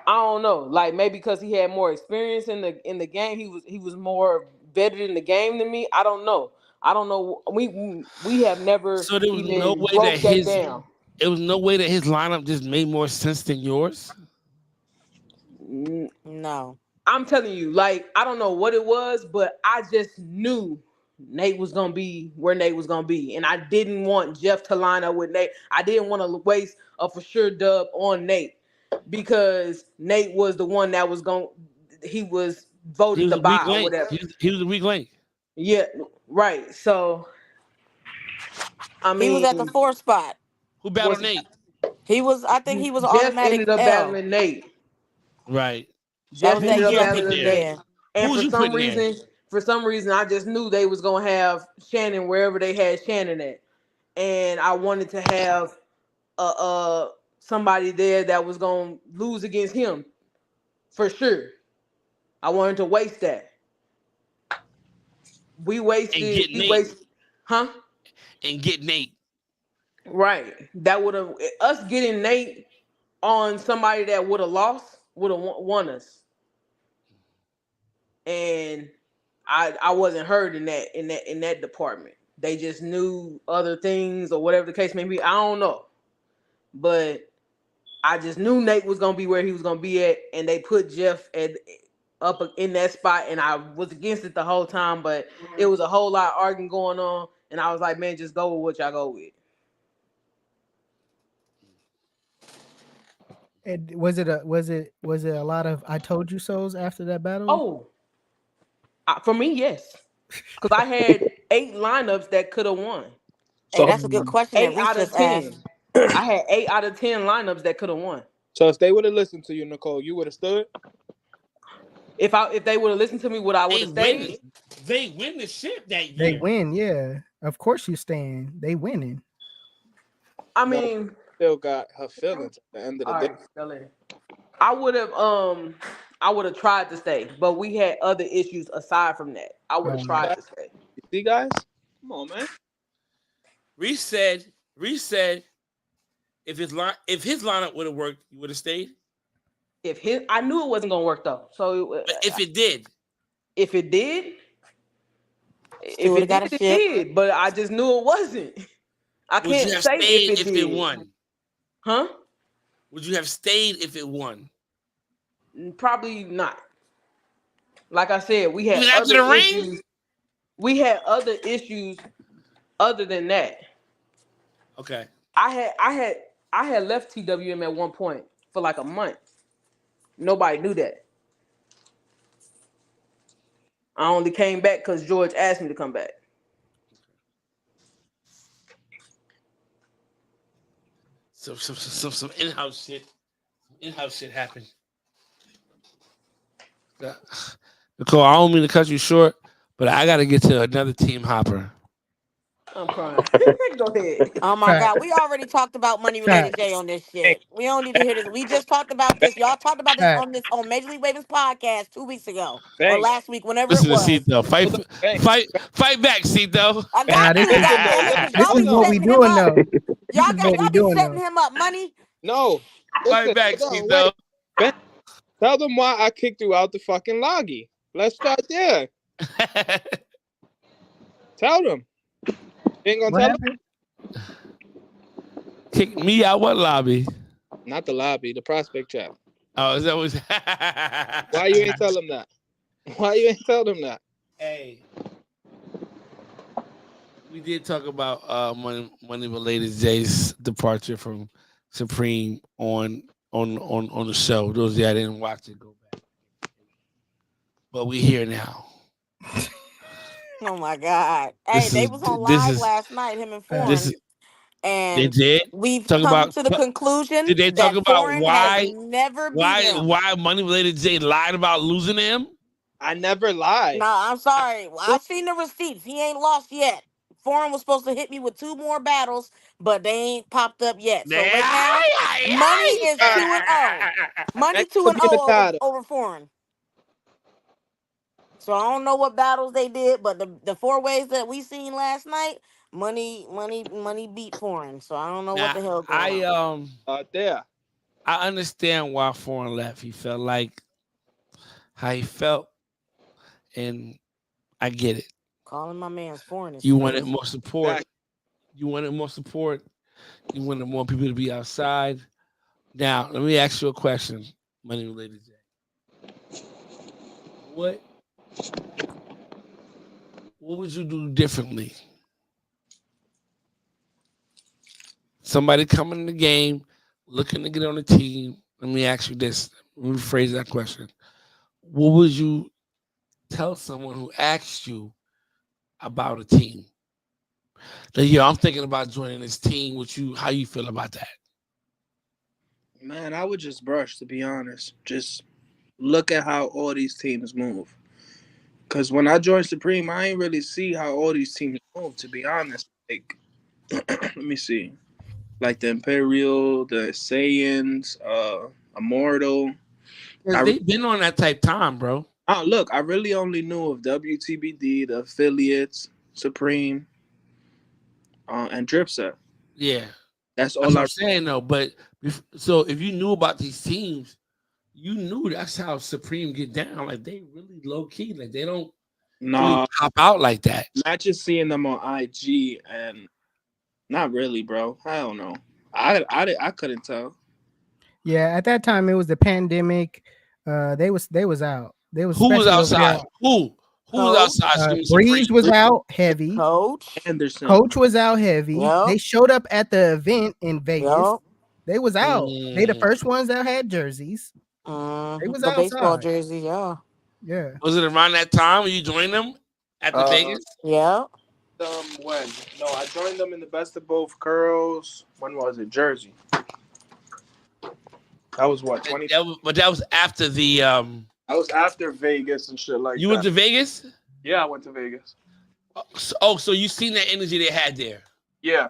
don't know. Like maybe because he had more experience in the game, he was more vetted in the game than me. I don't know. We have never So there was no even way that broke that down. there was no way that his lineup just made more sense than yours. No. I'm telling you, like, I don't know what it was, but I just knew Nate was gonna be where Nate was gonna be, and I didn't want Jeff to line up with Nate. I didn't want to waste a for sure dub on Nate because Nate was the one that was going. He was He voted was to a weak buy or link. whatever. He was a weak link. Yeah, right. So I He was at the mean, 4th spot. Who battled was Nate? I think he was Jeff automatic ended up L. battling Nate. Right. That Jeff was Who that ended was up you year. put battling there? Nate, Yeah. Who and was you putting there? for some reason, I just knew they was gonna have Shannon wherever they had Shannon at, and I wanted to have somebody there that was gonna lose against him for sure. I wanted to waste that. We And wasted. get We Nate. wasted. Huh? And get Nate. Right. That would have us getting Nate on somebody that would have lost would have won us. And I wasn't heard in that department. They just knew other things or whatever the case may be. I don't know, but I just knew Nate was gonna be where he was gonna be at, and they put Jeff up in that spot, and I was against it the whole time. But it was a whole lot of arguing going on, and I was like, man, just go with what y'all go with. And was it a lot of I told you so's after that battle? Oh, for me, yes, because I had 8 lineups that could have won. Hey, So, that's a good question that 8 Reese out of just asked. 10. I had 8 out of 10 lineups that could have won. so if they would have listened to you, Nicole, you would have stood. If they would have listened to me, would I would They have win. stayed? They win the shit that They year. win, yeah. Of course you stand. They winning. I No, mean, still got her feelings at the end of the all day. right, still in. I would have tried to stay, but we had other issues aside from that. I would have tried to stay. You see, guys? Come on, man. Reese said if his lineup would have worked, you would have stayed. I knew it wasn't gonna work though. So But if it did, if it did, Still would've got a it ship. did. But I just knew it wasn't. I would you can't have say stayed if it did. won? Huh? Would you have stayed if it won? Probably not. Like I said, we had Even after other the issues. ring? We had other issues other than that. Okay. I had left TWM at one point for like a month. Nobody knew that. I only came back because George asked me to come back. Some in-house shit. In-house shit happened. Nicole, I don't mean to cut you short, but I got to get to another team hopper. I'm crying. Go ahead. Oh my God, we already talked about money related J on this shit. We don't need to hear this. We just talked about this. Y'all talked about this on Major League Ravens podcast 2 weeks ago or last week, whenever Listen it was. to Cito. Fight back, Cito. I got you, goddammit, because y'all be setting him up. Y'all be setting him up. Money. No. Fight back, Cito. Tell them why I kicked you out the fucking lobby. Let's start there. Tell them. You ain't gonna tell them? Kick me out what lobby? Not the lobby, the prospect chat. Oh, is that what? Why you ain't tell them that? Why you ain't tell them that? Hey, we did talk about money related Jay's departure from Supreme on the show. Those that didn't watch it, go back. But we here now. Oh my God. Hey, they was on live last night, him and Foreign. And they did. We've talk come about, to the conclusion did they talk that about Foreign has never beat him. Why money related Jay lied about losing him? I never lied. No, I'm sorry. I've seen the receipts. He ain't lost yet. Foreign was supposed to hit me with 2 more battles, but they ain't popped up yet. So right now, Money is 2-0. Money 2-0 over Foreign. So I don't know what battles they did, but the 4 ways that we seen last night, Money beat Foreign. So I don't know what the hell going on. I understand why Foreign left. He felt like how he felt, and I get it. Calling my man's Foreign is you crazy. wanted more support. You wanted more support. You wanted more people to be outside. Now, let me ask you a question, money related Jay. What would you do differently? Somebody coming in the game, looking to get on the team. Let me ask you this. Let me rephrase that question. What would you tell someone who asked you about a team? Like, yo, I'm thinking about joining this team. How you feel about that? Man, I would just brush, to be honest. Just look at how all these teams move. Because when I joined Supreme, I ain't really see how all these teams move, to be honest. Like, let me see. Like the Imperial, the Saiyans, Immortal. Because they've been on that type time, bro. Look, I really only knew of WTBD, the affiliates, Supreme, and Dripset. Yeah. That's That's all what I'm saying, though. But so if you knew about these teams, you knew that's how Supreme get down. Like, they really low key. Like, they don't really pop out like that. Not just seeing them on IG and not really, bro. I don't know. I couldn't tell. Yeah, at that time it was the pandemic. They was out. They was Who was especially over outside? Who was outside? Breeze was out heavy. Coach. Anderson. Coach was out heavy. Yep. They showed up at the event in Vegas. Yep. They was out. They the first ones that had jerseys. They was the outside. baseball jersey, yeah. Yeah. Was it around that time when you joined them at the Vegas? Yeah. When? No, I joined them in the Best of Both Curls. When was it? Jersey. That was what, 20? But that was after the I was after Vegas and shit like that. You went to Vegas? Yeah, I went to Vegas. So you seen that energy they had there? Yeah.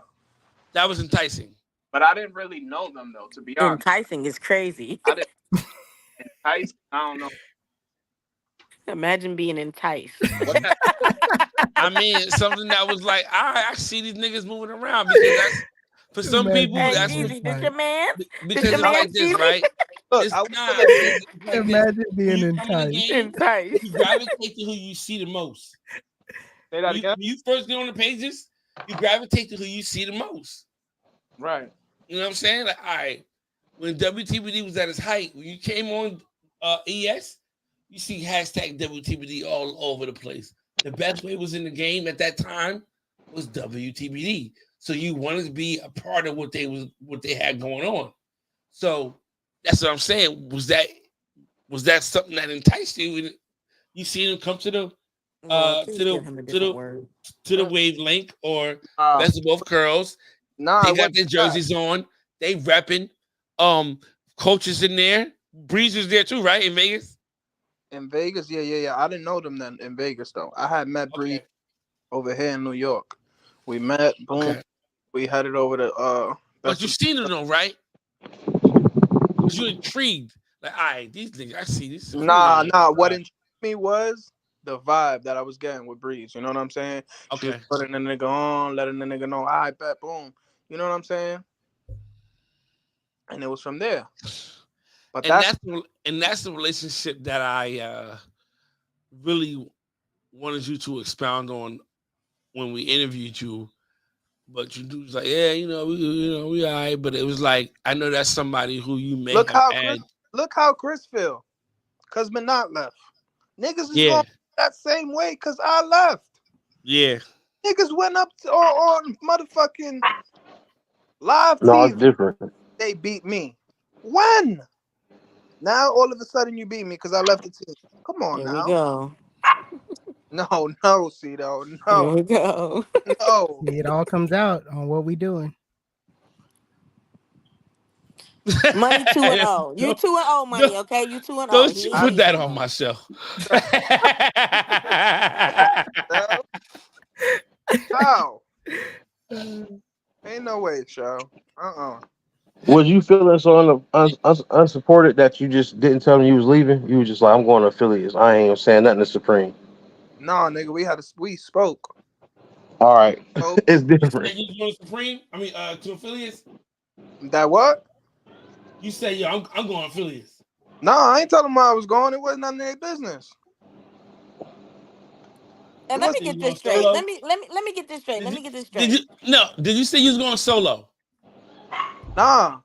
That was enticing. But I didn't really know them though, to be honest. Enticing is crazy. I didn't entice. I don't know. Imagine being enticed. I mean, something that was like, I see these niggas moving around because that's for some people. Hey, That's Jeezy, this your man? because it's like this, right? Look, It's I not. was It's like Imagine this. being When you come in the enticed. game, Enticed. you gravitate to who you see the most. Say that again. When you first get on the pages, you gravitate to who you see the most. Right. You know what I'm saying? Like, all right, when WTBD was at its height, when you came on ES, you see hashtag WTBD all over the place. The best way was in the game at that time was WTBD. So you wanted to be a part of what they had going on. So that's what I'm saying. Was that something that enticed you? You see them come to the wavelength or Best of Both Curls. They got their jerseys on. They repping. Coaches in there. Breeze was there too, right? In Vegas? In Vegas, yeah. I didn't know them then in Vegas though. I had met Breeze over here in New York. We met, boom. Okay. We headed over to But you seen them though, right? Was you intrigued? Like, all right, these niggas, I see this. Nah. What intrigued me was the vibe that I was getting with Breeze. You know what I'm saying? Okay. She was putting the nigga on, letting the nigga know, all right, bet, boom. You know what I'm saying? And it was from there. But that's the relationship that I really wanted you to expound on when we interviewed you. But you was like, yeah, we all right. But it was like, I know that's somebody who you may look have how Chris feel, cause Minot left. Niggas is going that same way, cause I left. Yeah. Niggas went up on motherfucking live TV. No, it's different. They beat me. When? Now all of a sudden you beat me because I left the team. Come on Here now. we go. No, Cito. No. Here we go. No. It all comes out on what we doing. Money 2-0. You 2-0, Money. Okay, you 2-0. Don't you put that on myself. How? Ain't no way, Chow. Was you feeling so unsupported that you just didn't tell them you was leaving? You was just like, I'm going to affiliates. I ain't saying nothing to Supreme. No, nigga, we spoke. All right. It's different. You going to Supreme? I mean, to affiliates? That what? You say, yo, I'm going to affiliates. No, I ain't telling them where I was going. It wasn't none of their business. And let me get this straight. Let me get this straight. Did you say you was going solo? Nah,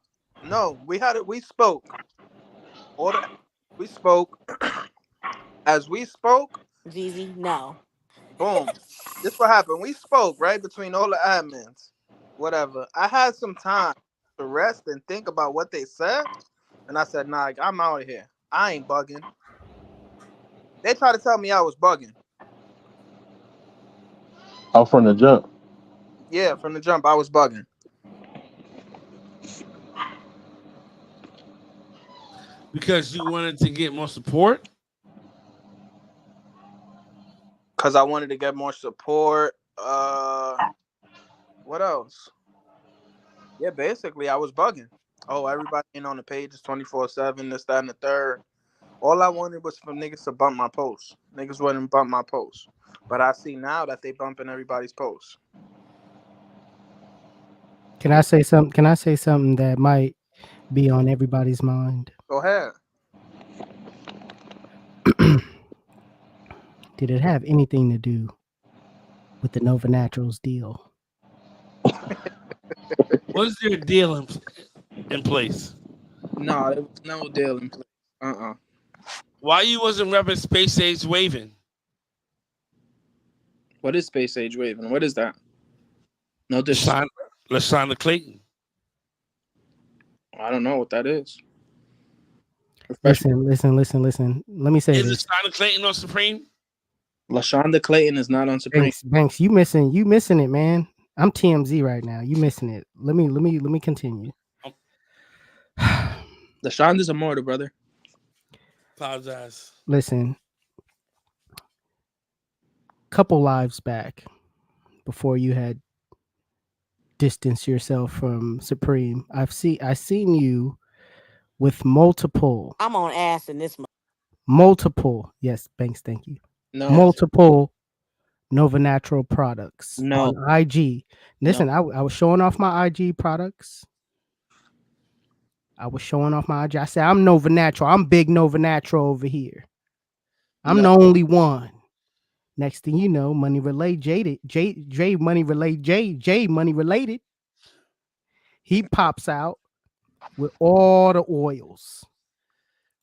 no, we spoke. We spoke. as we spoke, Jeezy, no. boom. This what happened. We spoke, right, between all the admins. Whatever. I had some time to rest and think about what they said. And I said, nah, I'm out of here. I ain't bugging. They tried to tell me I was bugging. Out from the jump. Yeah, from the jump, I was bugging. Because you wanted to get more support. Because I wanted to get more support. What else? Yeah, basically, I was bugging. Oh, everybody ain't on the page is 24/7, this, that, and the third. All I wanted was for niggas to bump my posts. Niggas wouldn't bump my posts. But I see now that they bumping everybody's posts. Can I say something? Can I say something that might be on everybody's mind? Go ahead. Did it have anything to do with the Nova Naturals deal? Was there a deal in place? No, there was no deal in place. Why you wasn't repping Space Age Waving? What is Space Age Waving? What is that? No disrespect. Lashonda Clayton. I don't know what that is. Listen. Let me say Is this. Lashonda Clayton on Supreme? LaShonda Clayton is not on Supreme. Banks, you missing it, man. I'm TMZ right now. You missing it. Let me continue. LaShonda's immortal, brother. Apologize. Listen. Couple lives back, before you had distanced yourself from Supreme, I've seen you with multiple. I'm on ass in this month. Multiple. Yes, Banks, thank you. No. Multiple Nova Natural products No. on IG. Listen, No. I was showing off my IG products. I was showing off my IG. I said, I'm Nova Natural. I'm big Nova Natural over here. I'm No. the only one. Next thing you know, Money Relay J Money Relay J Money Related. He pops out with all the oils.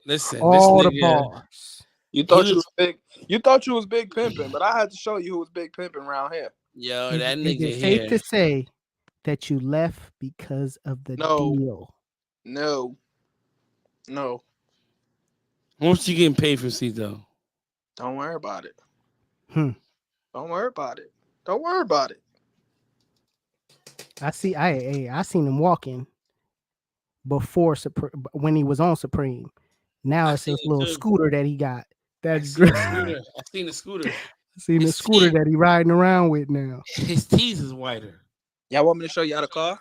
Listen, all this the nigga, bars. You thought you was big. You thought you was big pimping, but I had to show you who was big pimping around here. yo, Is that it nigga safe here. to say that you left because of the deal? No. How much you getting paid for Cito? Don't worry about it. Hmm. Don't worry about it. Don't worry about it. I seen him walking before when he was on Supreme. Now it's this little scooter that he got. That's great. I seen the scooter. I seen the scooter that he riding around with now. His teeth is whiter. Y'all want me to show y'all the car?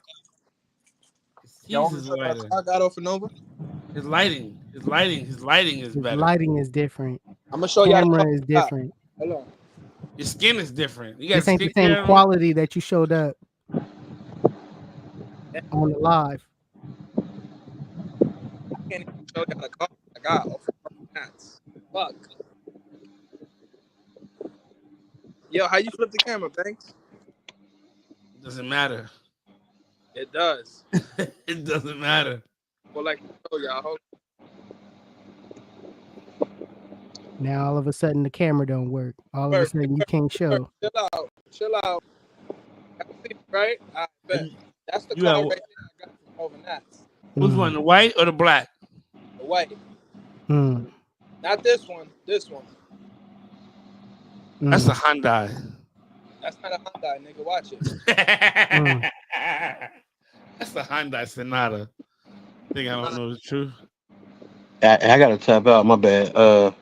Y'all want me to show y'all the car I got off of Nova? His lighting is better. Lighting is different. I'm gonna show y'all. Camera is different. Hold on. Your skin is different. You got This ain't the same quality that you showed up on the live. I can't even show y'all the car I got off of Nats. Fuck. Yo, how you flip the camera, Banks? Doesn't matter. It does. It doesn't matter. Well, like show y'all. Hold Now all of a sudden the camera don't work. All of a sudden you can't show. Chill out. Right? I bet. That's the You car have- right there I got from over Nats. Which one, the white or the black? The white. Hmm. Not this one. This one. That's a Hyundai. That's not a Hyundai, nigga. Watch it. That's a Hyundai Sonata. Think I don't know the truth. I gotta tap out. My bad.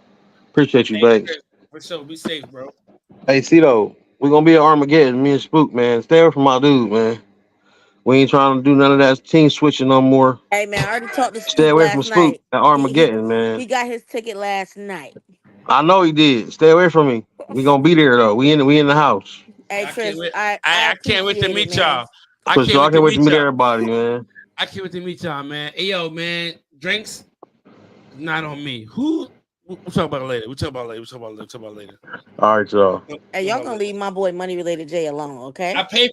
Appreciate you, Banks. For sure, be safe, bro. Hey, Cito, we're gonna be at Armageddon. Me and Spook, man. Stay away from my dude, man. We ain't trying to do none of that team switching no more. Hey man, I already talked to Stay Spook away from last Spook night. at Armageddon, man. He got his ticket last night. I know he did. Stay away from me. We gonna be there though. We in the house. Hey Chris, I can't wait to appreciate meet it, man. y'all. I can't wait to meet everybody, man. I can't wait to meet y'all, man. Hey yo, man, drinks not on me. We'll talk about it later. We'll talk about it later. All right, y'all. Hey, y'all gonna leave my boy Money Related J alone, okay? I pay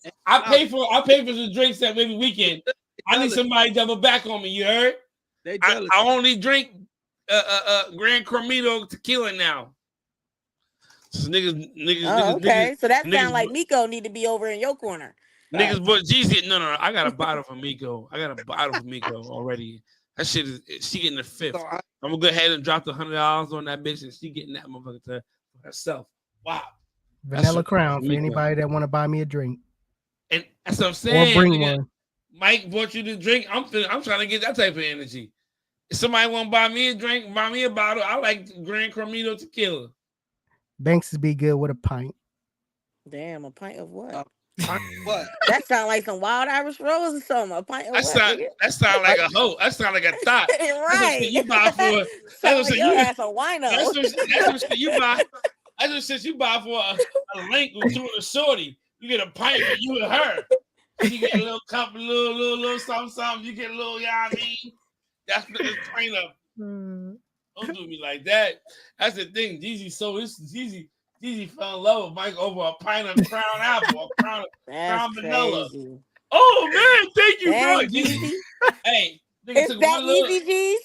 for the drinks every weekend. I need somebody to double back on me. You heard? I only drink Grand Cromito tequila now. So niggas, Oh, okay. So that niggas, sounds like Miko need to be over in your corner. niggas bought Jeezy. No. I got a bottle for Miko. Already. That shit is she getting the fifth. So I'm gonna go ahead and drop the $100 on that bitch, and she getting that motherfucker to herself. Wow. Vanilla Crown for Miko. anybody that want to buy me a drink. And that's what I'm saying. Or bring nigga. one. Mike bought you the drink. I'm trying to get that type of energy. If somebody want to buy me a drink, buy me a bottle. I like Grand Cremino tequila. Banks is be good with a pint. Damn, a pint of what? what? That sound like some Wild Irish Rose or something. A pint of That what? sound like a hoe. That sound like a thought. Right. You buy for. That's what your ass a wino. That's some shit you buy. That's some shit you buy for a link with you and a shorty. You get a pint for you and her. You get a little cup, a little something. You get a little, I mean? That's what it's train up. Don't do me like that. That's the thing. Jeezy fell in love with Mike over a pint of Crown Apple, a Crown Vanilla. Oh man, thank you, bro. Jeezy. Hey, is that Easy G's?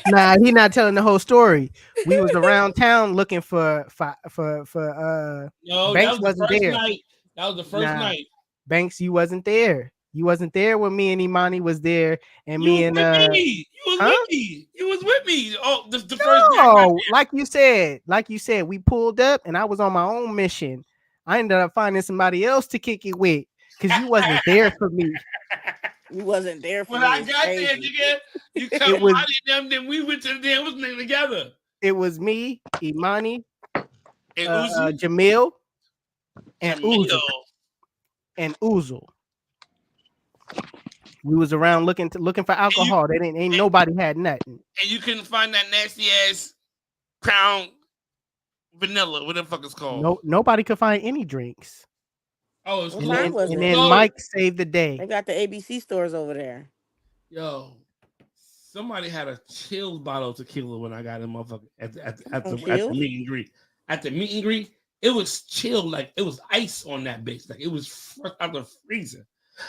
Nah, he not telling the whole story. We was around town looking for No, Banks that was wasn't the first there. night. That was the first night. Banks, you wasn't there. You wasn't there when me and Imani was there, and You me and with me. You was with me. Oh, the first night. No, like you said, we pulled up, and I was on my own mission. I ended up finding somebody else to kick it with because you wasn't there for me. You wasn't there for when me. I got there, nigga, you come out of them, then we went to the damn nigga together. It was me, Imani, and Jamil, and Uzel. And Uzel. We was around looking for alcohol. Ain't nobody had nothing. And you couldn't find that nasty ass Crown Vanilla. What the fuck is called? No, nobody could find any drinks. Oh, it's and cool. then Mike saved the day. They got the ABC stores over there. Yo, somebody had a chilled bottle of tequila when I got in motherfucker at the meet and greet. At the meet and greet, it was chilled, like it was ice on that bitch. Like it was fresh out the freezer.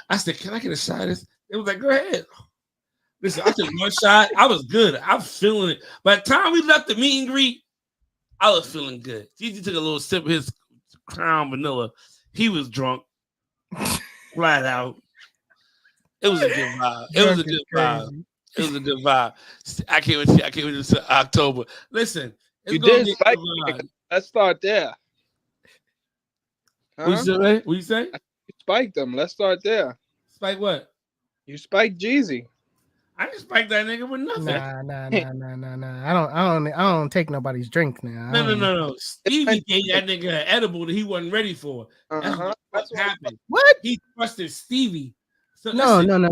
I said, "Can I get a shot of this?" It was like, "Go ahead." Listen, I took one shot. I was good. I was feeling it. By the time we left the meet and greet, I was feeling good. Gigi took a little sip of his Crown Vanilla. He was drunk, flat out. It was a good vibe. It was a good vibe. I can't wait to October. Listen, you did spike. Let's start there. Huh? What you say? You spiked them. Let's start there. Spike what? You spiked Jeezy. I didn't spike that nigga with nothing. Nah. I don't take nobody's drink now. No. Stevie gave that nigga an edible that he wasn't ready for. That's what happened. What? He trusted Stevie. So no. You want to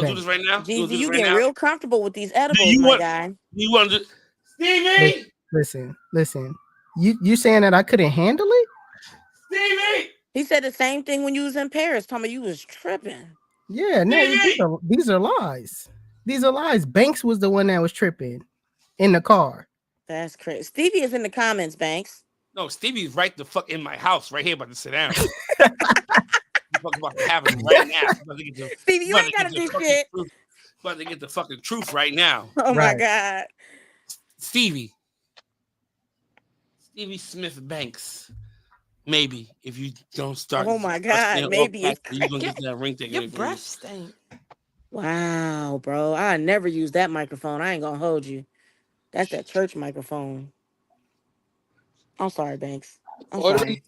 do this right now? Jeezy, you getting real comfortable with these edibles, my guy. You want to Stevie? Listen. You saying that I couldn't handle it? Stevie! He said the same thing when you was in Paris. Told me you was tripping. Yeah, no, these are lies. These are lies. Banks was the one that was tripping in the car. That's crazy. Stevie is in the comments, Banks. No, Stevie's right the fuck in my house, right here, about to sit down. About to happen right now. Stevie, you ain't gotta do shit. About to get the fucking truth right now. Oh my God. Stevie Smith Banks. Maybe if you don't start. Oh my God, maybe you're gonna get that ring thing. Your breath stink. Wow, bro. I never use that microphone. I ain't gonna hold you. That's that church microphone. I'm sorry, Banks. I'm sorry,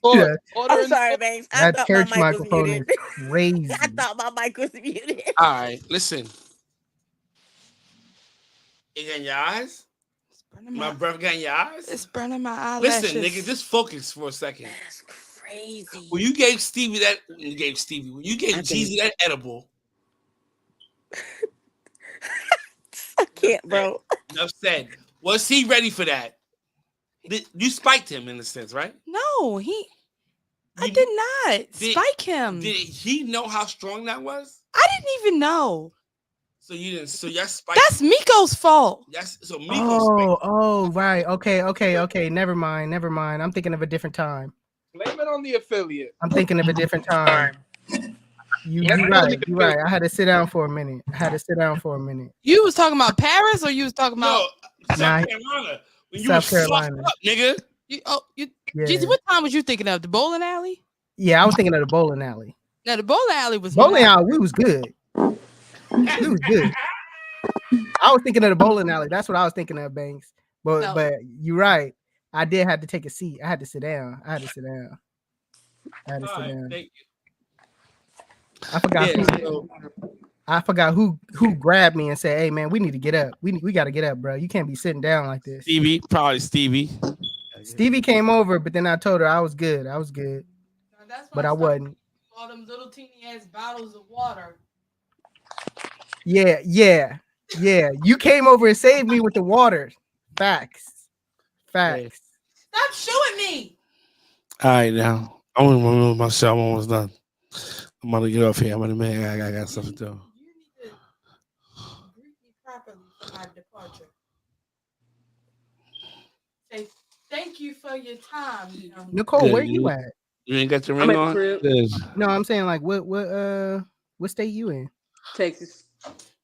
Banks. I That thought church my mic was microphone muted. is crazy. I thought my mic was muted. All right, listen. You got your eyes? My breath got in your eyes? It's burning my eyelashes. Listen, nigga, just focus for a second. That's crazy. When you gave Jeezy that edible. I can't, bro. Enough said. Was he ready for that? You spiked him in a sense, right? No, I did not spike him. Did he know how strong that was? I didn't even know. So you didn't. So y'all spiked. That's Miko's fault. Oh, right. Okay. Never mind. I'm thinking of a different time. Blame it on the affiliate. I'm thinking of a different time. You're right. I had to sit down for a minute. You was talking about Paris, or you was talking about South Carolina? When you was South Carolina. fucked up, nigga. Jeezy, what time was you thinking of? The bowling alley? Yeah, I was thinking of the bowling alley. Now the bowling alley was Bowling mad. alley, we was good. We was good. I was thinking of the bowling alley. That's what I was thinking of, Banks. But you're right. I did have to take a seat. I had to sit down. Thank you. I forgot. I forgot who grabbed me and said, "Hey man, we need to get up. We got to get up, bro. You can't be sitting down like this." Probably Stevie. Stevie came over, but then I told her I was good. But I wasn't. All them little teeny ass bottles of water. Yeah. You came over and saved me with the water. Facts. Hey. Stop shooting me. All right, now I'm gonna remove myself. I'm almost done. I'm gonna get off here. I got stuff to do. You need to greet me properly for my departure. Say thank you for your time. Nicole, Good, where you at? You ain't got your ring on? Good. No, I'm saying like what state you in? Texas.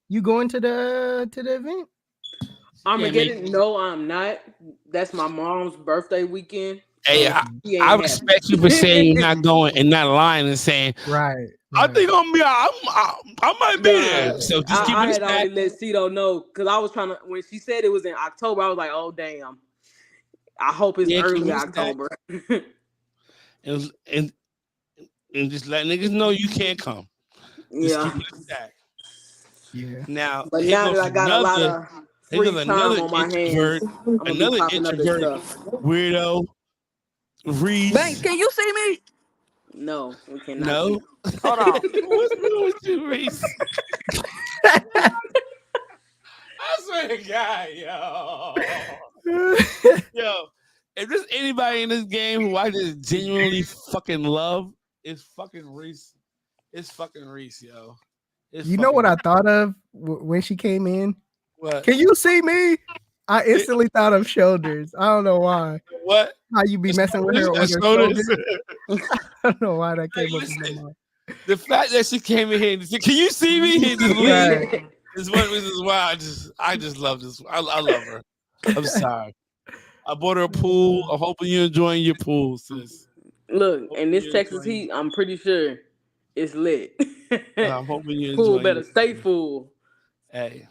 You going to the event? Armageddon? No, I'm not. That's my mom's birthday weekend. Hey, I respect you for saying you're not going and not lying and saying right. I think I might be there. So just keep I it had already let Cito know because I was trying to when she said it was in October. I was like, oh damn. I hope it's early October. and just let niggas know you can't come. Just keep it that. Yeah. Now, but now that I got a lot of free time on my hands, another introvert weirdo. Reese. Banks, can you see me? No, we cannot. No. Hold on. What's wrong with you, Reese? I swear to God, yo, if there's anybody in this game who I just genuinely fucking love, it's fucking Reese. It's fucking Reese, yo. You know what I thought of when she came in? What? Can you see me? I instantly thought of shoulders. I don't know why. What? How you be messing with her on your shoulders? I don't know why that came up in my mind. The fact that she came in here and said, "Can you see me?" and just leave is one reason why I just love this. I love her. I'm sorry. I bought her a pool. I'm hoping you're enjoying your pool, sis. Look, in this Texas heat, I'm pretty sure it's lit. I'm hoping you pool better stay full. Hey.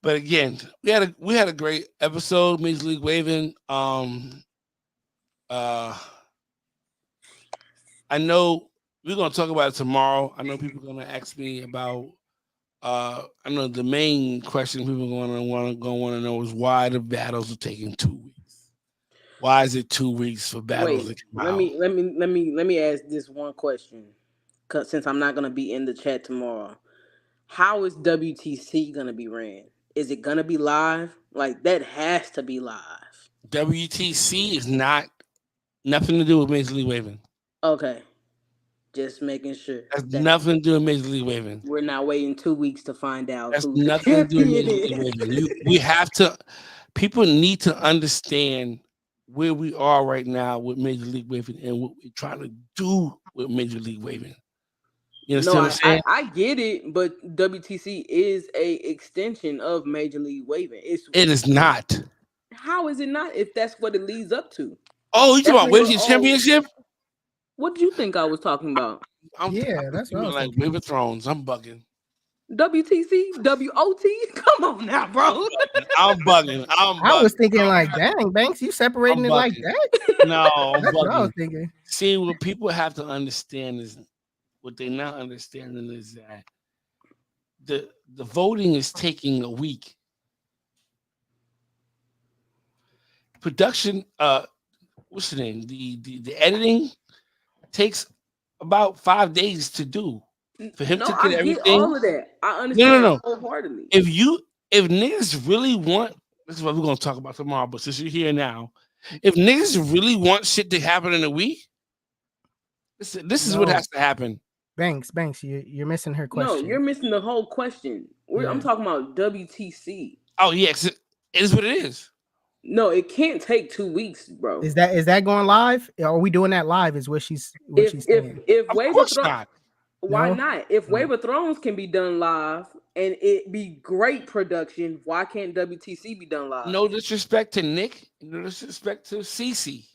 But again, we had a great episode, Major League Waving. I know we're gonna talk about it tomorrow. I know people are gonna ask me about. I know the main question people are gonna want to know is why the battles are taking 2 weeks. Why is it 2 weeks for battles? Wait, let me ask this one question, cause since I'm not gonna be in the chat tomorrow, how is WTC gonna be ran? Is it gonna be live? Like that has to be live. WTC is nothing to do with Major League Waving. Okay. Just making sure. That's nothing to do with Major League Waving. We're not waiting 2 weeks to find out. That's nothing to do with Major League Waving. We have to. People need to understand where we are right now with Major League Waving and what we're trying to do with Major League Waving. You understand what I'm saying? I get it, but WTC is a extension of Major League Waving. It is not. How is it not? If that's what it leads up to. Oh, you talking about Waving Championship? What do you think I was talking about? That's what I was like Wave of Thrones. I'm bugging. WTC, WOT. Come on now, bro. I'm bugging. I was thinking like, dang, Banks, you separating it like that? No, that's what I was thinking. See, what people have to understand is what they're not understanding is that the voting is taking a week. Production, what's the name? The editing takes about 5 days to do for him to get everything. Get all of that. I understand. No. Wholeheartedly. If niggas really want, this is what we're gonna talk about tomorrow. But since you're here now, if niggas really want shit to happen in a week, this is what has to happen. Banks, you're missing her question. No, you're missing the whole question. I'm talking about WTC. Oh yes, it is what it is. No, it can't take 2 weeks, bro. Is that going live? Are we doing that live? Is what she's saying. If of course not. Why No? not? If Wave of Thrones can be done live and it be great production, why can't WTC be done live? No disrespect to Nick, no disrespect to Cece.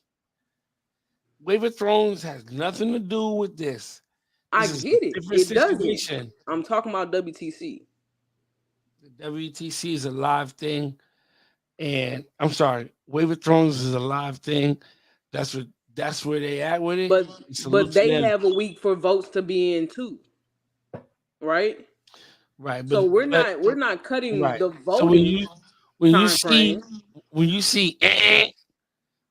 Wave of Thrones has nothing to do with this. I This is get a it. different It doesn't. situation. I'm talking about WTC. The WTC is a live thing, and I'm sorry, Wave of Thrones is a live thing. That's where they at with it. Salute But to they them. have a week for votes to be in too, right? Right, So we're but not cutting right. the So voting when you time see frame. when you see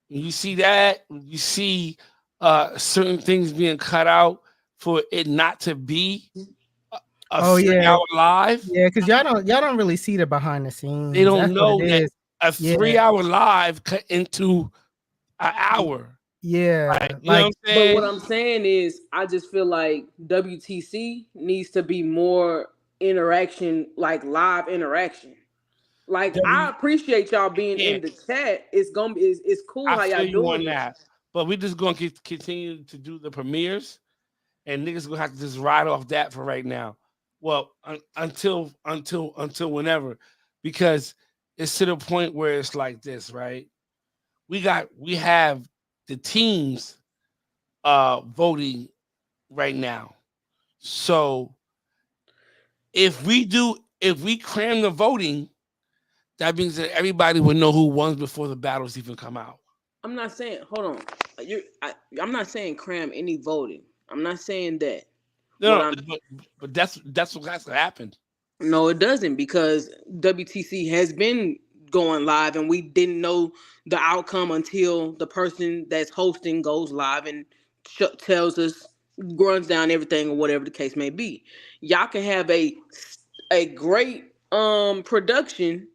when you see that, when you see certain things being cut out for it not to be a Oh yeah, 3 hour live, yeah. Because y'all don't really see the behind the they scenes. don't That's what it know that is. a Yeah, 3 hour live cut into an hour. yeah. Right. You know what Like I'm But what saying? I'm saying is, I just feel like WTC needs to be more interaction, like live interaction. Like I W appreciate y'all being yeah, in the chat. It's gonna be it's cool I how y'all feel you doing on it. that. But we just gonna continue to do the premieres, and niggas gonna have to just ride off that for right now. Well, until whenever, because it's to the point where it's like this, right? We have the teams voting right now. So if we cram the voting, that means that everybody would know who won before the battles even come out. I'm not saying hold on. I'm not saying cram any voting. I'm not saying that. What No, I'm but that's what has to happen. No, it doesn't because WTC has been going live and we didn't know the outcome until the person that's hosting goes live and tells us, runs down everything or whatever the case may be. Y'all can have a great production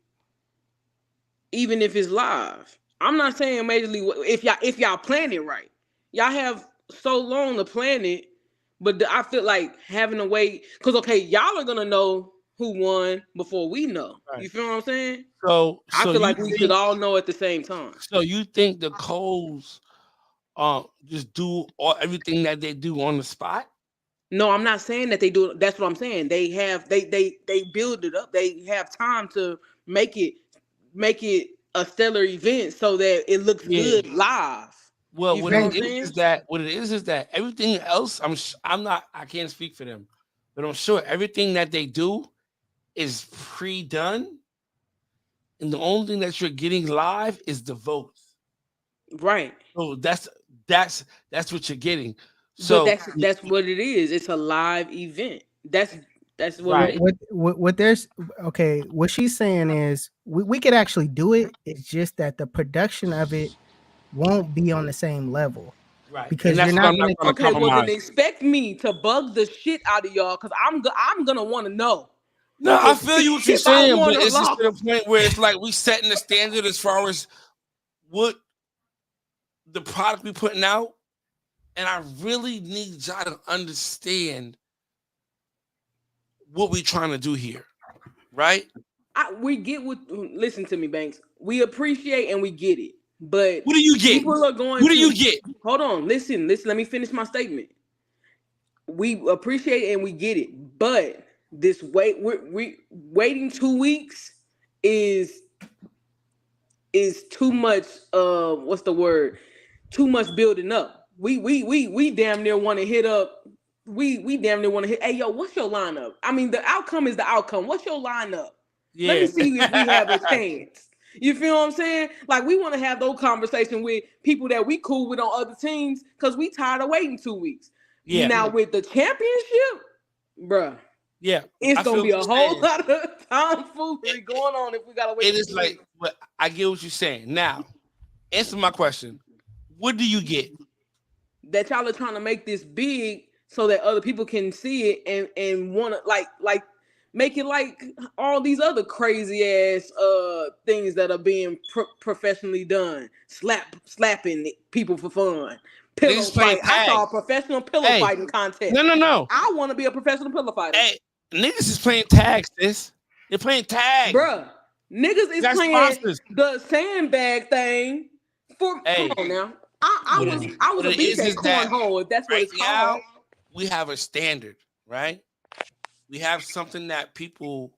even if it's live. I'm not saying majorly if y'all plan it right. Y'all have so long to plan it, but I feel like having to wait because okay, y'all are gonna know who won before we know. Right. You feel what I'm saying? So I so feel you like we should think all know at the same time. so you think the Coles just do everything that they do on the spot? No, I'm not saying that they do. That's what I'm saying. They have they build it up. They have time to make it a stellar event so that it looks Yeah. good live. Well, You feel what I'm saying? what it is that everything else I'm not I can't speak for them, but I'm sure everything that they do is pre-done, and the only thing that you're getting live is the votes. Right. So that's what you're getting. But So that's what it is. It's a live event. That's what it right, is. what there's okay. What she's saying is we could actually do it. It's just that the production of it won't be on the same level right, and because you're that's what not I'm not gonna. going to Okay, well then compromise. expect me to bug the shit out of y'all because I'm gonna want to know No, I if feel you what you're if I saying, won but or it's just to the lost. point where it's like we setting the standard as far as what the product we putting out, and I really need y'all to understand what we trying to do here, right? We get what. Listen to me, Banks. We appreciate and we get it, but What do you get? people are going What do you to get? hold on. Listen. Let me finish my statement. We appreciate and we get it, but this we waiting 2 weeks is too much. What's the word? Too much building up. We damn near want to hit up. We damn near want to hit. Hey yo, what's your lineup? I mean, the outcome is the outcome. What's your lineup? Let me Yeah. see if we have a chance. You feel what I'm saying? Like we want to have those conversations with people that we cool with on other teams because we tired of waiting 2 weeks. Yeah. Now with the championship, bruh, Yeah. it's I gonna feel be what a you're whole saying. lot of tomfoolery going on if we gotta wait It is 2 like, weeks. but I get what you're saying. Now, answer my question. What do you get? That y'all are trying to make this big so that other people can see it and want to like make it like all these other crazy ass things that are being professionally done, slapping people for fun, pillow Niggas playing fight. I tag. saw a professional pillow Hey, fighting contest. no. I want to be a professional pillow fighter. Hey, niggas is playing tag, sis. They're playing tag. Bruh, niggas You is got playing sponsors. the sandbag thing for come Hey, on now. I was a what beast it at is that cornhole if that's what right it's now called. we have a standard. right? We have something that people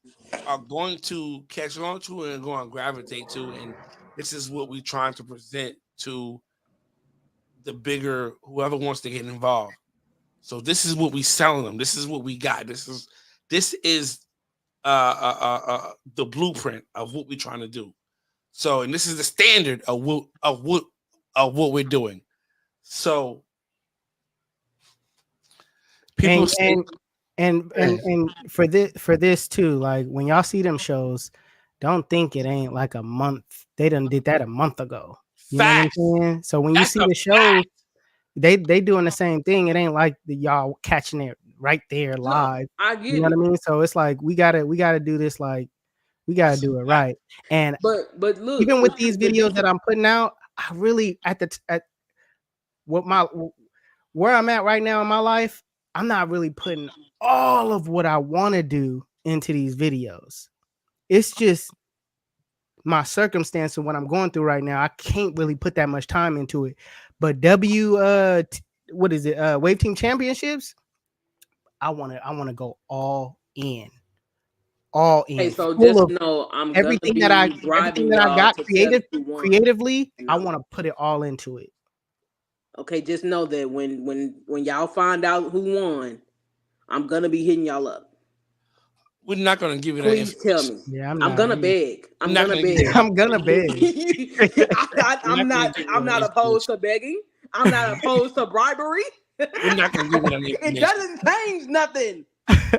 are going to catch on to and going to gravitate to, and this is what we're trying to present to the bigger whoever wants to get involved. So this is what we selling them. This is what we got. This is the blueprint of what we're trying to do. So, and this is the standard of what we're doing. So people And say, and and for this too, like when y'all see them shows, don't think it ain't like a month. They done did that a month ago. You know what I'm facts. saying? So when you That's see a the shows, fact. they doing the same thing. It ain't like y'all catching it right there No, live. I You get know what I it. mean? So it's like we gotta do this, like we gotta That's a do it fact. right. And But look, even with these videos that I'm putting out, I really at what my where I'm at right now in my life, I'm not really putting all of what I want to do into these videos. It's just my circumstance and what I'm going through right now. I can't really put that much time into it. But what is it? Wave Team Championships. I want to go all hey, in, so full just of know I'm gonna everything that be everything driving that I y'all got to 721. creatively. You I know. want to put it all into it. Okay, just know that when y'all find out who won, I'm gonna be hitting y'all up. We're not going to give you that Please tell information. me. Yeah, I'm I'm not. gonna beg. We're I'm not gonna going to give you beg. that I'm gonna beg. We're not going to give you I'm that not opposed information. to begging. I'm not opposed to bribery. We're not going to give you that It information. doesn't change nothing.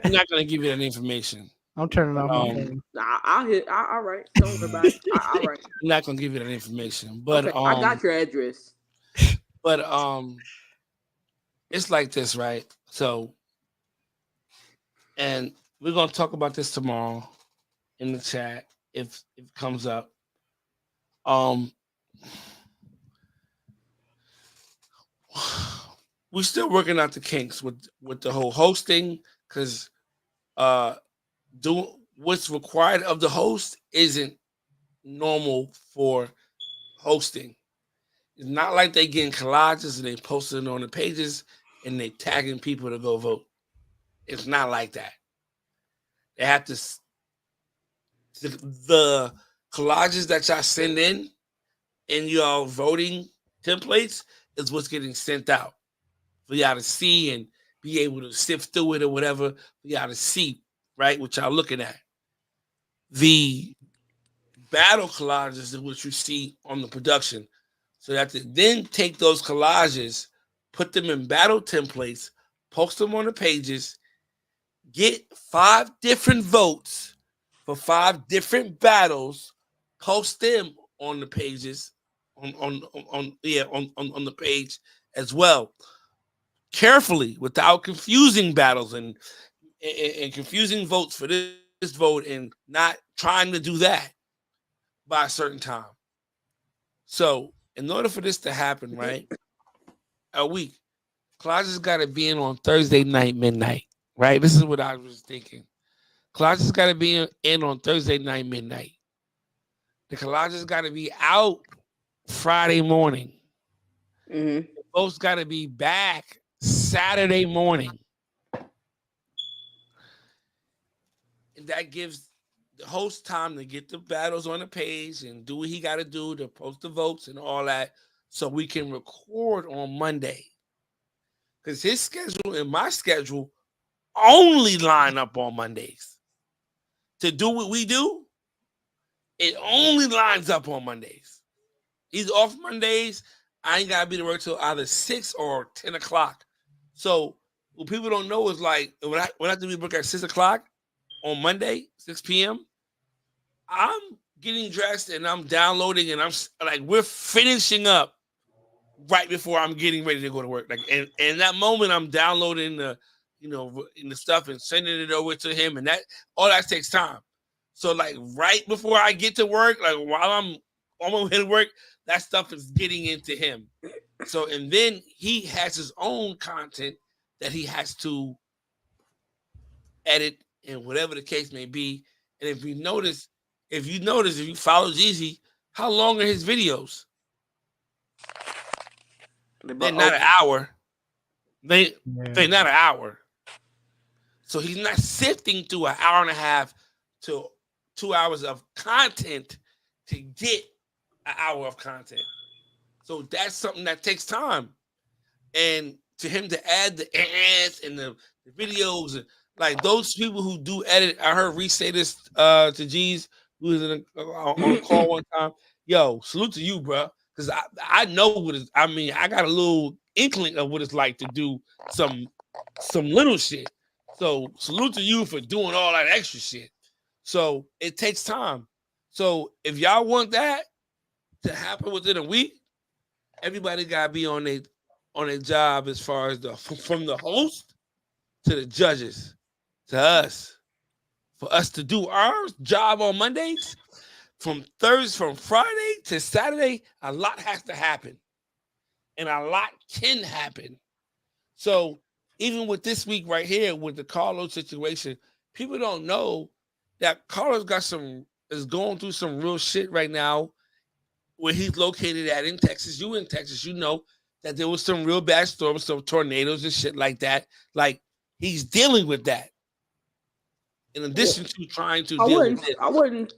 We're not going to give you that information. I'm turning But off my phone. I'll hit. All right. Don't worry about it. All right. I'm not going to give you that information. Okay. I got your address. But it's like this, right? So, and we're going to talk about this tomorrow in the chat if it comes up. Um, we're still working out the kinks with the whole hosting because do what's required of the host isn't normal for hosting. It's not like they getting collages and they posting it on the pages and they tagging people to go vote. It's not like that. They have to the collages that y'all send in your voting templates is what's getting sent out for y'all to see and be able to sift through it or whatever for y'all to see, right? What y'all looking at. The battle collages is what you see on the production. So that to then take those collages, put them in battle templates, post them on the pages, get 5 different votes for 5 different battles, post them on the pages, on the page as well. Carefully, without confusing battles and confusing votes for this vote and not trying to do that by a certain time. So, in order for this to happen, right, a week, Closet's got to be in on Thursday night, midnight, right? This is what I was thinking. Closet's got to be in on Thursday night, midnight. The collages got to be out Friday morning. Mm-hmm. The votes got to be back Saturday morning. And that gives the host time to get the battles on the page and do what he got to do to post the votes and all that so we can record on Monday. Because his schedule and my schedule only line up on Mondays. To do what we do, it only lines up on Mondays. He's off Mondays. I ain't got to be to work till either 6 or 10 o'clock. So what people don't know is like, when I have to be work at 6 o'clock on Monday, 6 p.m., I'm getting dressed and I'm downloading and I'm like, we're finishing up right before I'm getting ready to go to work. Like, and in that moment, I'm downloading the, in the stuff and sending it over to him, and that all that takes time. So, like, right before I get to work, like while I'm on my way to work, that stuff is getting into him. So, and then he has his own content that he has to edit and whatever the case may be. And if you follow Jeezy, how long are his videos? They're not an hour. They're not an hour. So he's not sifting through an hour and a half to 2 hours of content to get an hour of content. So that's something that takes time. And to him to add the ads and the videos and like those people who do edit, I heard Reese say this to G's who was on a call one time. Yo, salute to you, bro, because I know what it's. I mean, I got a little inkling of what it's like to do some little shit. So salute to you for doing all that extra shit. So it takes time. So if y'all want that to happen within a week, everybody gotta be on their job as far as from the host to the judges to us. For us to do our job on Mondays, from Friday to Saturday, a lot has to happen. And a lot can happen. So even with this week right here, with the Carlos situation, people don't know that Carlos is going through some real shit right now where he's located at in Texas. You in Texas, you know that there was some real bad storms, some tornadoes and shit like that. Like he's dealing with that. In addition to trying to deal with this. I wasn't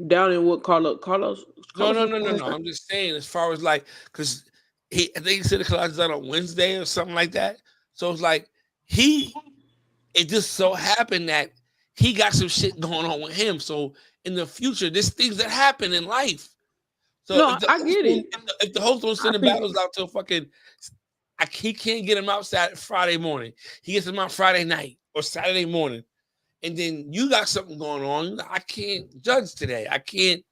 doubting what Carlos. No. I'm just saying, as far as like, because I think he said the collage is on Wednesday or something like that. So it's like it just so happened that he got some shit going on with him. So in the future, there's things that happen in life. So no, I get it. If the host don't send the battles out till fucking, he can't get him out Friday morning. He gets him out Friday night or Saturday morning. And then you got something going on. I can't judge today. I can't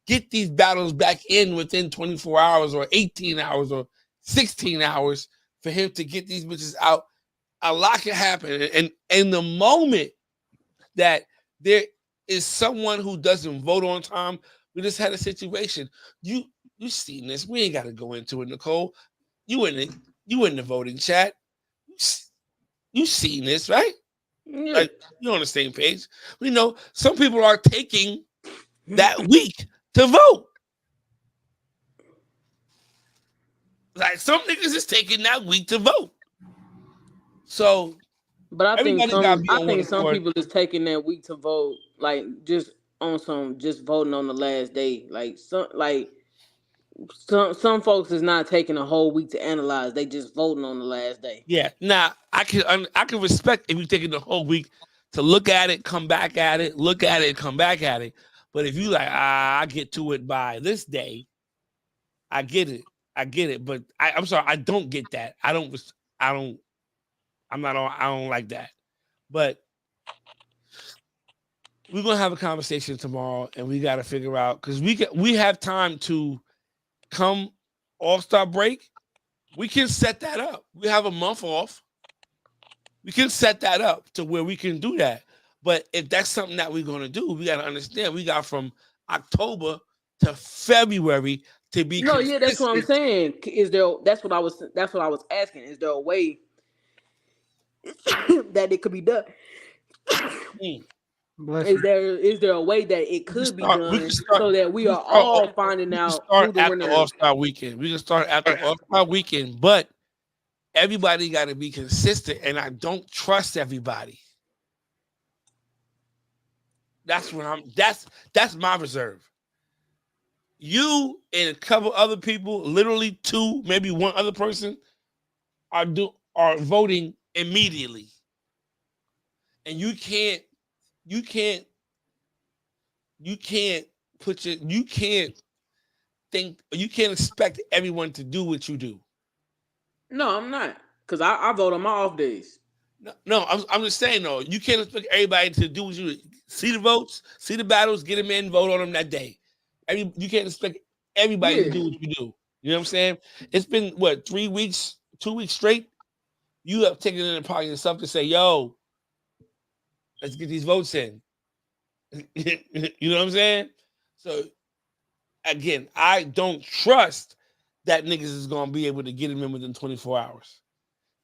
get these battles back in within 24 hours or 18 hours or 16 hours for him to get these bitches out. A lot can happen. And in the moment that there is someone who doesn't vote on time, we just had a situation. You seen this. We ain't got to go into it, Nicole. You in the voting chat. You seen this, right? Yeah. Like, you're on the same page. We know some people are taking that week to vote. Like some niggas is taking that week to vote. So, but I think some people is taking that week to vote, like just voting on the last day. Like some folks is not taking a whole week to analyze. They just voting on the last day. Yeah. Now I can respect if you're taking the whole week to look at it, come back at it, look at it, come back at it. But if you like, I get to it by this day, I get it. But I'm sorry, I don't get that. I don't like that. But we're gonna have a conversation tomorrow, and we got to figure out because we have time to come All-Star break. We can set that up. We have a month off. We can set that up to where we can do that. But if that's something that we're gonna do, we got to understand we got from October to February to be. No, yeah, that's what I'm saying. That's what I was asking. Is there a way that it could be done? Is there a way that it could be done so that we are all finding out who the winner is? All-Star weekend. We can start after All-Star weekend, but everybody got to be consistent, and I don't trust everybody. That's my reserve. You and a couple other people, literally two, maybe one other person, are voting immediately, and you can't expect everyone to do what you do. No, I'm not, because I vote on my off days. No, I'm just saying though, you can't expect everybody to do what you do. See the votes, see the battles, get them in, vote on them that day. You can't expect everybody to do what you do. You know what I'm saying? It's been 3 weeks, 2 weeks straight. You have taken it upon yourself to say, "Yo, let's get these votes in." You know what I'm saying? So again, I don't trust that niggas is gonna be able to get them in within 24 hours.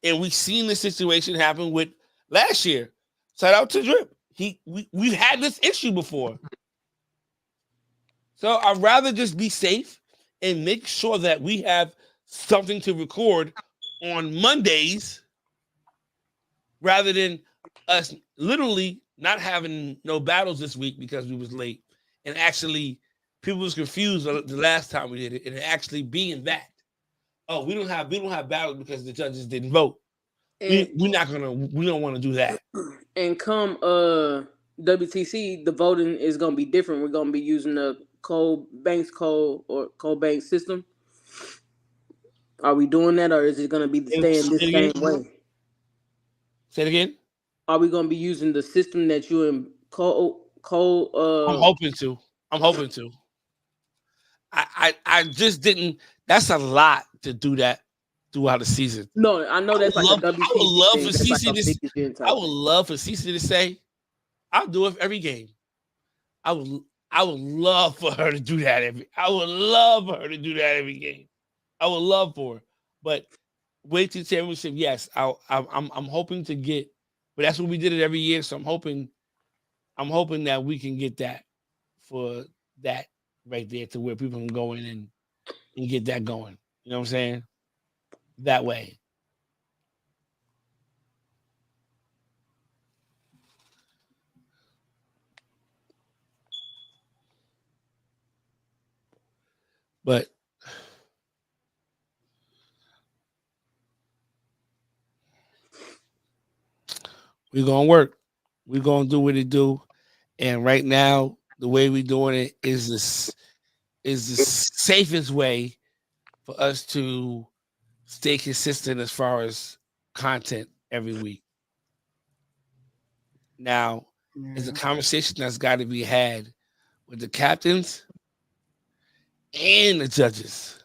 And we've seen this situation happen with last year. Shout out to Drip. We've had this issue before. So I'd rather just be safe and make sure that we have something to record on Mondays rather than us literally not having no battles this week because we was late, and actually people was confused the last time we did it, and it actually being that. Oh, we don't have battles because the judges didn't vote. We don't want to do that. And come WTC, the voting is gonna be different. We're gonna be using the Cole Banks system. Are we doing that, or is it gonna be staying the same way? Say it again. Are we gonna be using the system that you and Cole? I'm hoping to. I just didn't. That's a lot to do that throughout the season. No, I know that's I would love for Cece to say, "I'll do it every game." I would love for her to do that every. I would love for her to do that every game. I would love for her, but wait till championship. Yes, I'm hoping to get, but that's what we did it every year. So I'm hoping that we can get that for that right there to where people can go in and get that going. You know what I'm saying? That way. But we're gonna work. We're gonna do what it do. And right now, the way we're doing it is the safest way for us to stay consistent as far as content every week. Now, it's a conversation that's got to be had with the captains and the judges.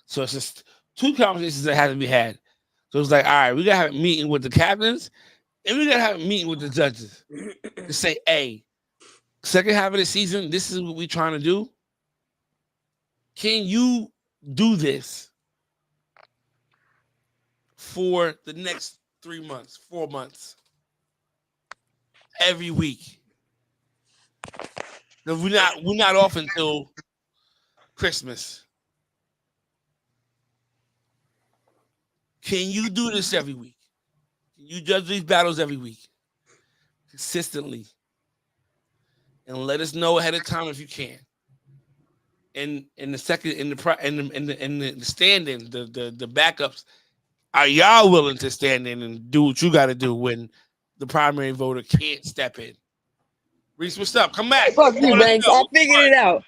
So it's just two conversations that have to be had. So it's like, all right, we got to have a meeting with the captains and we got to have a meeting with the judges to say, hey, second half of the season, this is what we're trying to do. Can you do this for the next 3 months, 4 months, every week? No, we're not off until Christmas. Can you do this every week? Can you judge these battles every week consistently? And let us know ahead of time if you can. And in the second, in the stand-in, the backups, are y'all willing to stand in and do what you got to do when the primary voter can't step in? Reese, what's up? Come back. Fuck you, Banks. I figured it out,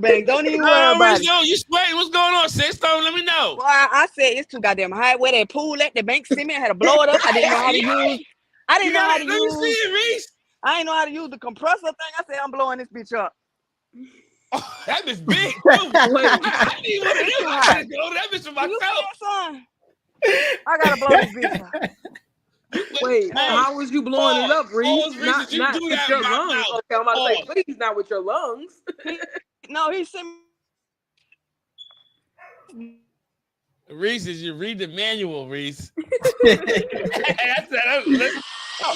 Banks. Don't even worry about it. No, you sweating. What's going on, sis? Let me know. Well, I said it's too goddamn high. Where that pool at? The Banks sent me. I had to blow it up. I didn't know how to use. I didn't know how to use. Let me see it, Reese. I didn't know how to use the compressor thing. I said I'm blowing this bitch up. Oh, that bitch big. I need one of them. I gotta go to that bitch for myself. I gotta blow this bitch up. Wait, how was you blowing it up, Reese? Not with your lungs. Okay, I'm about to say, please, not with your lungs. No, he sent me. Reese, is you read the manual, Reese?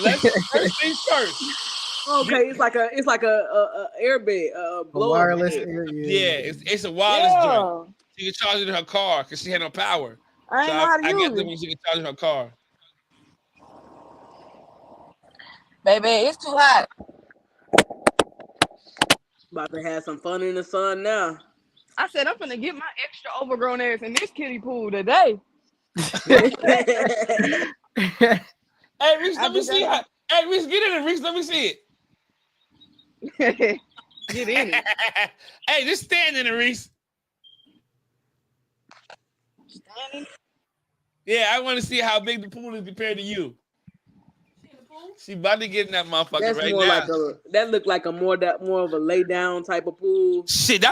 Let's first things first. Okay, it's like a airbed, wireless air. Yeah, it's a wireless joint. She can charge it in her car because she had no power. I got them when she can charge in her car. Baby, it's too hot. About to have some fun in the sun now. I said I'm gonna get my extra overgrown ass in this kiddie pool today. Hey, Reese, let me see it. Hey, Reese, get in it, Reese. Let me see it. Get in it. Hey, just stand in it, Reese. Standing? Yeah, I want to see how big the pool is compared to you. She about to get in that motherfucker. That's right more now. That looked like more of a lay down type of pool. Shit,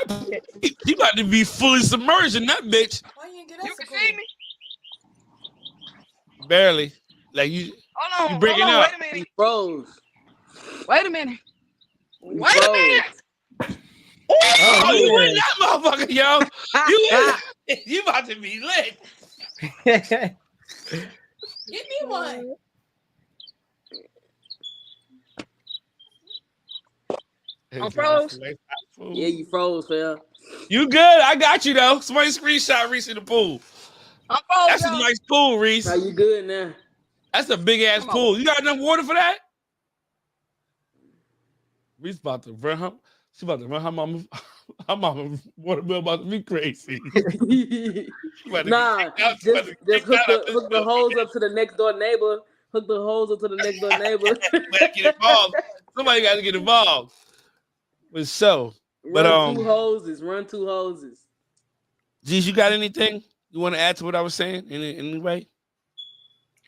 you about to be fully submerged in that bitch. Why you get You can see me? Barely. Like you. Hold on. You breaking up. Wait a minute. He froze. Wait a minute. Wait a minute. Oh, you in that motherfucker, yo. You about to be lit. Give me one. I'm froze. Yeah, you froze, fell. You good? I got you though. Somebody screenshot Reese in the pool. I'm froze. That's a nice pool, Reese. How you good now? That's a big ass Come on. pool. You got enough water for that? Reese about to run her. She about to run her mama. Her mama water bill about to be crazy. She about to get Nah, kicked out. She about to just get kicked hook out of the this hook the building. hose up to the next door neighbor. Hook the hose up to the next door neighbor. Somebody get involved. Somebody got to get involved. But so, Run two hoses. Run two hoses. Geez, you got anything you want to add to what I was saying in any way?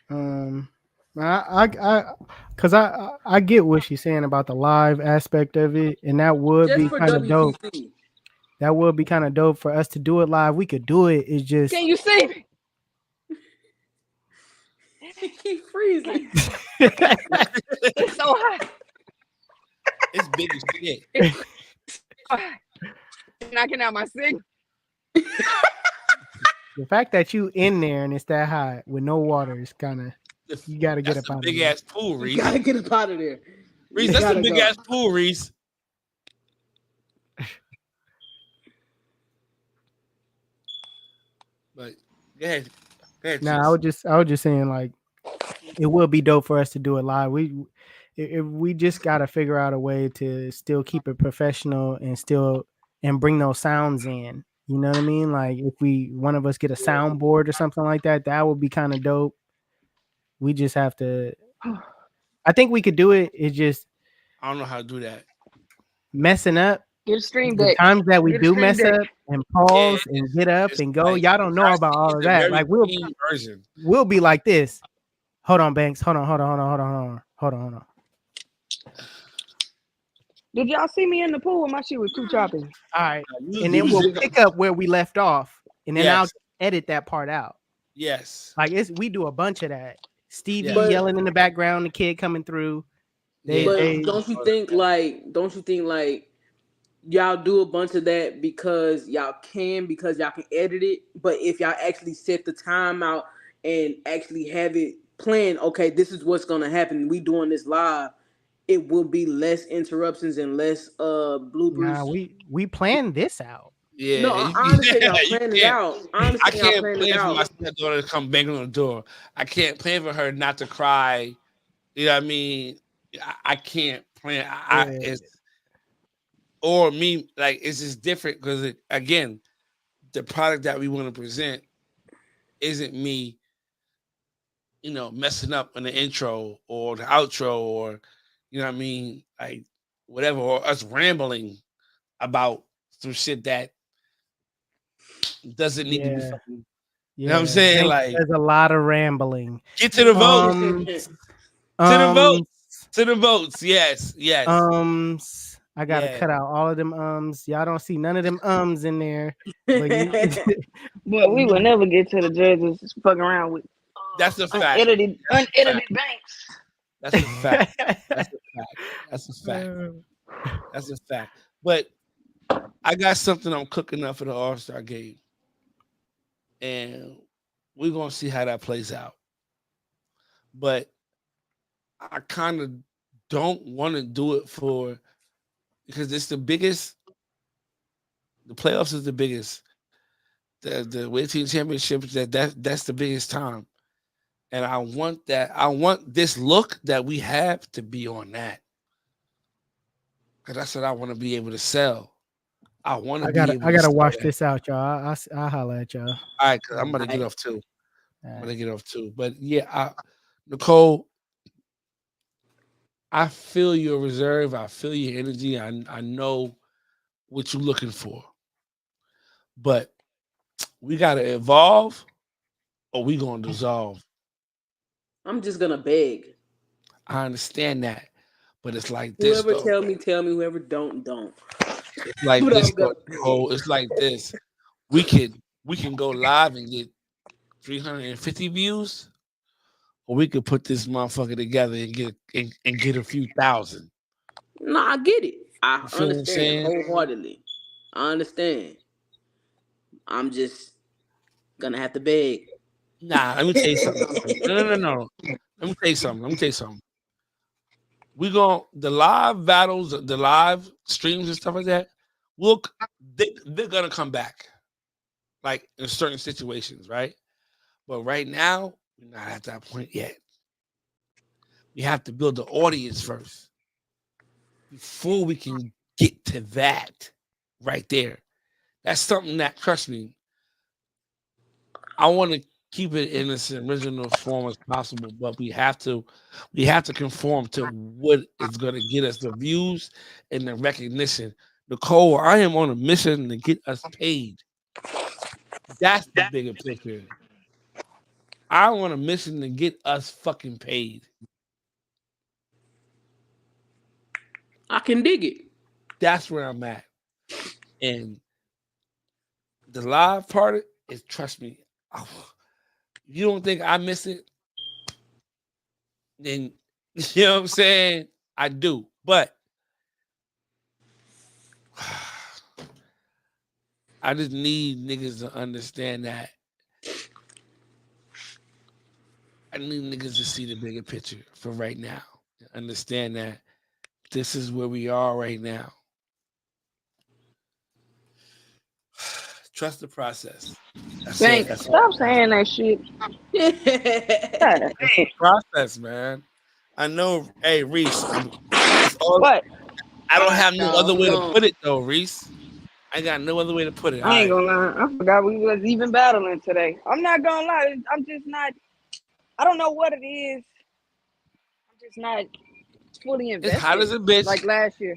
Because I get what she's saying about the live aspect of it, and that would Just be for kind of dope. WTC. That would be kind of dope for us to do it live. We could do it. It's just Can you see me? He keep freezing. It's so hot. It's big as shit. It's so hot. Knocking out my signal. the fact that you in there and it's that hot with no water is kind of you got to get That's up a out big of there. ass pool, Reese. You gotta get up out of there. Reese, that's a big ass pool, Reese. Nah, But go ahead. I was just saying like it would be dope for us to do it live. If we just got to figure out a way to still keep it professional and bring those sounds in. You know what I mean? Like if one of us get a soundboard or something like that, that would be kind of dope. We just have to. I think we could do it. It's just I don't know how to do that. messing up. Get a stream The deck. times that we Get a do stream mess deck. up and pause and get up and go, like, y'all don't know about all of that. Like we'll be like this. Hold on, Banks. Hold on. Did y'all see me in the pool when my shit was too choppy? All right, and then we'll pick up where we left off, and then I'll edit that part out. Yes, like we do a bunch of that. Stevie But- yelling in the background, the kid coming through. Don't you think like y'all do a bunch of that because y'all can edit it, but if y'all actually set the time out and actually have it planned, okay, this is what's gonna happen, we doing this live, it will be less interruptions and less bloopers. Nah, we planned this out. Yeah, No, I understand y'all plan it out. I can't plan for my stepdaughter to come banging on the door. I can't plan for her not to cry. You know what I mean? I can't plan. Or me, like it's just different because again, the product that we want to present isn't me, messing up in the intro or the outro or you know what I mean, like whatever, or us rambling about some shit that doesn't need to be fucking. You know what I'm saying? Like there's a lot of rambling. Get to the votes. To the votes. Yes. I gotta cut out all of them Y'all don't see none of them in there. But we will never get to the judges fucking around with. That's a fact. Unedited banks. That's a fact. That's a fact. But I got something I'm cooking up for the All-Star game. And we're gonna see how that plays out. But I kind of don't want to do it because it's the biggest. The playoffs is the biggest. The WE Team Championship that's the biggest time, and I want that. I want this look that we have to be on that, because that's what I want to be able to sell. I want to. I gotta watch this out, y'all. I'll holler at y'all. All right, cause I'm gonna get off too. But yeah, Nicole, I feel your reserve. I feel your energy. I know what you're looking for. But we gotta evolve, or we gonna dissolve. I'm just gonna beg. I understand that, but it's like this. Whoever tell me. Whoever don't. It's like this. It's like this. We can go live and get 350 views, or we could put this motherfucker together and get a few thousand. No, I get it. I understand wholeheartedly. I understand. I'm just gonna have to beg. Nah, let me tell you something. No. Let me tell you something. The live battles, the live streams and stuff like that, they're gonna come back. Like in certain situations, right? But right now, we're not at that point yet. We have to build the audience first before we can get to that right there. That's something that, trust me, I want to keep it in its original form as possible, but we have to conform to what is going to get us the views and the recognition. Nicole, I am on a mission to get us paid. That's the bigger picture. I'm on a mission to get us fucking paid. I can dig it. That's where I'm at. And the live part is, trust me, you don't think I miss it, then you know what I'm saying? I do. But I just need niggas to understand that. I need niggas to see the bigger picture for right now. Understand that this is where we are right now. Trust the process. Thanks. Stop saying that shit. God, Process, man. I know. Hey, Reese. what? I don't have no No, other way to no. put it, though, Reese. I got no other way to put it. I ain't gonna lie. I forgot we was even battling today. I'm not gonna lie. I'm just not. I don't know what it is. I'm just not fully invested. It's hot as a bitch. Like last year.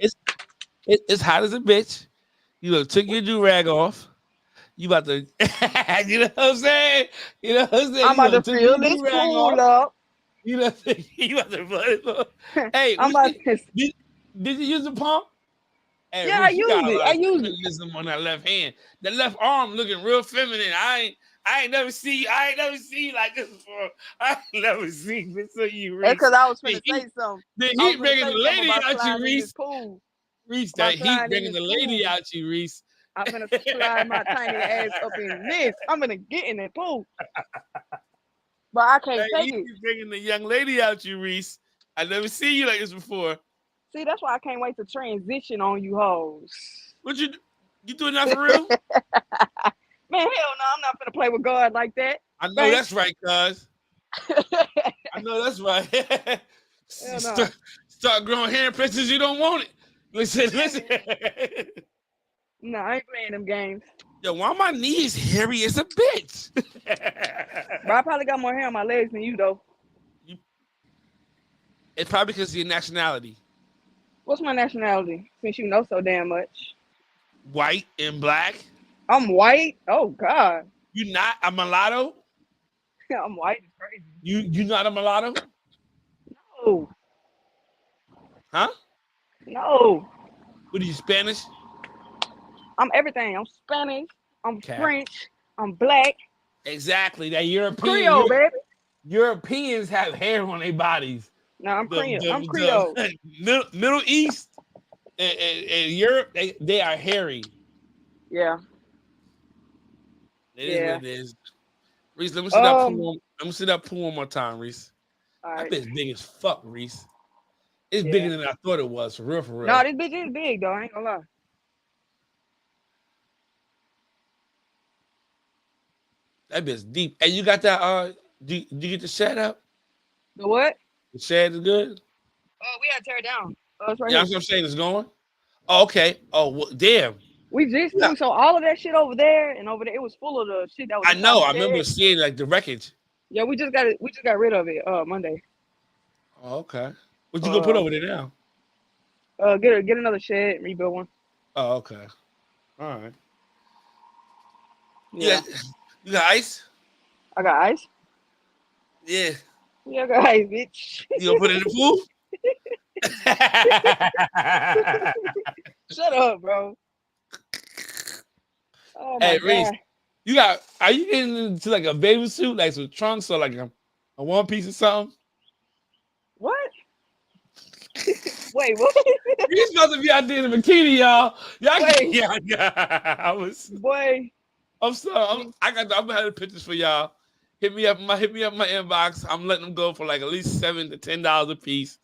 It's hot as a bitch. You know, took your do-rag off. You about to, you know what I'm saying? You know what I'm saying? I'm about to fill this pool up. You know, you about to put it up. Hey, I'm about to. did you use the pump? Hey, Yeah, Reese, I you got used a it. lot I of used it. feminism on that left hand. The left arm looking real feminine. I ain't never see you like this before. I ain't never seen this of you, Reese. That's because I was finna say something. The I heat was finna bringing say the something lady about out you, sliding in Reese. this pool. Reese, About that heat sliding in bringing this the lady pool. out you, Reese. I'm gonna slide my tiny ass up in this. I'm gonna get in that pool. But I can't take it. He's bringing the young lady out you, Reese. I never seen you like this before. See, that's why I can't wait to transition on you hoes. What you doing that for real? Man, hell no, I'm not gonna play with God like that. I know that's right, cuz. I know that's right. Hell no. Start growing hair in places you don't want it. Listen. No, I ain't playing them games. Yo, why my knees hairy as a bitch? But I probably got more hair on my legs than you though. It's probably because of your nationality. What's my nationality? Since you know so damn much. White and black. I'm white? Oh God. You not a mulatto? I'm white. It's crazy. You not a mulatto? No. Huh? No. What are you, Spanish? I'm everything. I'm Spanish. I'm Okay. French. I'm black. Exactly. That European. Creole, baby. Europeans have hair on their bodies. No, I'm Creole. I'm Creole. Middle East and Europe, they are hairy. Yeah. It is what it is. Reese, let me see that pool. Let me see that pool one more time, Reese. All right. That bitch big as fuck, Reese. It's bigger than I thought it was, for real, for real. No, this bitch is big though. I ain't gonna lie. That bitch deep. And you got that? Do you get the shed up? The what? The shed is good. Oh, we gotta tear it down. Oh, it's right Yeah, here. that's what I'm saying. It's going. Oh, okay. Oh, well, damn. We just threw so all of that shit over there and over there. It was full of the shit that was. I know. I remember seeing like the wreckage. Yeah, we just got it. We just got rid of it. Monday. Oh, okay. What you gonna put over there now? Get another shed, rebuild one. Oh, okay. All right. Yeah. You got ice? I got ice. Yeah. Yeah, I got ice, bitch. You gonna put it in the pool? Shut up, bro. Oh my Hey, God. Reese, are you getting into like a baby suit, like some trunks or like a one piece or something? What? Wait, what? You're supposed to be out there in a bikini, y'all. Wait. Yeah. Boy. I'm sorry. I'm gonna have the pictures for y'all. Hit me up in my inbox. I'm letting them go for like at least $7 to $10 a piece.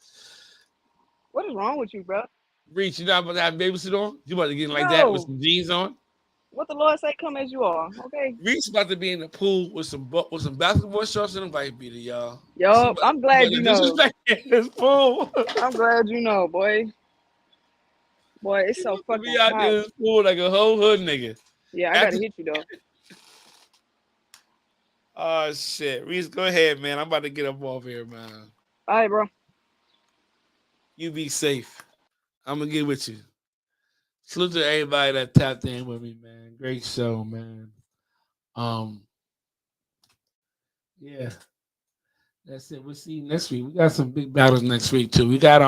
What is wrong with you, bro? Reese, you not about to have a baby suit on? You about to get like that with some jeans on? What the Lord say, come as you are. Okay. Reese about to be in the pool with some basketball shorts and a white beater, y'all. Yup. I'm glad you know. Disrespect in this pool. I'm glad you know, boy. Boy, it's so fucking Be out there hot. in this pool like a whole hood nigga. Yeah, I gotta hit you though. Oh shit, Reese, go ahead, man. I'm about to get up off here, man. All right, bro. You be safe. I'm gonna get with you. Salute to everybody that tapped in with me, man. Great show, man. Yeah, that's it. We'll see you next week. We got some big battles next week too. We got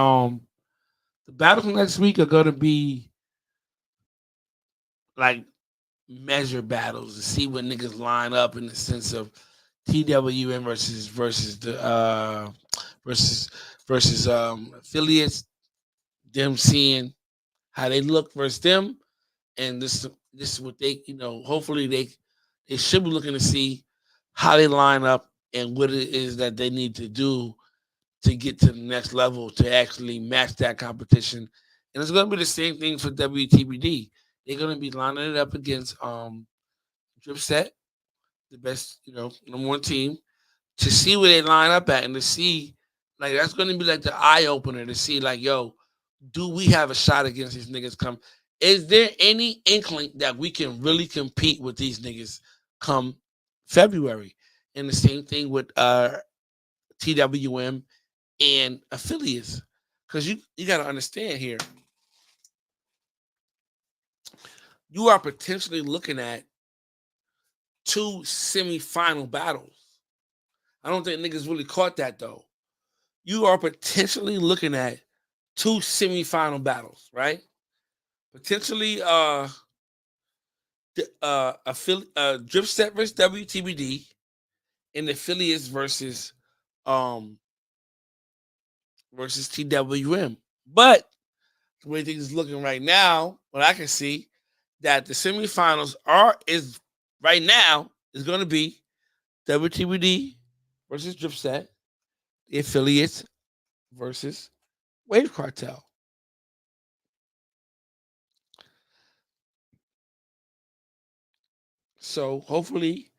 the battles next week are gonna be like measure battles to see what niggas line up in the sense of TWM versus the versus affiliates, them seeing how they look versus them, and this is what they, hopefully they should be looking to see how they line up and what it is that they need to do to get to the next level to actually match that competition. And it's going to be the same thing for WTBD. They're going to be lining it up against Dripset, the best, number one team, to see where they line up at and to see, like, that's going to be like the eye opener to see, like, yo, do we have a shot against these niggas come? Is there any inkling that we can really compete with these niggas come February? And the same thing with TWM and affiliates. Because you got to understand here, you are potentially looking at 2 semifinal battles. I don't think niggas really caught that, though. You are potentially looking at 2 semifinal battles, right? Potentially Dripset versus WTBD and affiliates versus TWM. But the way things is looking right now, what I can see, that the semifinals is right now is going to be WTBD versus Dripset, the affiliates versus Wave Cartel. So hopefully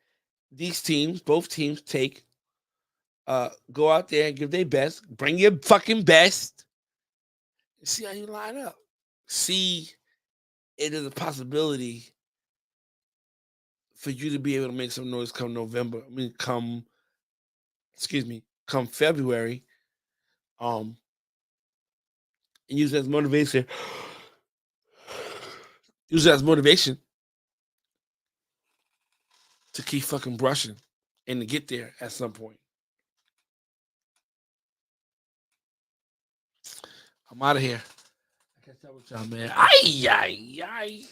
these teams, both teams, go out there and give their best. Bring your fucking best. And see how you line up. See, it is a possibility for you to be able to make some noise come November. Come February. And use it as motivation. Use it as motivation to keep fucking brushing and to get there at some point. I'm out of here. I catch up with y'all, man. Ay.